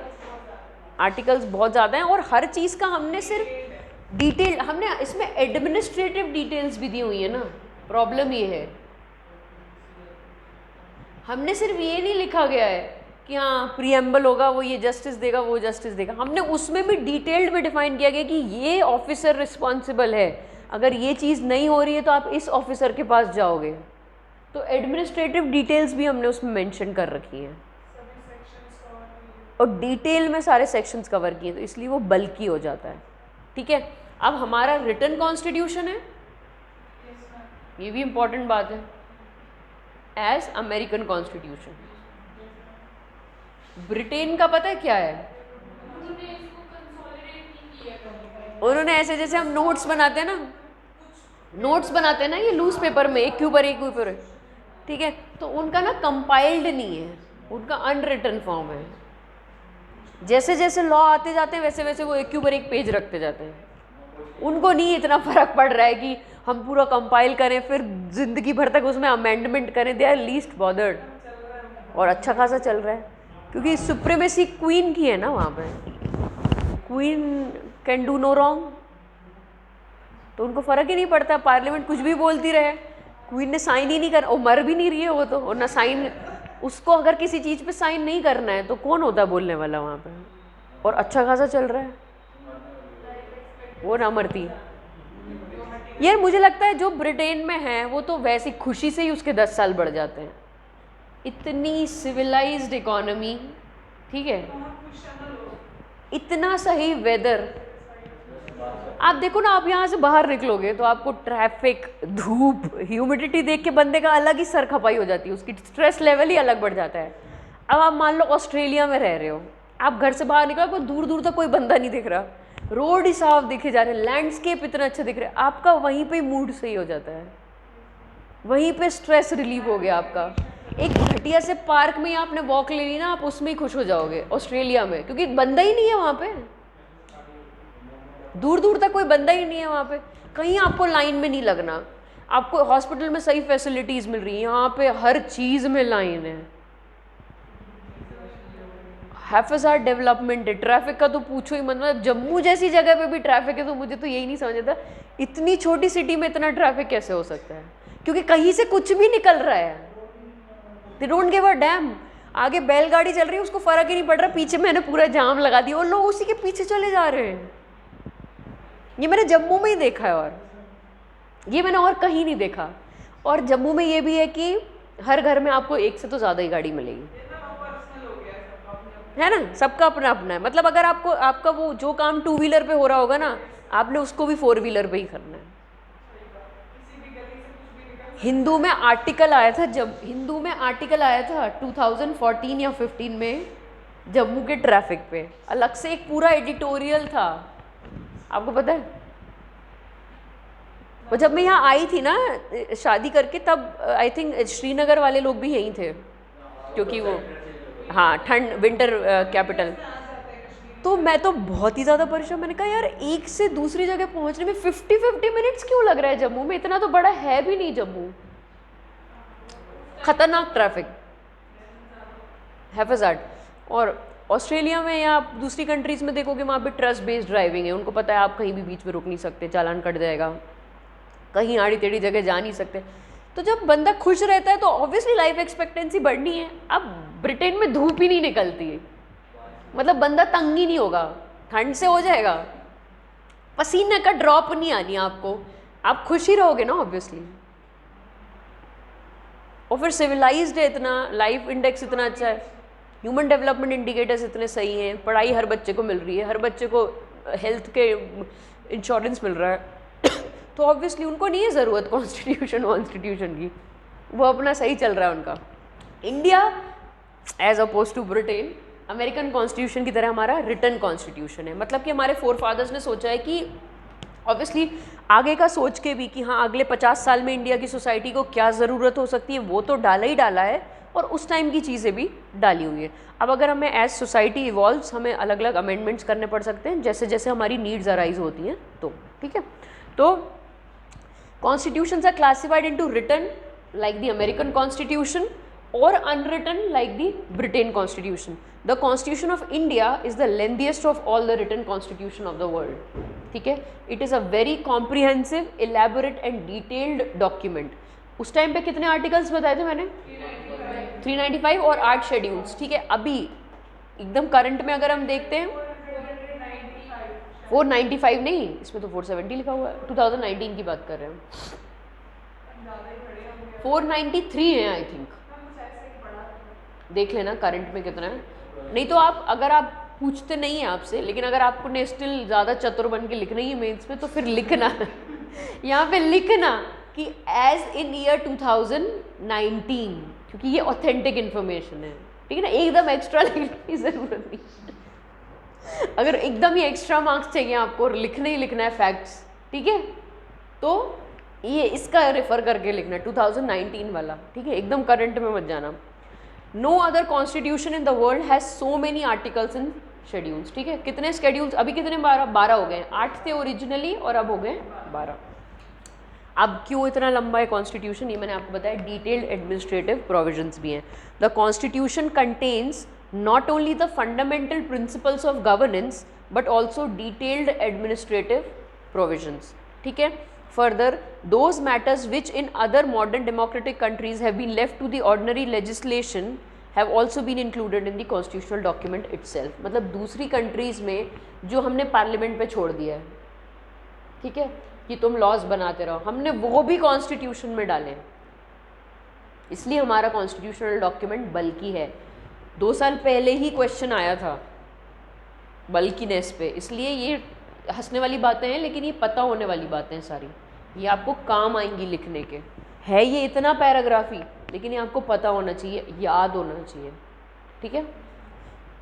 आर्टिकल्स बहुत ज़्यादा हैं और हर चीज़ का हमने सिर्फ डिटेल, हमने इसमें एडमिनिस्ट्रेटिव डिटेल्स भी दी हुई है ना। प्रॉब्लम ये है हमने सिर्फ ये नहीं लिखा गया है कि हाँ प्रीएम्बल होगा, वो ये जस्टिस देगा, वो जस्टिस देगा, हमने उसमें भी डिटेल्ड में डिफाइन किया गया कि ये ऑफिसर रिस्पॉन्सिबल है, अगर ये चीज़ नहीं हो रही है तो आप इस ऑफिसर के पास जाओगे। तो एडमिनिस्ट्रेटिव डिटेल्स भी हमने उसमें मेंशन कर रखी हैं और डिटेल में सारे सेक्शंस कवर किए, तो इसलिए वो बल्कि हो जाता है, ठीक है। अब हमारा रिटन कॉन्स्टिट्यूशन है ये भी इम्पोर्टेंट बात है, एज अमेरिकन कॉन्स्टिट्यूशन। ब्रिटेन का पता है क्या है? उन्होंने ऐसे जैसे हम नोट्स बनाते हैं ना, ये लूज पेपर में एक के ऊपर एक, ठीक है, तो उनका ना कंपाइल्ड नहीं है, उनका अनरिटन फॉर्म है। जैसे जैसे लॉ आते जाते हैं वैसे वैसे वो एक के ऊपर एक पेज रखते जाते हैं। उनको नहीं इतना फर्क पड़ रहा है कि हम पूरा कंपाइल करें फिर जिंदगी भर तक उसमें अमेंडमेंट करें, दे आर लीस्ट बॉदर्ड। और अच्छा खासा चल रहा है क्योंकि सुप्रीमेसी क्वीन की है ना वहाँ पे, queen can do no wrong, तो उनको फ़र्क ही नहीं पड़ता, पार्लियामेंट कुछ भी बोलती रहे, क्वीन ने साइन ही नहीं कर, वो मर भी नहीं रही है वो तो, और ना साइन, उसको अगर किसी चीज़ पे साइन नहीं करना है तो कौन होता बोलने वाला वहाँ पे, और अच्छा खासा चल रहा है, वो ना मरती। यार मुझे लगता है जो ब्रिटेन में है वो तो वैसी खुशी से ही उसके 10 साल बढ़ जाते हैं, इतनी सिविलाइज्ड इकोनॉमी, ठीक है, इतना सही वेदर। आप देखो ना, आप यहाँ से बाहर निकलोगे तो आपको ट्रैफिक, धूप, ह्यूमिडिटी देख के बंदे का अलग ही सर खपाई हो जाती है, उसकी स्ट्रेस लेवल ही अलग बढ़ जाता है। अब आप मान लो ऑस्ट्रेलिया में रह रहे हो, आप घर से बाहर निकलो, आपको दूर दूर तक कोई बंदा नहीं दिख रहा, रोड ही साफ दिखे जा रहे, लैंडस्केप इतना अच्छा दिख रहा है, आपका वहीं पे मूड सही हो जाता है, वहीं पे स्ट्रेस रिलीव हो गया आपका। एक घटिया से पार्क में आपने वॉक ले ली ना, आप उसमें ही खुश हो जाओगे ऑस्ट्रेलिया में, क्योंकि बंदा ही नहीं है वहाँ पे, दूर दूर तक कोई बंदा ही नहीं है वहाँ पे, कहीं आपको लाइन में नहीं लगना, आपको हॉस्पिटल में सही फैसिलिटीज़ मिल रही है, यहाँ पे हर चीज़ में लाइन है, हैफाज़ात डेवलपमेंट है, ट्रैफिक का तो पूछो ही मत, मतलब जम्मू जैसी जगह पे भी ट्रैफिक है, तो मुझे तो यही नहीं समझ आता इतनी छोटी सिटी में इतना ट्रैफिक कैसे हो सकता है, क्योंकि कहीं से कुछ भी निकल रहा है, they don't give a dam. आगे बैलगाड़ी चल रही है, उसको फ़र्क ही नहीं पड़ रहा, पीछे मैंने पूरा जाम लगा दिया और लोग उसी के पीछे चले जा रहे हैं। ये मैंने जम्मू में ही देखा है, और ये मैंने और कहीं नहीं देखा। और जम्मू में ये भी है कि हर घर में आपको एक से तो ज़्यादा ही गाड़ी मिलेगी, है ना, सबका अपना अपना है, मतलब अगर आपको आपका वो जो काम 2 व्हीलर पे हो रहा होगा ना, आपने उसको भी 4 व्हीलर पे ही करना है। हिंदू में आर्टिकल आया था, जब हिंदू में आर्टिकल आया था 2014 या 15 में, जम्मू के ट्रैफिक पे अलग से एक पूरा एडिटोरियल था, आपको पता है। और जब मैं यहाँ आई थी ना शादी करके, तब आई थिंक श्रीनगर वाले लोग भी यहीं थे, क्योंकि वो हाँ ठंड, विंटर कैपिटल, तो मैं तो बहुत ही ज़्यादा परेशान, मैंने कहा यार एक से दूसरी जगह पहुँचने में 50 मिनट्स क्यों लग रहा है जम्मू में, इतना तो बड़ा है भी नहीं जम्मू, खतरनाक ट्रैफिक, हैफाज़ात। और ऑस्ट्रेलिया में या आप दूसरी कंट्रीज़ में देखोगे, वहाँ पे ट्रस्ट बेस्ड ड्राइविंग है, उनको पता है आप कहीं भी बीच में रुक नहीं सकते, चालान कट जाएगा, कहीं आड़ी टेढ़ी जगह जा नहीं सकते। तो जब बंदा खुश रहता है तो ऑब्वियसली लाइफ एक्सपेक्टेंसी बढ़नी है। अब ब्रिटेन में धूप ही नहीं निकलती है, मतलब बंदा तंग ही नहीं होगा, ठंड से हो जाएगा, पसीने का ड्रॉप नहीं आनी आपको, आप खुश ही रहोगे ना ऑब्वियसली। और फिर सिविलाइज्ड है इतना, लाइफ इंडेक्स इतना अच्छा है, ह्यूमन डेवलपमेंट इंडिकेटर्स इतने सही हैं, पढ़ाई हर बच्चे को मिल रही है, हर बच्चे को हेल्थ के इंश्योरेंस मिल रहा है तो ऑब्वियसली उनको नहीं है ज़रूरत कॉन्स्टिट्यूशन की, वो अपना सही चल रहा है उनका। India as opposed to Britain American constitution की तरह हमारा रिटन कॉन्स्टिट्यूशन है, मतलब कि हमारे फोर फादर्स ने सोचा है कि ऑब्वियसली आगे का सोच के भी कि हाँ अगले 50 साल में इंडिया की सोसाइटी को क्या ज़रूरत हो सकती है, वो तो डाला ही डाला है, और उस टाइम की चीज़ें भी डाली हुई है। अब अगर हमें एज सोसाइटी इवॉल्व्स, हमें अलग अलग अमेंडमेंट्स करने पड़ सकते हैं जैसे जैसे हमारी नीड्स अराइज होती हैं, तो ठीक है। तो constitutions are classified into written like the American constitution और unwritten like the Britain constitution. The constitution of India is the lengthiest of all the written constitution of the world, ठीक है। It is a very comprehensive, elaborate and detailed document. उस time पे कितने articles बताए थे मैंने? 395 और 8 schedules, ठीक है। अभी एकदम करंट में अगर हम देखते हैं 495 नहीं, इसमें तो 470 लिखा हुआ है, 2019 की बात कर रहे हैं, 493 है आई थिंक, देख लेना करंट में कितना है। नहीं तो आप, अगर आप पूछते नहीं हैं आपसे, लेकिन अगर आपको ने स्टिल ज़्यादा चतुर बन के लिखना ही है मेंस में, तो फिर लिखना यहाँ पे लिखना कि एज इन ईयर 2019, क्योंकि ये ऑथेंटिक इन्फॉर्मेशन है, ठीक है ना, एकदम एक्स्ट्रा लिखने की ज़रूरत नहीं। अगर एकदम ही एक्स्ट्रा मार्क्स चाहिए आपको, लिखना ही लिखना है फैक्ट्स, ठीक है, तो ये इसका रेफर करके लिखना 2019 वाला, ठीक है, एकदम करंट में मत जाना। No other constitution in the world has so many articles in schedules, ठीक है, कितने शेड्यूल्स अभी कितने, 12 हो गए, 8 थे ओरिजिनली और अब हो गए 12। अब क्यों इतना लंबा है कॉन्स्टिट्यूशन, ये मैंने आपको बताया, डिटेल्ड एडमिनिस्ट्रेटिव प्रोविजंस भी हैं। The constitution contains not only the fundamental principles of governance but also detailed administrative provisions, ठीक है। Further those matters which in other modern democratic countries have been left to the ordinary legislation have also been included in the constitutional document itself. मतलब दूसरी countries में जो हमने parliament पे छोड़ दिया है, ठीक है, कि तुम लॉज बनाते रहो, हमने वो भी कॉन्स्टिट्यूशन में डाले, इसलिए हमारा कॉन्स्टिट्यूशनल डॉक्यूमेंट बल्कि है। 2 साल पहले ही क्वेश्चन आया था बल्कीनेस पे, इसलिए ये हंसने वाली बातें हैं लेकिन ये पता होने वाली बातें हैं सारी, ये आपको काम आएंगी लिखने के। है ये इतना पैराग्राफी, लेकिन ये आपको पता होना चाहिए, याद होना चाहिए, ठीक है।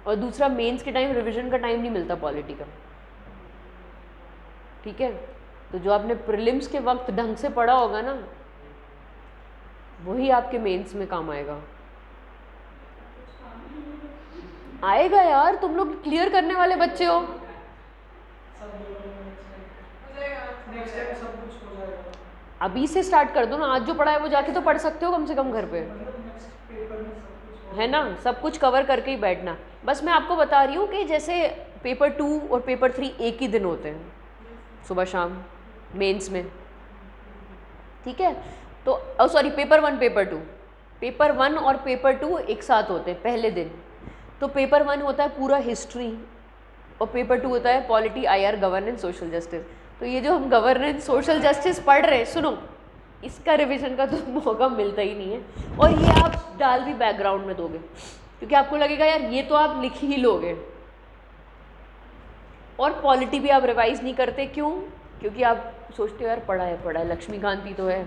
और दूसरा, मेंस के टाइम रिवीजन का टाइम नहीं मिलता पॉलिटी का, ठीक है, तो जो आपने प्रीलिम्स के वक्त ढंग से पढ़ा होगा ना, वही आपके मेंस में काम आएगा। आएगा यार, तुम लोग क्लियर करने वाले बच्चे हो। अभी से स्टार्ट कर दो ना, आज जो पढ़ा है वो जाके तो पढ़ सकते हो कम से कम घर पे, है ना, सब कुछ कवर करके ही बैठना। बस मैं आपको बता रही हूँ कि जैसे पेपर 2 और पेपर 3 एक ही दिन होते हैं, सुबह शाम मेंस में, ठीक है, तो सॉरी पेपर 1 पेपर 2, पेपर 1 और पेपर 2 एक साथ होते हैं पहले दिन। तो पेपर 1 होता है पूरा हिस्ट्री और पेपर 2 होता है polity, IR, governance, social justice. तो ये जो हम गवर्नेंस सोशल जस्टिस पढ़ रहे हैं, सुनो, इसका रिवीजन का तो मौका मिलता ही नहीं है, और ये आप डाल भी बैकग्राउंड में दोगे क्योंकि आपको लगेगा यार ये तो आप लिख ही लोगे। और पॉलिटी भी आप रिवाइज नहीं करते, क्यों? क्योंकि आप सोचते हो यार पढ़ा है लक्ष्मीकांत तो है,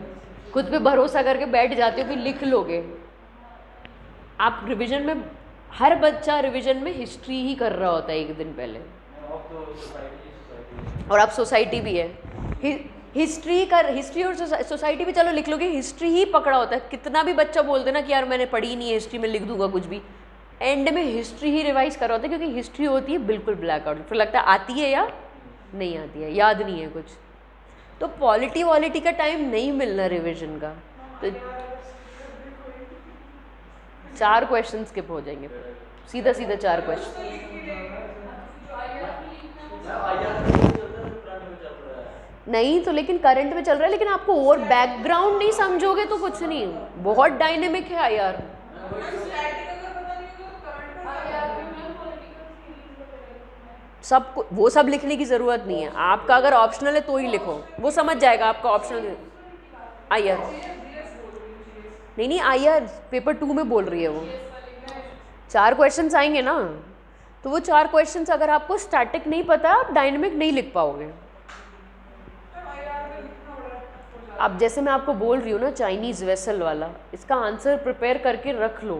खुद पे भरोसा करके बैठ जाते हो कि लिख लोगे। आप रिवीजन में, हर बच्चा रिवीजन में हिस्ट्री ही कर रहा होता है एक दिन पहले, और आप सोसाइटी भी है, हिस्ट्री और सोसाइटी भी चलो लिख लोगे, हिस्ट्री ही पकड़ा होता है। कितना भी बच्चा बोल देना कि यार मैंने पढ़ी नहीं है हिस्ट्री, में लिख दूंगा कुछ भी, एंड में हिस्ट्री ही रिवाइज कर रहा होता है, क्योंकि हिस्ट्री होती है बिल्कुल ब्लैक आउट, फिर लगता है आती है या नहीं आती है, याद नहीं है कुछ। तो पॉलिटी का टाइम नहीं मिलना रिविजन का, तो 4 क्वेश्चन स्किप हो जाएंगे, सीधा 4 क्वेश्चन। नहीं तो लेकिन करंट में चल रहा है, लेकिन आपको और बैकग्राउंड नहीं समझोगे तो कुछ नहीं, बहुत डायनेमिक है यार। सब वो सब लिखने की ज़रूरत नहीं है, आपका अगर ऑप्शनल है तो ही लिखो, वो समझ जाएगा आपका ऑप्शनल। IR नहीं IR पेपर 2 में बोल रही है वो, 4 क्वेश्चंस आएंगे ना, तो वो 4 क्वेश्चंस अगर आपको स्टैटिक नहीं पता, आप डायनेमिक नहीं लिख पाओगे। अब जैसे मैं आपको बोल रही हूँ ना चाइनीज़ वेसल वाला, इसका आंसर प्रिपेयर करके रख लो,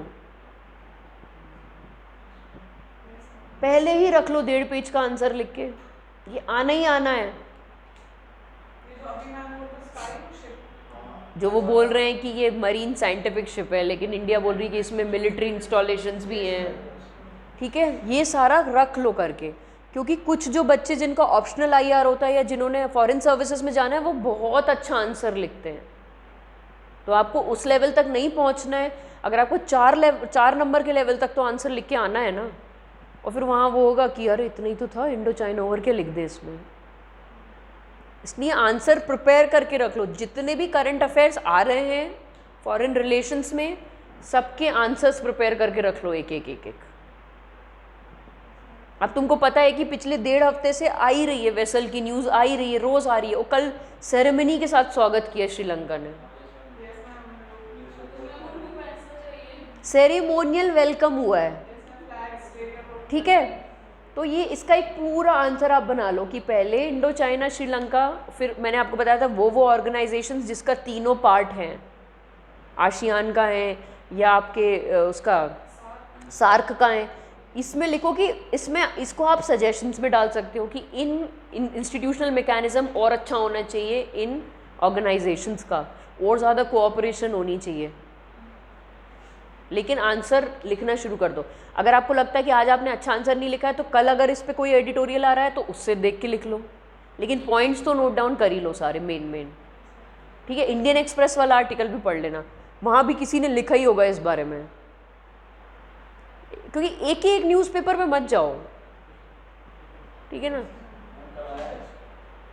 पहले ही रख लो 1.5 पेज का आंसर लिख के, ये आना ही आना है। जो वो बोल रहे हैं कि ये मरीन साइंटिफिक शिप है, लेकिन इंडिया बोल रही है कि इसमें मिलिट्री इंस्टॉलेशंस भी हैं, ठीक है, ये सारा रख लो करके, क्योंकि कुछ जो बच्चे जिनका ऑप्शनल IR होता है या जिन्होंने फॉरेन सर्विसेज में जाना है, वो बहुत अच्छा आंसर लिखते हैं। तो आपको उस लेवल तक नहीं पहुंचना है, अगर आपको 4 नंबर के लेवल तक तो आंसर लिख के आना है ना, और फिर वहाँ वो होगा कि अरे इतना ही तो था, इंडो चाइना ओवर के लिख दे इसमें। इसलिए आंसर प्रिपेयर करके रख लो, जितने भी करंट अफेयर्स आ रहे हैं फॉरेन रिलेशंस में, सबके आंसर्स प्रिपेयर करके रख लो एक एक। अब तुमको पता है कि पिछले 1.5 हफ्ते से आ ही रही है, वेसल की न्यूज़ आ ही रही है, रोज़ आ रही है, और कल सेरेमनी के साथ स्वागत किया श्रीलंका ने, सेरेमोनियल वेलकम हुआ है, ठीक है, तो ये इसका एक पूरा आंसर आप बना लो कि पहले इंडो चाइना श्रीलंका, फिर मैंने आपको बताया था वो ऑर्गेनाइजेशंस जिसका तीनों पार्ट हैं, आशियान का है या आपके उसका सार्क का है। इसमें लिखो कि इसमें इसको आप सजेशंस में डाल सकते हो कि इन इंस्टीट्यूशनल मैकेनिज्म और अच्छा होना चाहिए इन ऑर्गेनाइजेशंस का, और ज़्यादा कोऑपरेशन होनी चाहिए। लेकिन आंसर लिखना शुरू कर दो। अगर आपको लगता है कि आज आपने अच्छा आंसर नहीं लिखा है तो कल अगर इस पर कोई एडिटोरियल आ रहा है तो उससे देख के लिख लो, लेकिन पॉइंट्स तो नोट डाउन कर ही लो सारे मेन। ठीक है, इंडियन एक्सप्रेस वाला आर्टिकल भी पढ़ लेना, वहाँ भी किसी ने लिखा ही होगा इस बारे में, क्योंकि एक ही एक न्यूज़पेपर में मत जाओ। ठीक है ना,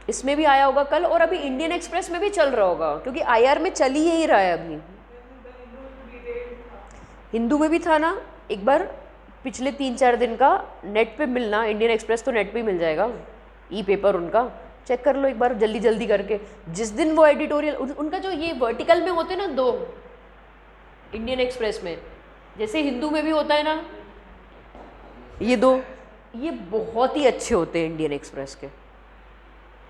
इसमें भी आया होगा कल, और अभी इंडियन एक्सप्रेस में भी चल रहा होगा, क्योंकि आईआर में चल ही यही रहा है अभी। हिंदू में भी था ना एक बार, पिछले 3-4 दिन का नेट पे मिलना, इंडियन एक्सप्रेस तो नेट पे ही मिल जाएगा, ई पेपर उनका चेक कर लो एक बार जल्दी करके। जिस दिन वो एडिटोरियल उनका जो ये वर्टिकल में होते ना 2, इंडियन एक्सप्रेस में जैसे हिंदू में भी होता है ना ये 2, ये बहुत ही अच्छे होते हैं इंडियन एक्सप्रेस के।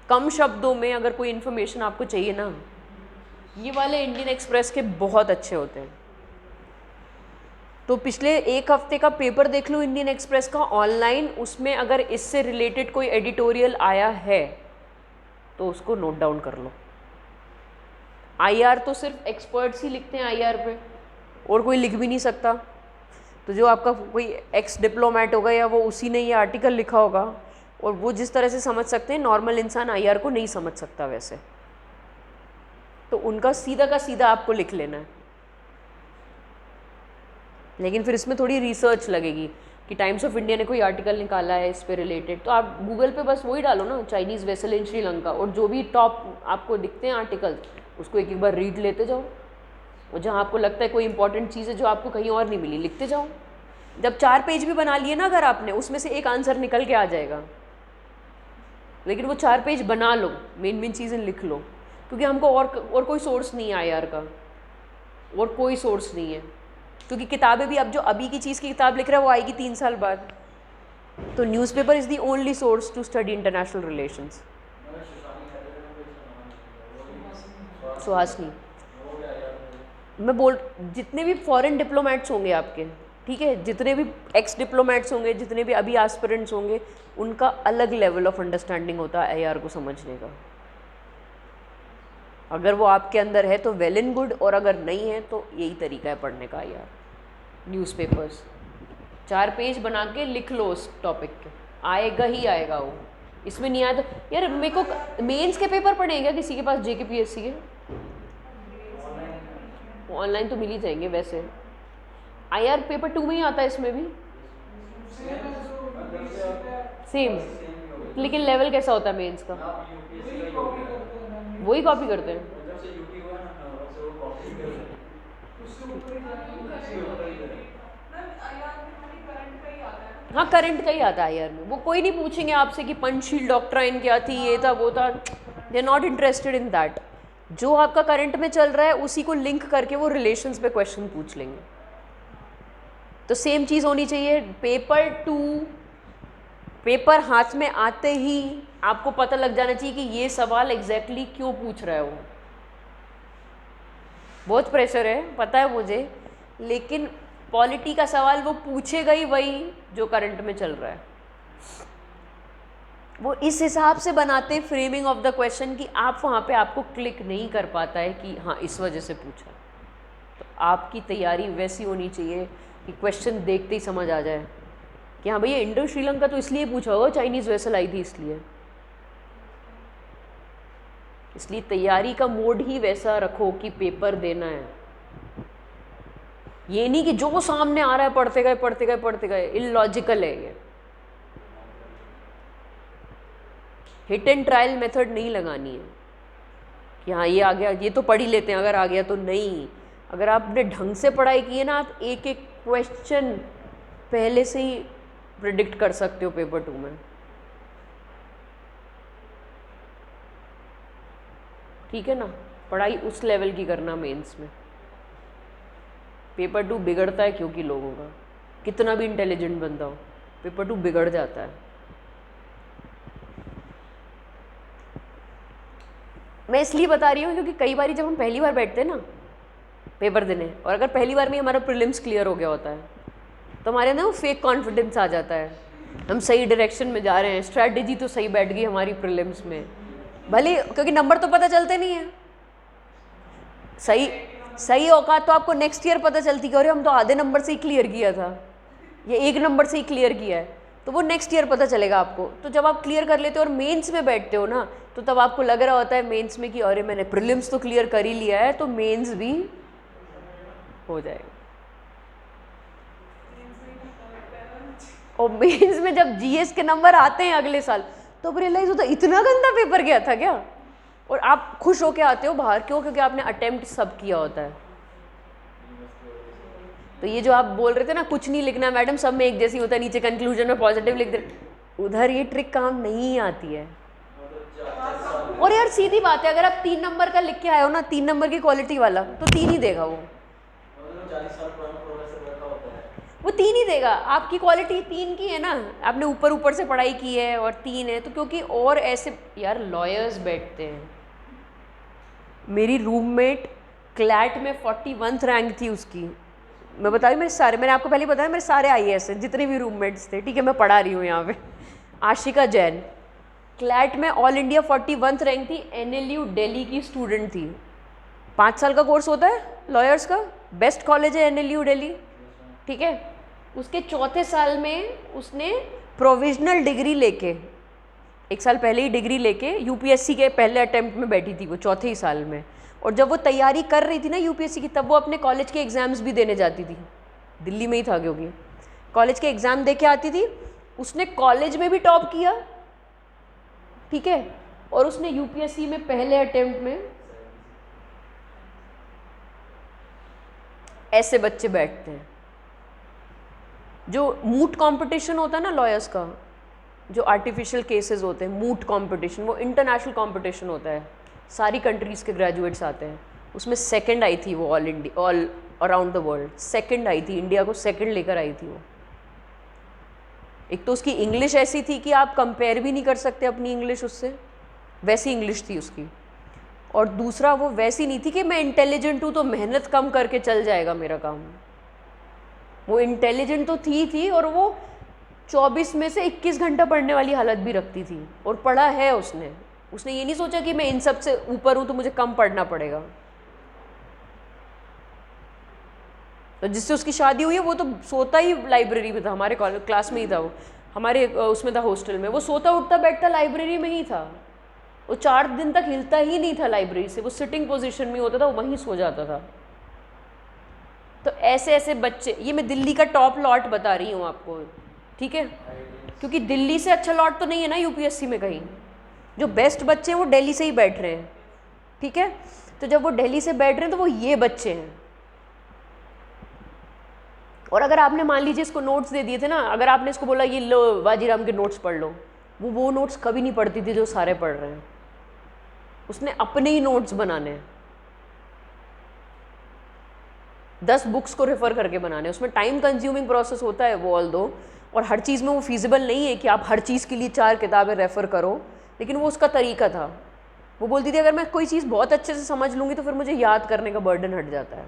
कम शब्दों में अगर कोई इन्फॉर्मेशन आपको चाहिए ना, ये वाले इंडियन एक्सप्रेस के बहुत अच्छे होते हैं। तो पिछले 1 हफ्ते का पेपर देख लो इंडियन एक्सप्रेस का ऑनलाइन, उसमें अगर इससे रिलेटेड कोई एडिटोरियल आया है तो उसको नोट डाउन कर लो। आईआर तो सिर्फ एक्सपर्ट्स ही लिखते हैं आईआर पे, और कोई लिख भी नहीं सकता। तो जो आपका कोई एक्स डिप्लोमेट होगा या वो उसी ने ये आर्टिकल लिखा होगा, और वो जिस तरह से समझ सकते हैं नॉर्मल इंसान आईआर को नहीं समझ सकता वैसे, तो उनका सीधा का सीधा आपको लिख लेना है। लेकिन फिर इसमें थोड़ी रिसर्च लगेगी कि टाइम्स ऑफ इंडिया ने कोई आर्टिकल निकाला है इस पे रिलेटेड, तो आप गूगल पे बस वही डालो ना, चाइनीज़ वेसल इन श्रीलंका, और जो भी टॉप आपको दिखते हैं आर्टिकल उसको एक बार रीड लेते जाओ, और जहाँ आपको लगता है कोई इंपॉर्टेंट चीज़ है जो आपको कहीं और नहीं मिली लिखते जाओ। जब 4 पेज भी बना लिए ना अगर आपने, उसमें से एक आंसर निकल के आ जाएगा, लेकिन वो 4 पेज बना लो, मेन चीज़ें लिख लो, क्योंकि हमको और कोई सोर्स नहीं है आईआर का, और कोई सोर्स नहीं है, क्योंकि किताबें भी अब जो अभी की चीज़ की किताब लिख रहा है वो आएगी 3 साल बाद। तो newspaper is the only source to study international relations. Suhasini, मैं बोल, जितने भी फॉरेन डिप्लोमेट्स होंगे आपके, ठीक है, जितने भी एक्स डिप्लोमेट्स होंगे, जितने भी अभी एस्पिरेंट्स होंगे, उनका अलग लेवल ऑफ अंडरस्टैंडिंग होता है आईआर को समझने का। अगर वो आपके अंदर है तो वेल एंड गुड, और अगर नहीं है तो यही तरीका है पढ़ने का यार। न्यूज़पेपर्स 4 पेज बना के लिख लो उस टॉपिक के, आएगा ही आएगा वो। इसमें नहीं आया तो यार मेरे को मेंस के पेपर पढ़े क्या किसी के पास, जेकेपीएससी के? ऑनलाइन तो मिल ही जाएंगे वैसे। आईआर पेपर 2 में ही आता है, इसमें भी सेम, लेकिन लेवल कैसा होता है मेंस का? वही कॉपी करते हैं। हाँ, करंट का ही आता है यार में, वो कोई नहीं पूछेंगे आपसे कि पंचशील डॉक्ट्राइन क्या थी, ये था वो था, they are not interested in that. जो आपका करंट में चल रहा है उसी को लिंक करके वो रिलेशंस पे क्वेश्चन पूछ लेंगे। तो सेम चीज़ होनी चाहिए। पेपर 2 पेपर हाथ में आते ही आपको पता लग जाना चाहिए कि ये सवाल एग्जैक्टली क्यों पूछ रहा है वो। बहुत प्रेशर है पता है मुझे, लेकिन पॉलिटी का सवाल वो पूछेगा ही वही जो करंट में चल रहा है। वो इस हिसाब से बनाते फ्रेमिंग ऑफ द क्वेश्चन कि आप वहाँ पे आपको क्लिक नहीं कर पाता है कि हाँ इस वजह से पूछा। तो आपकी तैयारी वैसी होनी चाहिए कि क्वेश्चन देखते ही समझ आ जाए कि हाँ भैया इंडो श्रीलंका तो इसलिए पूछा होगा, चाइनीज़ वेसल आई थी इसलिए तैयारी का मोड ही वैसा रखो कि पेपर देना है। ये नहीं कि जो सामने आ रहा है पढ़ते गए, इलॉजिकल है ये। हिट एंड ट्रायल मेथड नहीं लगानी है कि हाँ ये आ गया, ये तो पढ़ ही लेते हैं, अगर आ गया तो नहीं। अगर आपने ढंग से पढ़ाई की है ना, आप एक एक क्वेश्चन पहले से ही प्रिडिक्ट कर सकते हो पेपर 2 में। ठीक है ना, पढ़ाई उस लेवल की करना मेंस में। पेपर 2 बिगड़ता है क्योंकि लोगों का, कितना भी इंटेलिजेंट बंदा हो पेपर 2 बिगड़ जाता है। मैं इसलिए बता रही हूँ क्योंकि कई बार जब हम पहली बार बैठते हैं ना पेपर देने, और अगर पहली बार में हमारा प्रीलिम्स क्लियर हो गया होता है तो हमारे अंदर वो फेक कॉन्फिडेंस आ जाता है, हम सही डायरेक्शन में जा रहे हैं, स्ट्रैटेजी तो सही बैठ गई हमारी प्रीलिम्स में, भले क्योंकि नंबर तो पता चलते नहीं है। सही औकात तो आपको नेक्स्ट ईयर पता चलती कि अरे हम तो आधे नंबर से ही क्लियर किया था, ये 1 नंबर से ही क्लियर किया है, तो वो नेक्स्ट ईयर पता चलेगा आपको। तो जब आप क्लियर कर लेते हो और मेंस में बैठते हो ना, तो तब आपको लग रहा होता है मेंस में कि अरे मैंने प्रीलिम्स तो क्लियर कर ही लिया है, तो मेंस भी हो जाएगा। और मेंस में जब जीएस के नंबर आते हैं अगले साल तो रियलाइज होता है इतना गंदा पेपर गया था क्या, और आप खुश होके आते हो बाहर। क्यों? क्योंकि आपने अटेम्प्ट सब किया होता है। तो ये जो आप बोल रहे थे ना कुछ नहीं लिखना मैडम, सब में एक जैसी होता है, नीचे कंक्लूजन में पॉजिटिव लिख दे, उधर ये ट्रिक काम नहीं आती है। और यार सीधी बात है, अगर आप 3 नंबर का लिख के आए हो ना, 3 नंबर की क्वालिटी वाला, तो 3 ही देगा वो 3 ही देगा। आपकी क्वालिटी 3 की है ना, आपने ऊपर ऊपर से पढ़ाई की है और 3 है, तो क्योंकि और ऐसे यार लॉयर्स बैठते हैं। मेरी रूममेट क्लैट में 41th रैंक थी उसकी, मैं बता रही हूँ मैंने आपको पहले बताया मेरे सारे IAS हैं जितने भी रूममेट्स थे, ठीक है, मैं पढ़ा रही हूँ यहाँ पे। आशिका जैन क्लैट में ऑल इंडिया 41th रैंक थी, NLU दिल्ली की स्टूडेंट थी। 5 साल का कोर्स होता है लॉयर्स का, बेस्ट कॉलेज है NLU दिल्ली, ठीक है। उसके चौथे साल में उसने प्रोविजनल डिग्री लेके, 1 साल पहले ही डिग्री लेके UPSC के पहले अटेम्प्ट में बैठी थी वो, चौथे ही साल में। और जब वो तैयारी कर रही थी ना UPSC की, तब वो अपने कॉलेज के एग्ज़ाम्स भी देने जाती थी, दिल्ली में ही था क्योंकि कॉलेज के एग्ज़ाम दे के आती थी। उसने कॉलेज में भी टॉप किया, ठीक है, और उसने UPSC में पहले अटेम्प्ट में। ऐसे बच्चे बैठते हैं। जो मूट कंपटीशन होता है ना लॉयर्स का, जो आर्टिफिशियल केसेस होते हैं, मूट कंपटीशन, वो इंटरनेशनल कंपटीशन होता है, सारी कंट्रीज़ के ग्रेजुएट्स आते हैं। उसमें सेकंड आई थी वो, all around the world second आई थी, इंडिया को सेकंड लेकर आई थी वो। एक तो उसकी इंग्लिश ऐसी थी कि आप कंपेयर भी नहीं कर सकते अपनी इंग्लिश उससे, वैसी इंग्लिश थी उसकी। और दूसरा वो वैसी नहीं थी कि मैं इंटेलिजेंट हूँ तो मेहनत कम करके चल जाएगा मेरा काम। वो इंटेलिजेंट तो थी और वो 24 में से 21 घंटा पढ़ने वाली हालत भी रखती थी, और पढ़ा है उसने ये नहीं सोचा कि मैं इन सब से ऊपर हूँ तो मुझे कम पढ़ना पड़ेगा। तो जिससे उसकी शादी हुई है वो तो सोता ही लाइब्रेरी में था, हमारे क्लास में ही था वो, हमारे उसमें था हॉस्टल में। वो सोता उठता बैठता लाइब्रेरी में ही था, वो 4 दिन तक हिलता ही नहीं था लाइब्रेरी से, वो सिटिंग पोजीशन में होता था, वो वहीं सो जाता था। तो ऐसे ऐसे बच्चे, ये मैं दिल्ली का टॉप लॉट बता रही हूँ आपको, ठीक है, क्योंकि दिल्ली से अच्छा लॉट तो नहीं है ना UPSC में कहीं। जो बेस्ट बच्चे हैं वो दिल्ली से ही बैठ रहे हैं, ठीक है। तो जब वो दिल्ली से बैठ रहे हैं तो वो ये बच्चे हैं। और अगर आपने मान लीजिए इसको नोट्स दे दिए थे ना, अगर आपने इसको बोला ये लो बाजीराम के नोट्स पढ़ लो, वो नोट्स कभी नहीं पढ़ती थी जो सारे पढ़ रहे हैं। उसने अपने ही नोट्स बनाने हैं, 10 बुक्स को रेफ़र करके बनाने। उसमें टाइम कंज्यूमिंग प्रोसेस होता है वो, ऑल दो, और हर चीज़ में वो फीजिबल नहीं है कि आप हर चीज़ के लिए 4 किताबें रेफ़र करो, लेकिन वो उसका तरीका था। वो बोलती थी अगर मैं कोई चीज़ बहुत अच्छे से समझ लूँगी तो फिर मुझे याद करने का बर्डन हट जाता है।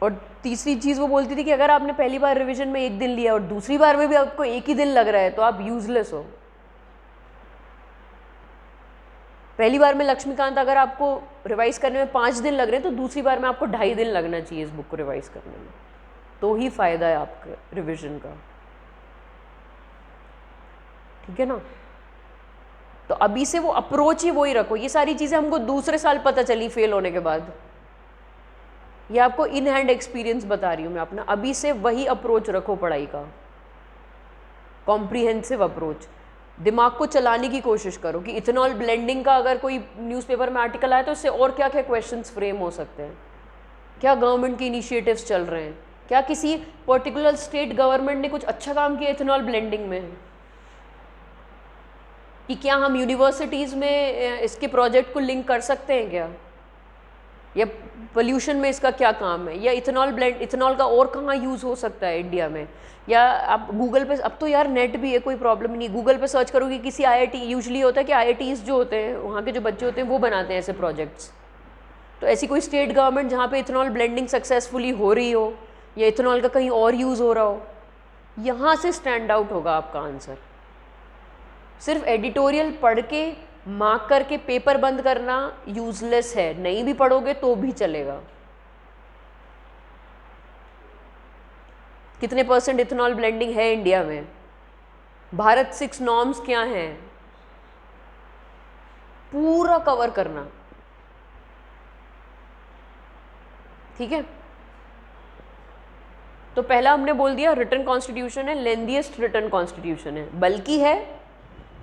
और तीसरी चीज़ वो बोलती थी कि अगर आपने पहली बार रिवीजन में 1 दिन लिया और दूसरी बार में भी आपको 1 ही दिन लग रहा है तो आप यूजलेस हो। पहली बार में लक्ष्मीकांत अगर आपको रिवाइज करने में 5 दिन लग रहे हैं तो दूसरी बार में आपको 2.5 दिन लगना चाहिए इस बुक को रिवाइज करने में, तो ही फ़ायदा है आपके रिवीजन का, ठीक है ना। तो अभी से वो अप्रोच ही वही रखो। ये सारी चीज़ें हमको दूसरे साल पता चली फेल होने के बाद, ये आपको इन हैंड एक्सपीरियंस बता रही हूँ मैं अपना। अभी से वही अप्रोच रखो पढ़ाई का, कॉम्प्रिहेंसिव अप्रोच। दिमाग को चलाने की कोशिश करो कि इथेनॉल ब्लेंडिंग का अगर कोई न्यूज़पेपर में आर्टिकल आया तो इससे और क्या क्या क्वेश्चंस फ्रेम हो सकते हैं, क्या गवर्नमेंट के इनिशिएटिव्स चल रहे हैं, क्या किसी पर्टिकुलर स्टेट गवर्नमेंट ने कुछ अच्छा काम किया इथेनॉल ब्लेंडिंग में, कि क्या हम यूनिवर्सिटीज़ में इसके प्रोजेक्ट को लिंक कर सकते हैं क्या। या पोल्यूशन में इसका क्या काम है, या इथेनॉल का और कहाँ यूज़ हो सकता है इंडिया में, या आप गूगल पे, अब तो यार नेट भी है, कोई प्रॉब्लम नहीं, गूगल पे सर्च करोगे किसी IIT, यूजुअली होता है कि IITs जो होते हैं वहाँ के जो बच्चे होते हैं वो बनाते हैं ऐसे प्रोजेक्ट्स। तो ऐसी कोई स्टेट गवर्नमेंट जहाँ पे इथेनॉल ब्लेंडिंग सक्सेसफुली हो रही हो या इथेनॉल का कहीं और यूज़ हो रहा हो, यहाँ से स्टैंड आउट होगा आपका आंसर। सिर्फ एडिटोरियल पढ़ के मार्क करके पेपर बंद करना यूजलेस है, नहीं भी पढ़ोगे तो भी चलेगा। कितने % इथेनॉल ब्लेंडिंग है इंडिया में, भारत 6 नॉर्म्स क्या हैं, पूरा कवर करना, ठीक है। तो पहला हमने बोल दिया रिटन कॉन्स्टिट्यूशन है, लेंथीएस्ट रिटन कॉन्स्टिट्यूशन है, बल्कि है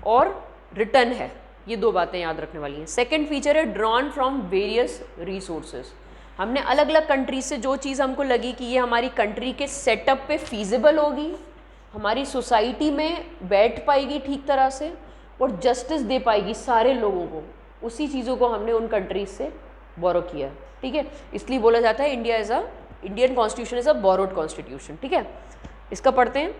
और रिटन है, ये 2 बातें याद रखने वाली हैं। सेकंड फीचर है ड्रॉन फ्रॉम वेरियस रिसोर्सेज। हमने अलग अलग कंट्रीज से जो चीज़ हमको लगी कि ये हमारी कंट्री के सेटअप पे फीजिबल होगी, हमारी सोसाइटी में बैठ पाएगी ठीक तरह से और जस्टिस दे पाएगी सारे लोगों को, उसी चीज़ों को हमने उन कंट्रीज से बोरो किया, ठीक है। इसलिए बोला जाता है Indian constitution is a borrowed constitution, ठीक है। इसका पढ़ते हैं।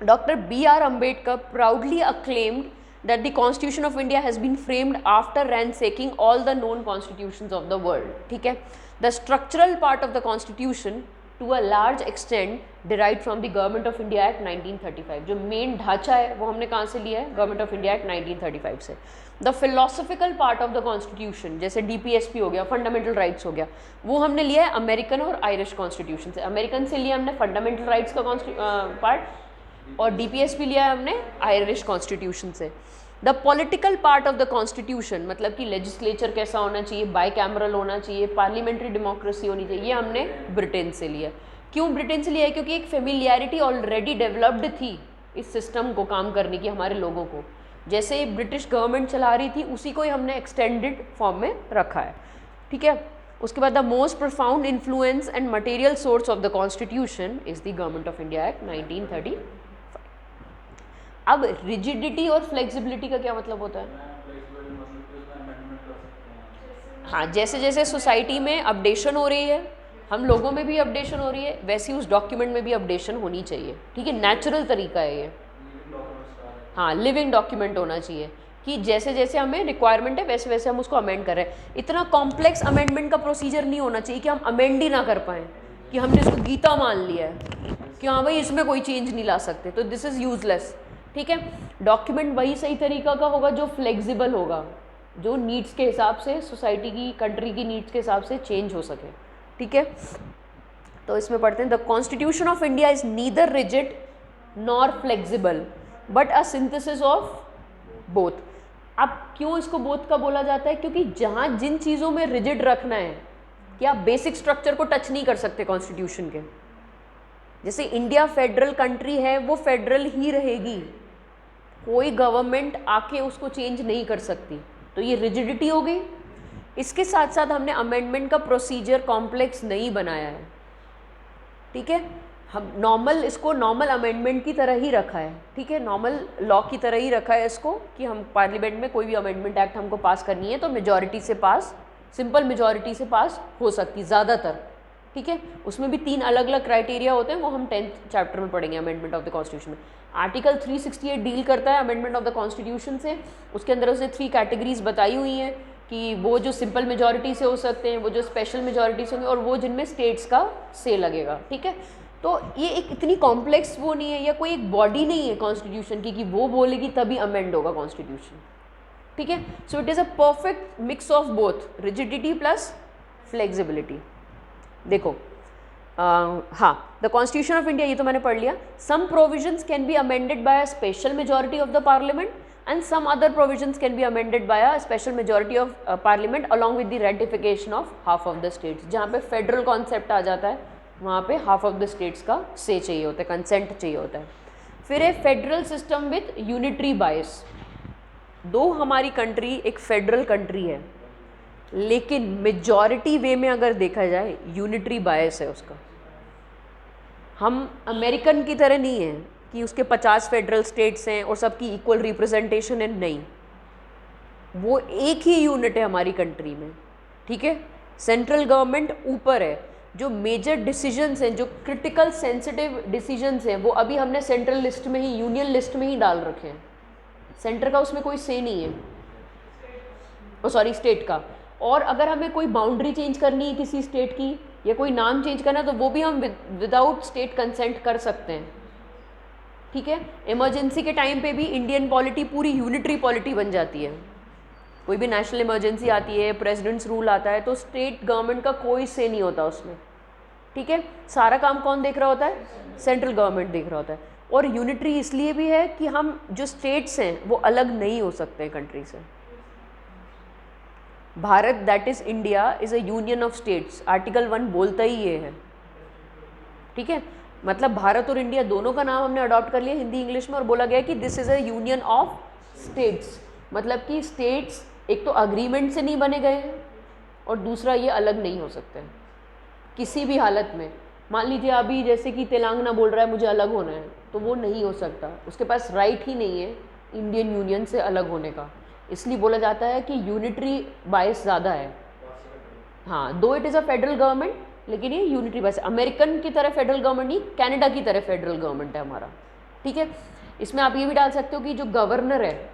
Dr. B.R. Ambedkar proudly acclaimed that the Constitution of India has been framed after ransacking all the known constitutions of the world, ठीक है। The structural part of the Constitution to a large extent derived from the Government of India Act 1935। जो main ढांचा है वो हमने कहाँ से लिया है, Government of India Act 1935 से। The philosophical part of the Constitution जैसे DPSP हो गया, फंडामेंटल राइट्स हो गया, वो हमने लिया है अमेरिकन और आयरिश कॉन्स्टिट्यूशन से। अमेरिकन से लिया हमने फंडामेंटल राइट्स का पार्ट और DPSP लिया है हमने आयरिश कॉन्स्टिट्यूशन से। The political part of the constitution मतलब कि लेजिस्लेचर कैसा होना चाहिए, बाई कैमरल होना चाहिए, पार्लियामेंट्री डेमोक्रेसी होनी चाहिए, ये हमने ब्रिटेन से लिया। क्यों ब्रिटेन से लिया है? क्योंकि एक फेमिलियरिटी ऑलरेडी डेवलप्ड थी इस सिस्टम को काम करने की हमारे लोगों को, जैसे ब्रिटिश गवर्नमेंट चला रही थी उसी को ही हमने एक्सटेंडेड फॉर्म में रखा है, ठीक है। उसके बाद the most profound influence and material source of the constitution is the government of India act 1930। अब रिजिडिटी और फ्लेक्सिबिलिटी का क्या मतलब होता है? हाँ, जैसे जैसे सोसाइटी में अपडेशन हो रही है, हम लोगों में भी अपडेशन हो रही है, वैसे ही उस डॉक्यूमेंट में भी अपडेशन होनी चाहिए, ठीक है। नेचुरल तरीका है ये, हाँ, लिविंग डॉक्यूमेंट होना चाहिए कि जैसे जैसे हमें रिक्वायरमेंट है वैसे वैसे हम उसको अमेंड कर रहे हैं। इतना कॉम्प्लेक्स अमेंडमेंट का प्रोसीजर नहीं होना चाहिए कि हम अमेंड ही ना कर पाएँ, कि हमने इसको गीता मान लिया है कि हाँ भाई इसमें कोई चेंज नहीं ला सकते, तो दिस इज़ यूजलेस, ठीक है। डॉक्यूमेंट वही सही तरीका का होगा जो फ्लेक्सिबल होगा, जो नीड्स के हिसाब से, सोसाइटी की, कंट्री की नीड्स के हिसाब से चेंज हो सके, ठीक है। तो इसमें पढ़ते हैं the constitution of India is neither rigid nor flexible but a synthesis of both. अब क्यों इसको बोथ का बोला जाता है? क्योंकि जहाँ जिन चीज़ों में रिजिड रखना है कि आप बेसिक स्ट्रक्चर को टच नहीं कर सकते कॉन्स्टिट्यूशन के, जैसे इंडिया फेडरल कंट्री है वो फेडरल ही रहेगी, कोई गवर्नमेंट आके उसको चेंज नहीं कर सकती, तो ये रिजिडिटी हो गई। इसके साथ साथ हमने अमेंडमेंट का प्रोसीजर कॉम्प्लेक्स नहीं बनाया है, ठीक है। हम नॉर्मल, इसको नॉर्मल अमेंडमेंट की तरह ही रखा है, ठीक है, नॉर्मल लॉ की तरह ही रखा है इसको, कि हम पार्लियामेंट में कोई भी अमेंडमेंट एक्ट हमको पास करनी है तो मेजॉरिटी से पास, सिंपल मेजॉरिटी से पास हो सकती ज़्यादातर, ठीक है। उसमें भी 3 अलग अलग क्राइटेरिया होते हैं, वो हम 10th चैप्टर में पढ़ेंगे अमेंडमेंट ऑफ द कॉन्स्टिट्यूशन में। आर्टिकल 368 डील करता है अमेंडमेंट ऑफ द कॉन्स्टिट्यूशन से, उसके अंदर उसने 3 कैटेगरीज बताई हुई हैं कि वो जो सिंपल मेजॉरिटी से हो सकते हैं, वो जो स्पेशल मेजॉरिटी से होंगे, और वो जिनमें स्टेट्स का से लगेगा, ठीक है। तो ये एक इतनी कॉम्प्लेक्स वो नहीं है, या कोई एक बॉडी नहीं है कॉन्स्टिट्यूशन की कि वो बोलेगी तभी अमेंड होगा कॉन्स्टिट्यूशन, ठीक है। So it is a perfect mix of both rigidity plus flexibility. देखो हाँ, द कॉन्स्टिट्यूशन ऑफ इंडिया, ये तो मैंने पढ़ लिया। Some provisions can be amended by a special majority of the parliament and some other provisions can be amended by a special majority of parliament along with the ratification of half of the states. जहाँ पे federal concept आ जाता है वहाँ पे half of the states का से चाहिए होता है, कंसेंट चाहिए होता है। फिर है फेडरल सिस्टम विद यूनिटरी बायस। दो हमारी कंट्री एक फेडरल कंट्री है, लेकिन मेजॉरिटी वे में अगर देखा जाए यूनिटरी बायस है उसका। हम अमेरिकन की तरह नहीं है कि उसके 50 फेडरल स्टेट्स हैं और सबकी इक्वल रिप्रेजेंटेशन है, नहीं, वो एक ही यूनिट है हमारी कंट्री में, ठीक है, सेंट्रल गवर्नमेंट ऊपर है। जो मेजर डिसीजंस हैं, जो क्रिटिकल सेंसिटिव डिसीजंस हैं, वो अभी हमने सेंट्रल लिस्ट में ही, यूनियन लिस्ट में ही डाल रखे हैं। सेंटर का उसमें कोई से नहीं है, ओ सॉरी स्टेट का। और अगर हमें कोई बाउंड्री चेंज करनी है किसी स्टेट की या कोई नाम चेंज करना है तो वो भी हम विदाउट स्टेट कंसेंट कर सकते हैं। ठीक है, इमरजेंसी के टाइम पे भी इंडियन पॉलिटी पूरी यूनिटरी पॉलिटी बन जाती है। कोई भी नेशनल इमरजेंसी आती है, प्रेसिडेंट्स रूल आता है, तो स्टेट गवर्नमेंट का कोई से नहीं होता उसमें। ठीक है, सारा काम कौन देख रहा होता है? सेंट्रल गवर्नमेंट देख रहा होता है। और यूनिटरी इसलिए भी है कि हम जो स्टेट्स हैं वो अलग नहीं हो सकते हैं कंट्री से। Bharat that is India is a union of states, article 1 बोलता ही ये है। ठीक है, मतलब भारत और इंडिया दोनों का नाम हमने अडॉप्ट कर लिया हिंदी इंग्लिश में और बोला गया कि this is a union of states. मतलब कि स्टेट्स एक तो अग्रीमेंट से नहीं बने गए हैं और दूसरा ये अलग नहीं हो सकते हैं किसी भी हालत में। मान लीजिए अभी जैसे कि तेलंगाना बोल रहा है मुझे अलग होना है, तो वो नहीं हो सकता, उसके पास राइट ही नहीं है इंडियन यूनियन से अलग होने का। इसलिए बोला जाता है कि यूनिटरी बायस ज़्यादा है। हाँ, दो it is a federal government, लेकिन ये यूनिटरी बायस। अमेरिकन की तरह फेडरल गवर्नमेंट नहीं, कनाडा की तरह फेडरल गवर्नमेंट है हमारा। ठीक है, इसमें आप ये भी डाल सकते हो कि जो गवर्नर है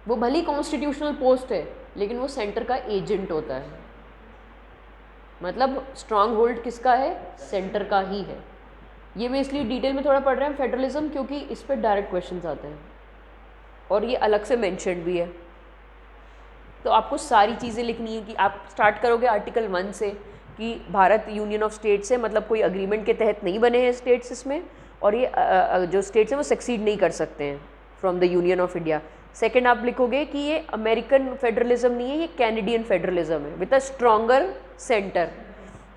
वो भली कॉन्स्टिट्यूशनल पोस्ट है लेकिन वो सेंटर का एजेंट होता है। मतलब स्ट्रांग होल्ड किसका है? सेंटर का ही है। ये मैं इसलिए डिटेल में थोड़ा पढ़ रहे हैं फेडरलिज्म, क्योंकि इस पर डायरेक्ट क्वेश्चंस आते हैं और ये अलग से मेंशन्ड भी है। तो आपको सारी चीज़ें लिखनी है कि आप स्टार्ट करोगे आर्टिकल 1 से कि भारत यूनियन ऑफ स्टेट्स है, मतलब कोई अग्रीमेंट के तहत नहीं बने हैं स्टेट्स इसमें, और ये जो स्टेट्स हैं वो सक्सीड नहीं कर सकते हैं from the union of India. Second आप लिखोगे कि ये अमेरिकन फेडरलिज्म नहीं है, ये कैनेडियन फेडरलिज्म है विद अ स्ट्रॉन्गर सेंटर।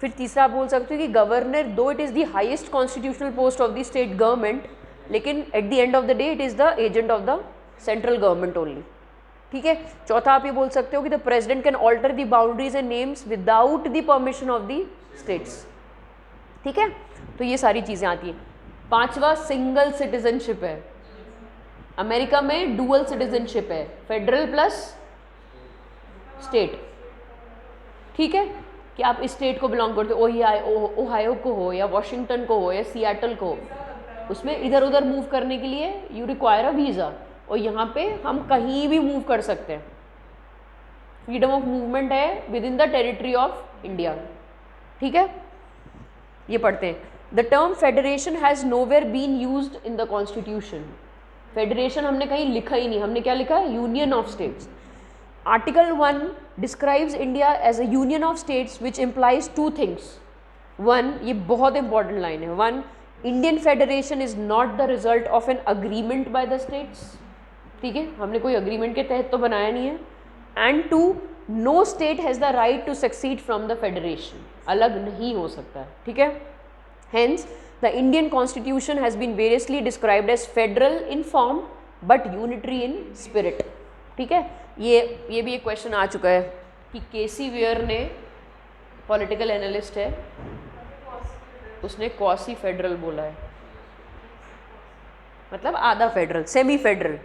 फिर तीसरा आप बोल सकते हो कि governor though it is the highest constitutional post of the state government, लेकिन at the end of the day it is the agent of the central government only. ठीक है, चौथा आप ये बोल सकते हो कि the president can alter the boundaries and names without the permission of the states. ठीक है, तो ये सारी चीज़ें आती हैं। पांचवा सिंगल सिटीजनशिप है। अमेरिका में डुअल सिटीजनशिप है, फेडरल प्लस स्टेट। ठीक है, कि आप इस स्टेट को बिलोंग करते हो, ओहायो को हो या वॉशिंगटन को हो या सियाटल को हो, उसमें इधर उधर मूव करने के लिए यू रिक्वायर अ वीज़ा, और यहाँ पे हम कहीं भी मूव कर सकते हैं। फ्रीडम ऑफ मूवमेंट है within the territory of India. ठीक है, ये पढ़ते हैं। The term federation has nowhere been used in the constitution. Federation हमने कहीं लिखा ही नहीं, हमने क्या लिखा है? Union of states. Article 1 describes India as a union of states which implies 2 things. 1, ये बहुत इंपॉर्टेंट लाइन है, 1, Indian federation is not the result of an agreement by the states. ठीक है, हमने कोई अग्रीमेंट के तहत तो बनाया नहीं है। And 2, no state has the right to secede from the federation, अलग नहीं हो सकता है। ठीक है, hence the Indian constitution has been variously described as federal in form but unitary in spirit. ठीक है, ये भी एक क्वेश्चन आ चुका है कि केसी वेयर ने, पॉलिटिकल एनालिस्ट है, उसने क्वासी फेडरल बोला है, मतलब आधा फेडरल, सेमी फेडरल।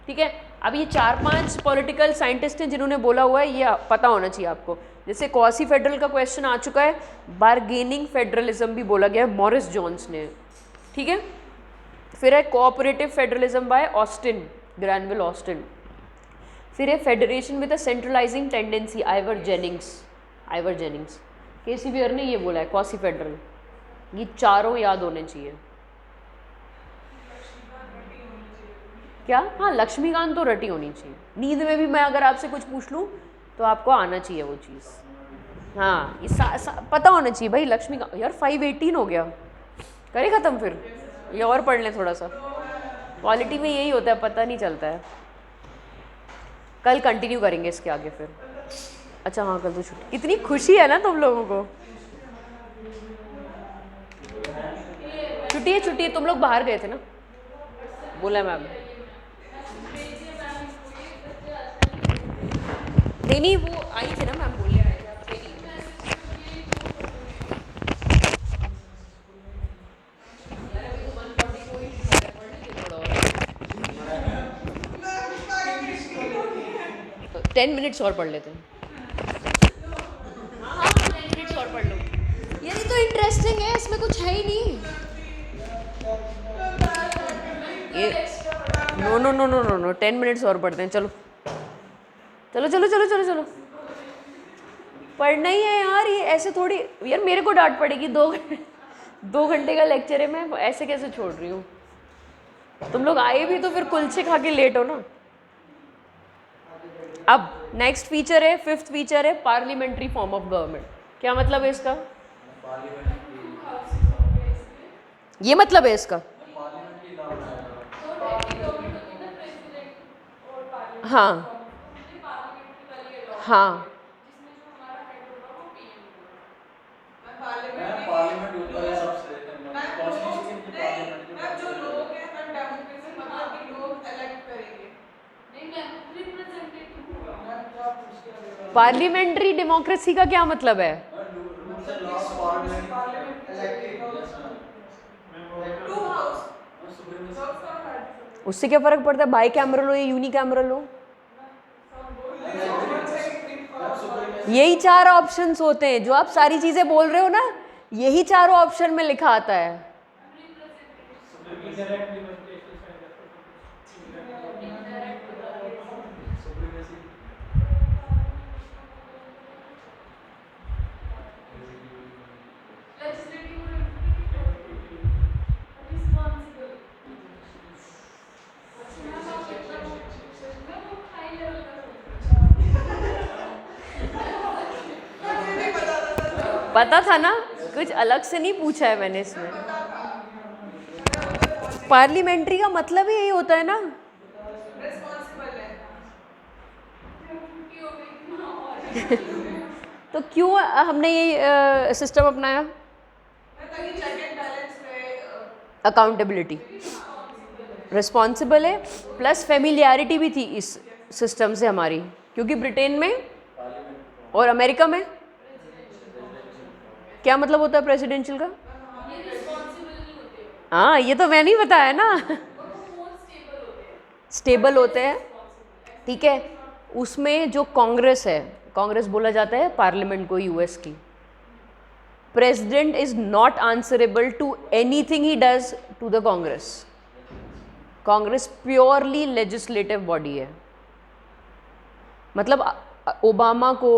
ठीक है, अब ये 4-5 पॉलिटिकल साइंटिस्ट हैं जिन्होंने बोला हुआ है, ये पता होना चाहिए आपको। जैसे क्वासी फेडरल का क्वेश्चन आ चुका है, बार्गेनिंग फेडरलिज्म भी बोला गया है, मॉरिस जोन्स ने। ठीक है, फिर है cooperative federalism by Austin, Granville Austin. फिर है federation with a centralising tendency, Ivor Jennings. K C Wheare ने ये बोला है क्वासी फेडरल। ये चारों याद होने चाहिए। क्या? हाँ, लक्ष्मीकांत तो रटी होनी चाहिए। नींद में भी मैं अगर आपसे कुछ पूछ लूँ तो आपको आना चाहिए वो चीज़। हाँ, ये पता होना चाहिए भाई। लक्ष्मीकांत यार 518 हो गया, करे ख़त्म फिर, ये और पढ़ लें थोड़ा सा। क्वालिटी में यही होता है, पता नहीं चलता है। कल कंटिन्यू करेंगे इसके आगे फिर। अच्छा हाँ, कल तो छुट्टी। इतनी खुशी है ना तुम लोगों को, छुट्टी है। तुम लोग बाहर गए थे ना, बोला मैम। नहीं, वो आई थी ना मैम, बोले आए थे। 10 मिनट्स और पढ़ लेते हैं। यार ये तो इंटरेस्टिंग है, इसमें कुछ है ही नहीं। ये no no no no no no 10 minutes और पढ़ते हैं, चलो चलो चलो चलो चलो चलो। पढ़ना ही है यार, ये ऐसे थोड़ी। यार मेरे को डांट पड़ेगी, 2 घंटे का लेक्चर है, मैं ऐसे कैसे छोड़ रही हूँ। तुम लोग आए भी तो फिर कुलचे खा के लेट हो ना। अब नेक्स्ट फीचर है, 5th फीचर है पार्लियामेंट्री फॉर्म ऑफ गवर्नमेंट। क्या मतलब है इसका? ये मतलब है इसका। हाँ हाँ पार्लियामेंट ऊपर है सबसे, कॉन्स्टिट्यूशन की पार्लियामेंट के मैम जो ऊपर है। लोग हैं मैम, डेमोक्रेसी मतलब कि लोग इलेक्ट करेंगे। नहीं मैम, रिप्रेजेंटेटिव होगा मैम। क्या पूछते हैं? पार्लियामेंट्री डेमोक्रेसी का क्या मतलब है? Rules and laws parliament elected, yes ma'am. Two house supremacy. उससे क्या फर्क पड़ता है, बाई कैमरल हो या यूनी कैमरल हो? यही 4 ऑप्शंस होते हैं जो आप सारी चीजें बोल रहे हो ना, यही 4 ऑप्शन में लिखा आता है। पता था ना, कुछ अलग से नहीं पूछा है मैंने इसमें। पार्लियामेंट्री का मतलब ही यही होता है ना। रिस्पॉन्सिबल है। तो क्यों हमने ये सिस्टम अपनाया? ताकि चेक एंड बैलेंस रहे। अकाउंटेबिलिटी, रिस्पॉन्सिबल है, प्लस फेमिलियरिटी भी थी इस सिस्टम से हमारी, क्योंकि ब्रिटेन में और अमेरिका में क्या मतलब होता है प्रेसिडेंशियल का? हाँ ये तो मैंने ही बताया ना। स्टेबल होते हैं, ठीक है। उसमें जो कांग्रेस है, कांग्रेस बोला जाता है पार्लियामेंट को यूएस की। President is not answerable to anything he does to the Congress. Congress purely legislative body है। मतलब ओबामा को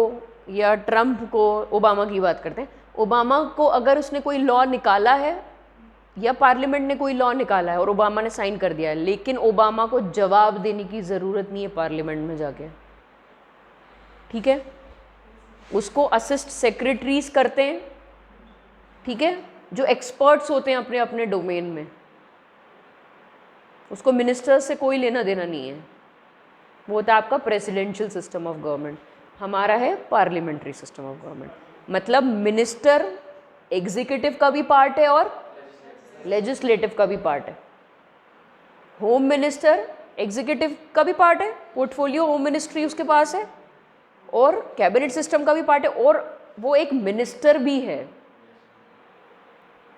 या ट्रंप को, ओबामा की बात करते हैं, ओबामा को अगर उसने कोई लॉ निकाला है या पार्लियामेंट ने कोई लॉ निकाला है और ओबामा ने साइन कर दिया है, लेकिन ओबामा को जवाब देने की ज़रूरत नहीं है पार्लियामेंट में जाके, ठीक है। उसको असिस्ट सेक्रेटरीज करते हैं, ठीक है, जो एक्सपर्ट्स होते हैं अपने अपने डोमेन में। उसको मिनिस्टर्स से कोई लेना देना नहीं है। वो होता है आपका प्रेसिडेंशियल सिस्टम ऑफ गवर्नमेंट। हमारा है पार्लियामेंट्री सिस्टम ऑफ गवर्नमेंट। मतलब मिनिस्टर एग्जीक्यूटिव का भी पार्ट है और लेजिस्लेटिव का भी पार्ट है। होम मिनिस्टर एग्जीक्यूटिव का भी पार्ट है, पोर्टफोलियो होम मिनिस्ट्री उसके पास है, और कैबिनेट सिस्टम का भी पार्ट है, और वो एक मिनिस्टर भी है।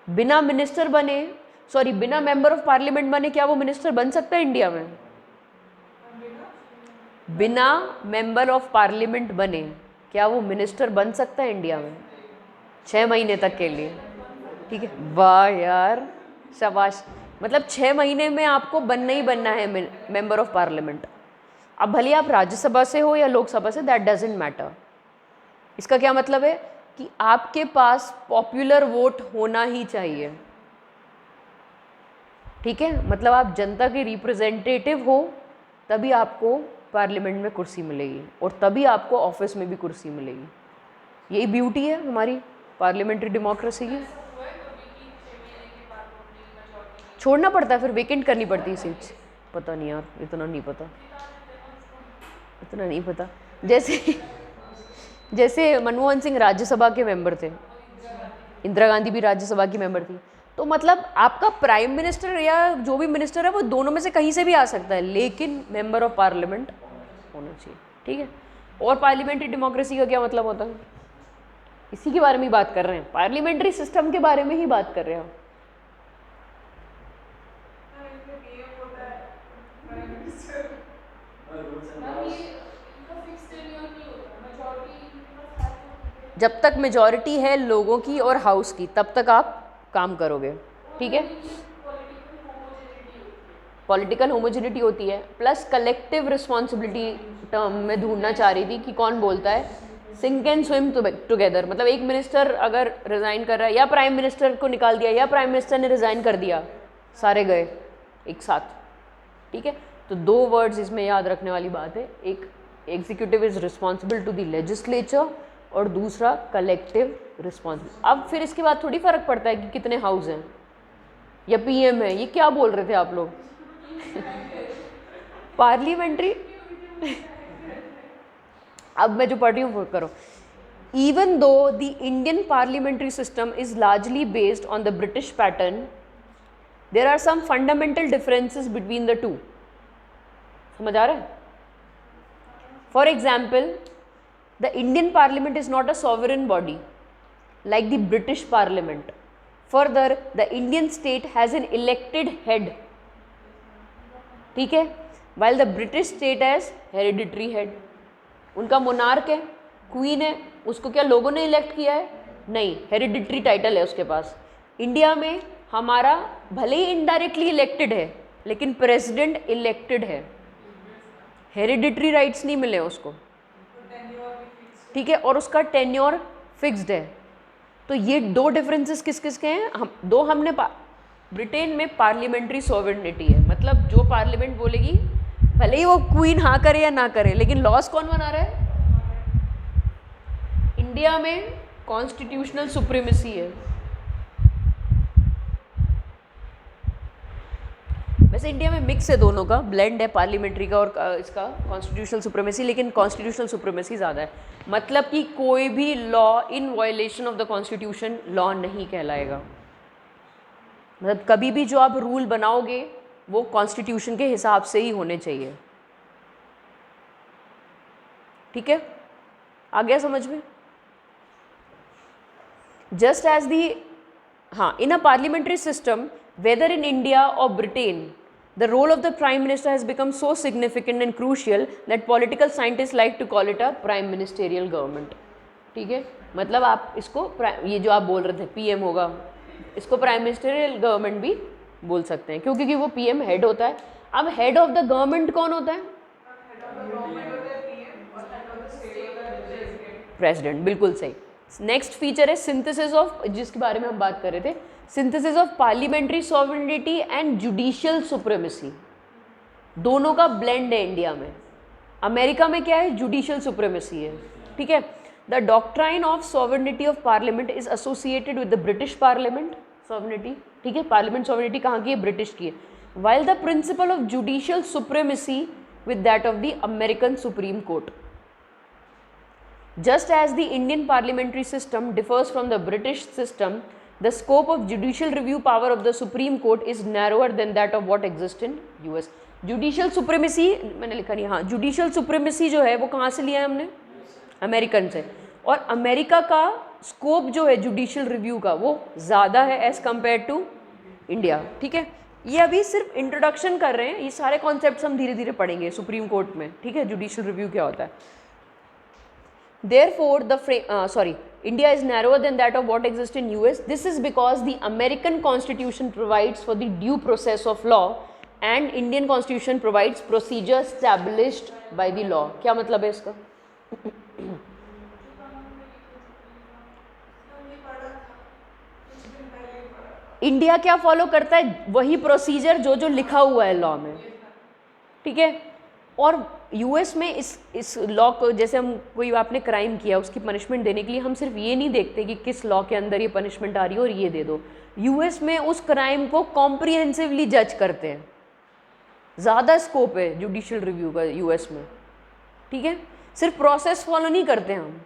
बिना मिनिस्टर बने, सॉरी बिना मेंबर ऑफ पार्लियामेंट बने क्या वो मिनिस्टर बन सकता है इंडिया में? बिना मेंबर ऑफ पार्लियामेंट बने क्या वो मिनिस्टर बन सकता है इंडिया में 6 महीने तक के लिए? ठीक है, वाह यार शाबाश। मतलब 6 महीने में आपको बनना ही बनना है मेंबर ऑफ पार्लियामेंट। अब भले आप राज्यसभा से हो या लोकसभा से, दैट डजेंट मैटर। इसका क्या मतलब है कि आपके पास पॉपुलर वोट होना ही चाहिए, ठीक है। मतलब आप जनता के रिप्रेजेंटेटिव हो तभी आपको पार्लियामेंट में कुर्सी मिलेगी और तभी आपको ऑफिस में भी कुर्सी मिलेगी। यही ब्यूटी है हमारी पार्लियामेंट्री डेमोक्रेसी की। छोड़ना पड़ता है, फिर वेकेंट करनी पड़ती है सीट्स। पता नहीं यार, इतना नहीं पता, इतना नहीं पता। जैसे मनमोहन सिंह राज्यसभा के मेंबर थे, इंदिरा गांधी भी राज्यसभा की मेंबर थी। तो मतलब आपका प्राइम मिनिस्टर या जो भी मिनिस्टर है वो दोनों में से कहीं से भी आ सकता है, लेकिन मेंबर ऑफ पार्लियामेंट होना चाहिए, ठीक है। और पार्लियामेंट्री डेमोक्रेसी का क्या मतलब होता है, इसी के बारे में ही बात कर रहे हैं, पार्लियामेंट्री सिस्टम के बारे में ही बात कर रहे हैं। जब तक मेजॉरिटी है लोगों की और हाउस की तब तक आप काम करोगे, ठीक है। पॉलिटिकल होमोजेनिटी होती है, प्लस कलेक्टिव रिस्पॉन्सिबिलिटी टर्म में ढूंढना चाह रही थी कि कौन बोलता है सिंक एंड स्विम टुगेदर, मतलब एक मिनिस्टर अगर रिज़ाइन कर रहा है या प्राइम मिनिस्टर को निकाल दिया या प्राइम मिनिस्टर ने रिज़ाइन कर दिया, सारे गए एक साथ, ठीक है। तो दो वर्ड्स इसमें याद रखने वाली बात है, एक executive is responsible to the legislature और दूसरा कलेक्टिव रिस्पॉन्सिबल। अब फिर इसके बाद थोड़ी फ़र्क पड़ता है कि कितने हाउस हैं या पीएम है, ये क्या बोल रहे थे आप लोग पार्लियामेंट्री अब मैं जो पढ़ रही हूँ वो करो। Even though the Indian parliamentary system is largely based on the British pattern, there are some fundamental differences between the two. समझ आ रहा है? For example, the Indian parliament is not a sovereign body like the British Parliament. Further, the Indian state has an elected head, ठीक है, while the British state has hereditary head. उनका monarch है, queen है, उसको क्या लोगों ने elect किया है? नहीं, हेरिडिटरी टाइटल है उसके पास। इंडिया में हमारा भले ही इनडायरेक्टली इलेक्टेड है लेकिन प्रेसिडेंट इलेक्टेड है, हेरिडिटरी राइट्स नहीं मिले उसको, ठीक है, और उसका टेन्योर फिक्स्ड है। तो ये दो डिफरेंसेस किस किस के हैं? हमने ब्रिटेन में पार्लियामेंट्री सॉवरेनिटी है, मतलब जो पार्लियामेंट बोलेगी भले ही वो क्वीन हाँ करे या ना करे, लेकिन लॉज कौन बना रहा है? इंडिया में कॉन्स्टिट्यूशनल सुप्रीमेसी है। वैसे इंडिया में मिक्स है, दोनों का ब्लेंड है, पार्लियामेंट्री का और इसका कॉन्स्टिट्यूशनल सुप्रीमेसी, लेकिन कॉन्स्टिट्यूशनल सुप्रीमेसी ज़्यादा है। मतलब कि कोई भी law in violation of the constitution law नहीं कहलाएगा। मतलब कभी भी जो आप रूल बनाओगे वो कॉन्स्टिट्यूशन के हिसाब से ही होने चाहिए, ठीक है? आ गया समझ में? Just as the in a parliamentary system, whether in India or Britain, the role of the Prime Minister has become so significant and crucial that political scientists like to call it a prime ministerial government. ठीक है, मतलब आप इसको ये जो आप बोल रहे थे पीएम होगा, इसको प्राइम मिनिस्टरियल गवर्नमेंट भी बोल सकते हैं, क्योंकि वो पीएम हेड होता है। अब हेड ऑफ द गवर्नमेंट कौन होता है? प्रेसिडेंट, बिल्कुल सही। नेक्स्ट फीचर है सिंथेसिस ऑफ, जिसके बारे में हम बात कर रहे थे, synthesis of parliamentary sovereignty and judicial supremacy. दोनों का ब्लेंड है इंडिया में। अमेरिका में क्या है? जुडिशियल सुप्रीमेसी है, ठीक है। The doctrine of sovereignty of parliament is associated with the British parliament sovereignty, ठीक है। पार्लियामेंट सॉवरेनिटी कहाँ की है? ब्रिटिश की है। While the principle of judicial supremacy with that of the American supreme court. Just as the Indian parliamentary system differs from the British system, the scope of judicial review power of the Supreme Court is narrower than that of what exists in US. Judicial supremacy मैंने लिखा नहीं, हाँ, judicial supremacy जो है वो कहाँ से लिया है हमने? अमेरिकन से। और अमेरिका का स्कोप जो है जुडिशियल रिव्यू का वो ज़्यादा है एज़ कम्पेयर टू इंडिया, ठीक है। ये अभी सिर्फ इंट्रोडक्शन कर रहे हैं, ये सारे कॉन्सेप्ट्स हम धीरे धीरे पढ़ेंगे सुप्रीम कोर्ट में, ठीक है, जुडिशियल रिव्यू क्या होता है। Therefore, India is narrower than that of what exists in US. This is because the American Constitution provides for the due process of law and Indian Constitution provides procedures established by the law. क्या मतलब है इसका? India क्या follow करता है? वही procedure जो लिखा हुआ है लॉ में, ठीक है। और यूएस में इस लॉ को, जैसे हम कोई आपने क्राइम किया उसकी पनिशमेंट देने के लिए हम सिर्फ ये नहीं देखते कि किस लॉ के अंदर ये पनिशमेंट आ रही है और ये दे दो। यूएस में उस क्राइम को कॉम्प्रिहेंसिवली जज करते हैं, ज़्यादा स्कोप है जुडिशियल रिव्यू का यूएस में, ठीक है। सिर्फ प्रोसेस फॉलो नहीं करते हम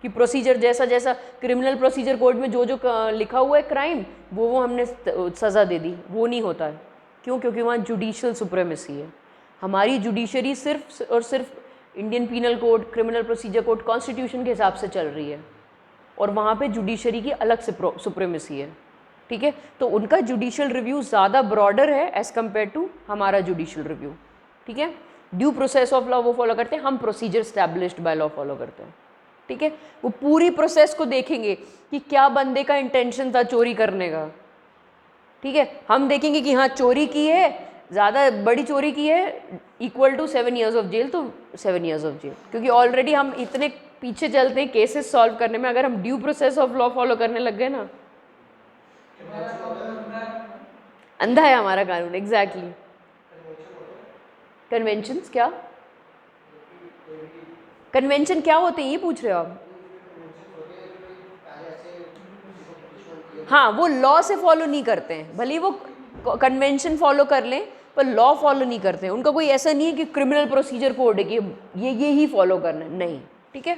कि प्रोसीजर जैसा जैसा क्रिमिनल प्रोसीजर कोड में जो लिखा हुआ है क्राइम वो हमने सज़ा दे दी, वो नहीं होता है। क्यों? क्योंकि वहाँ जुडिशियल सुप्रीमेसी है। हमारी जुडिशरी सिर्फ और सिर्फ Indian penal code, criminal procedure code, constitution के हिसाब से चल रही है और वहाँ पे जुडिशरी की अलग से सुप्रीमेसी है, ठीक है। तो उनका जुडिशियल रिव्यू ज़्यादा ब्रॉडर है एज़ कम्पेयर टू हमारा जुडिशियल रिव्यू, ठीक है। ड्यू प्रोसेस ऑफ लॉ वो फॉलो करते हैं, हम procedure established by law follow करते हैं, ठीक है, वो पूरी प्रोसेस को देखेंगे कि क्या बंदे का इंटेंशन था चोरी करने का, ठीक है। हम देखेंगे कि हाँ चोरी की है, ज़्यादा बड़ी चोरी की है, equal to 7 years of jail, तो 7 years ऑफ जेल, क्योंकि ऑलरेडी हम इतने पीछे चलते हैं केसेस सॉल्व करने में। अगर हम due process of law follow करने लग गए ना, अंधा है हमारा कानून। एग्जैक्टली। कन्वेंशंस क्या, कन्वेंशन क्या होते हैं ये पूछ रहे हो आप? हाँ, वो लॉ से फॉलो नहीं करते हैं, भले ही वो कन्वेंशन फॉलो कर लें पर लॉ फॉलो नहीं करते हैं। उनका कोई ऐसा नहीं है कि क्रिमिनल प्रोसीजर कोड है कि ये ही फॉलो करना है, नहीं, ठीक है।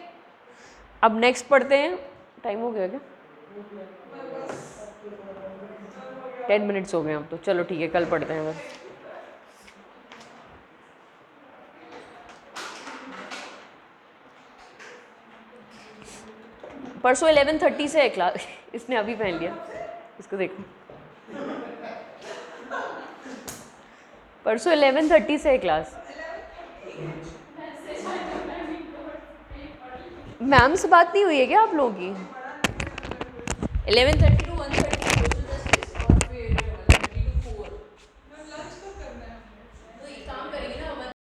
अब नेक्स्ट पढ़ते हैं। टाइम हो गया क्या? 10 minutes हो गए अब तो, चलो ठीक है, कल पढ़ते हैं बस। परसों 11:30 से है क्लास। इसने अभी पहन लिया, इसको देखो। परसों 11:30 से है क्लास। मैम से बात नहीं हुई है क्या आप लोगों की? 11:30 to 1:30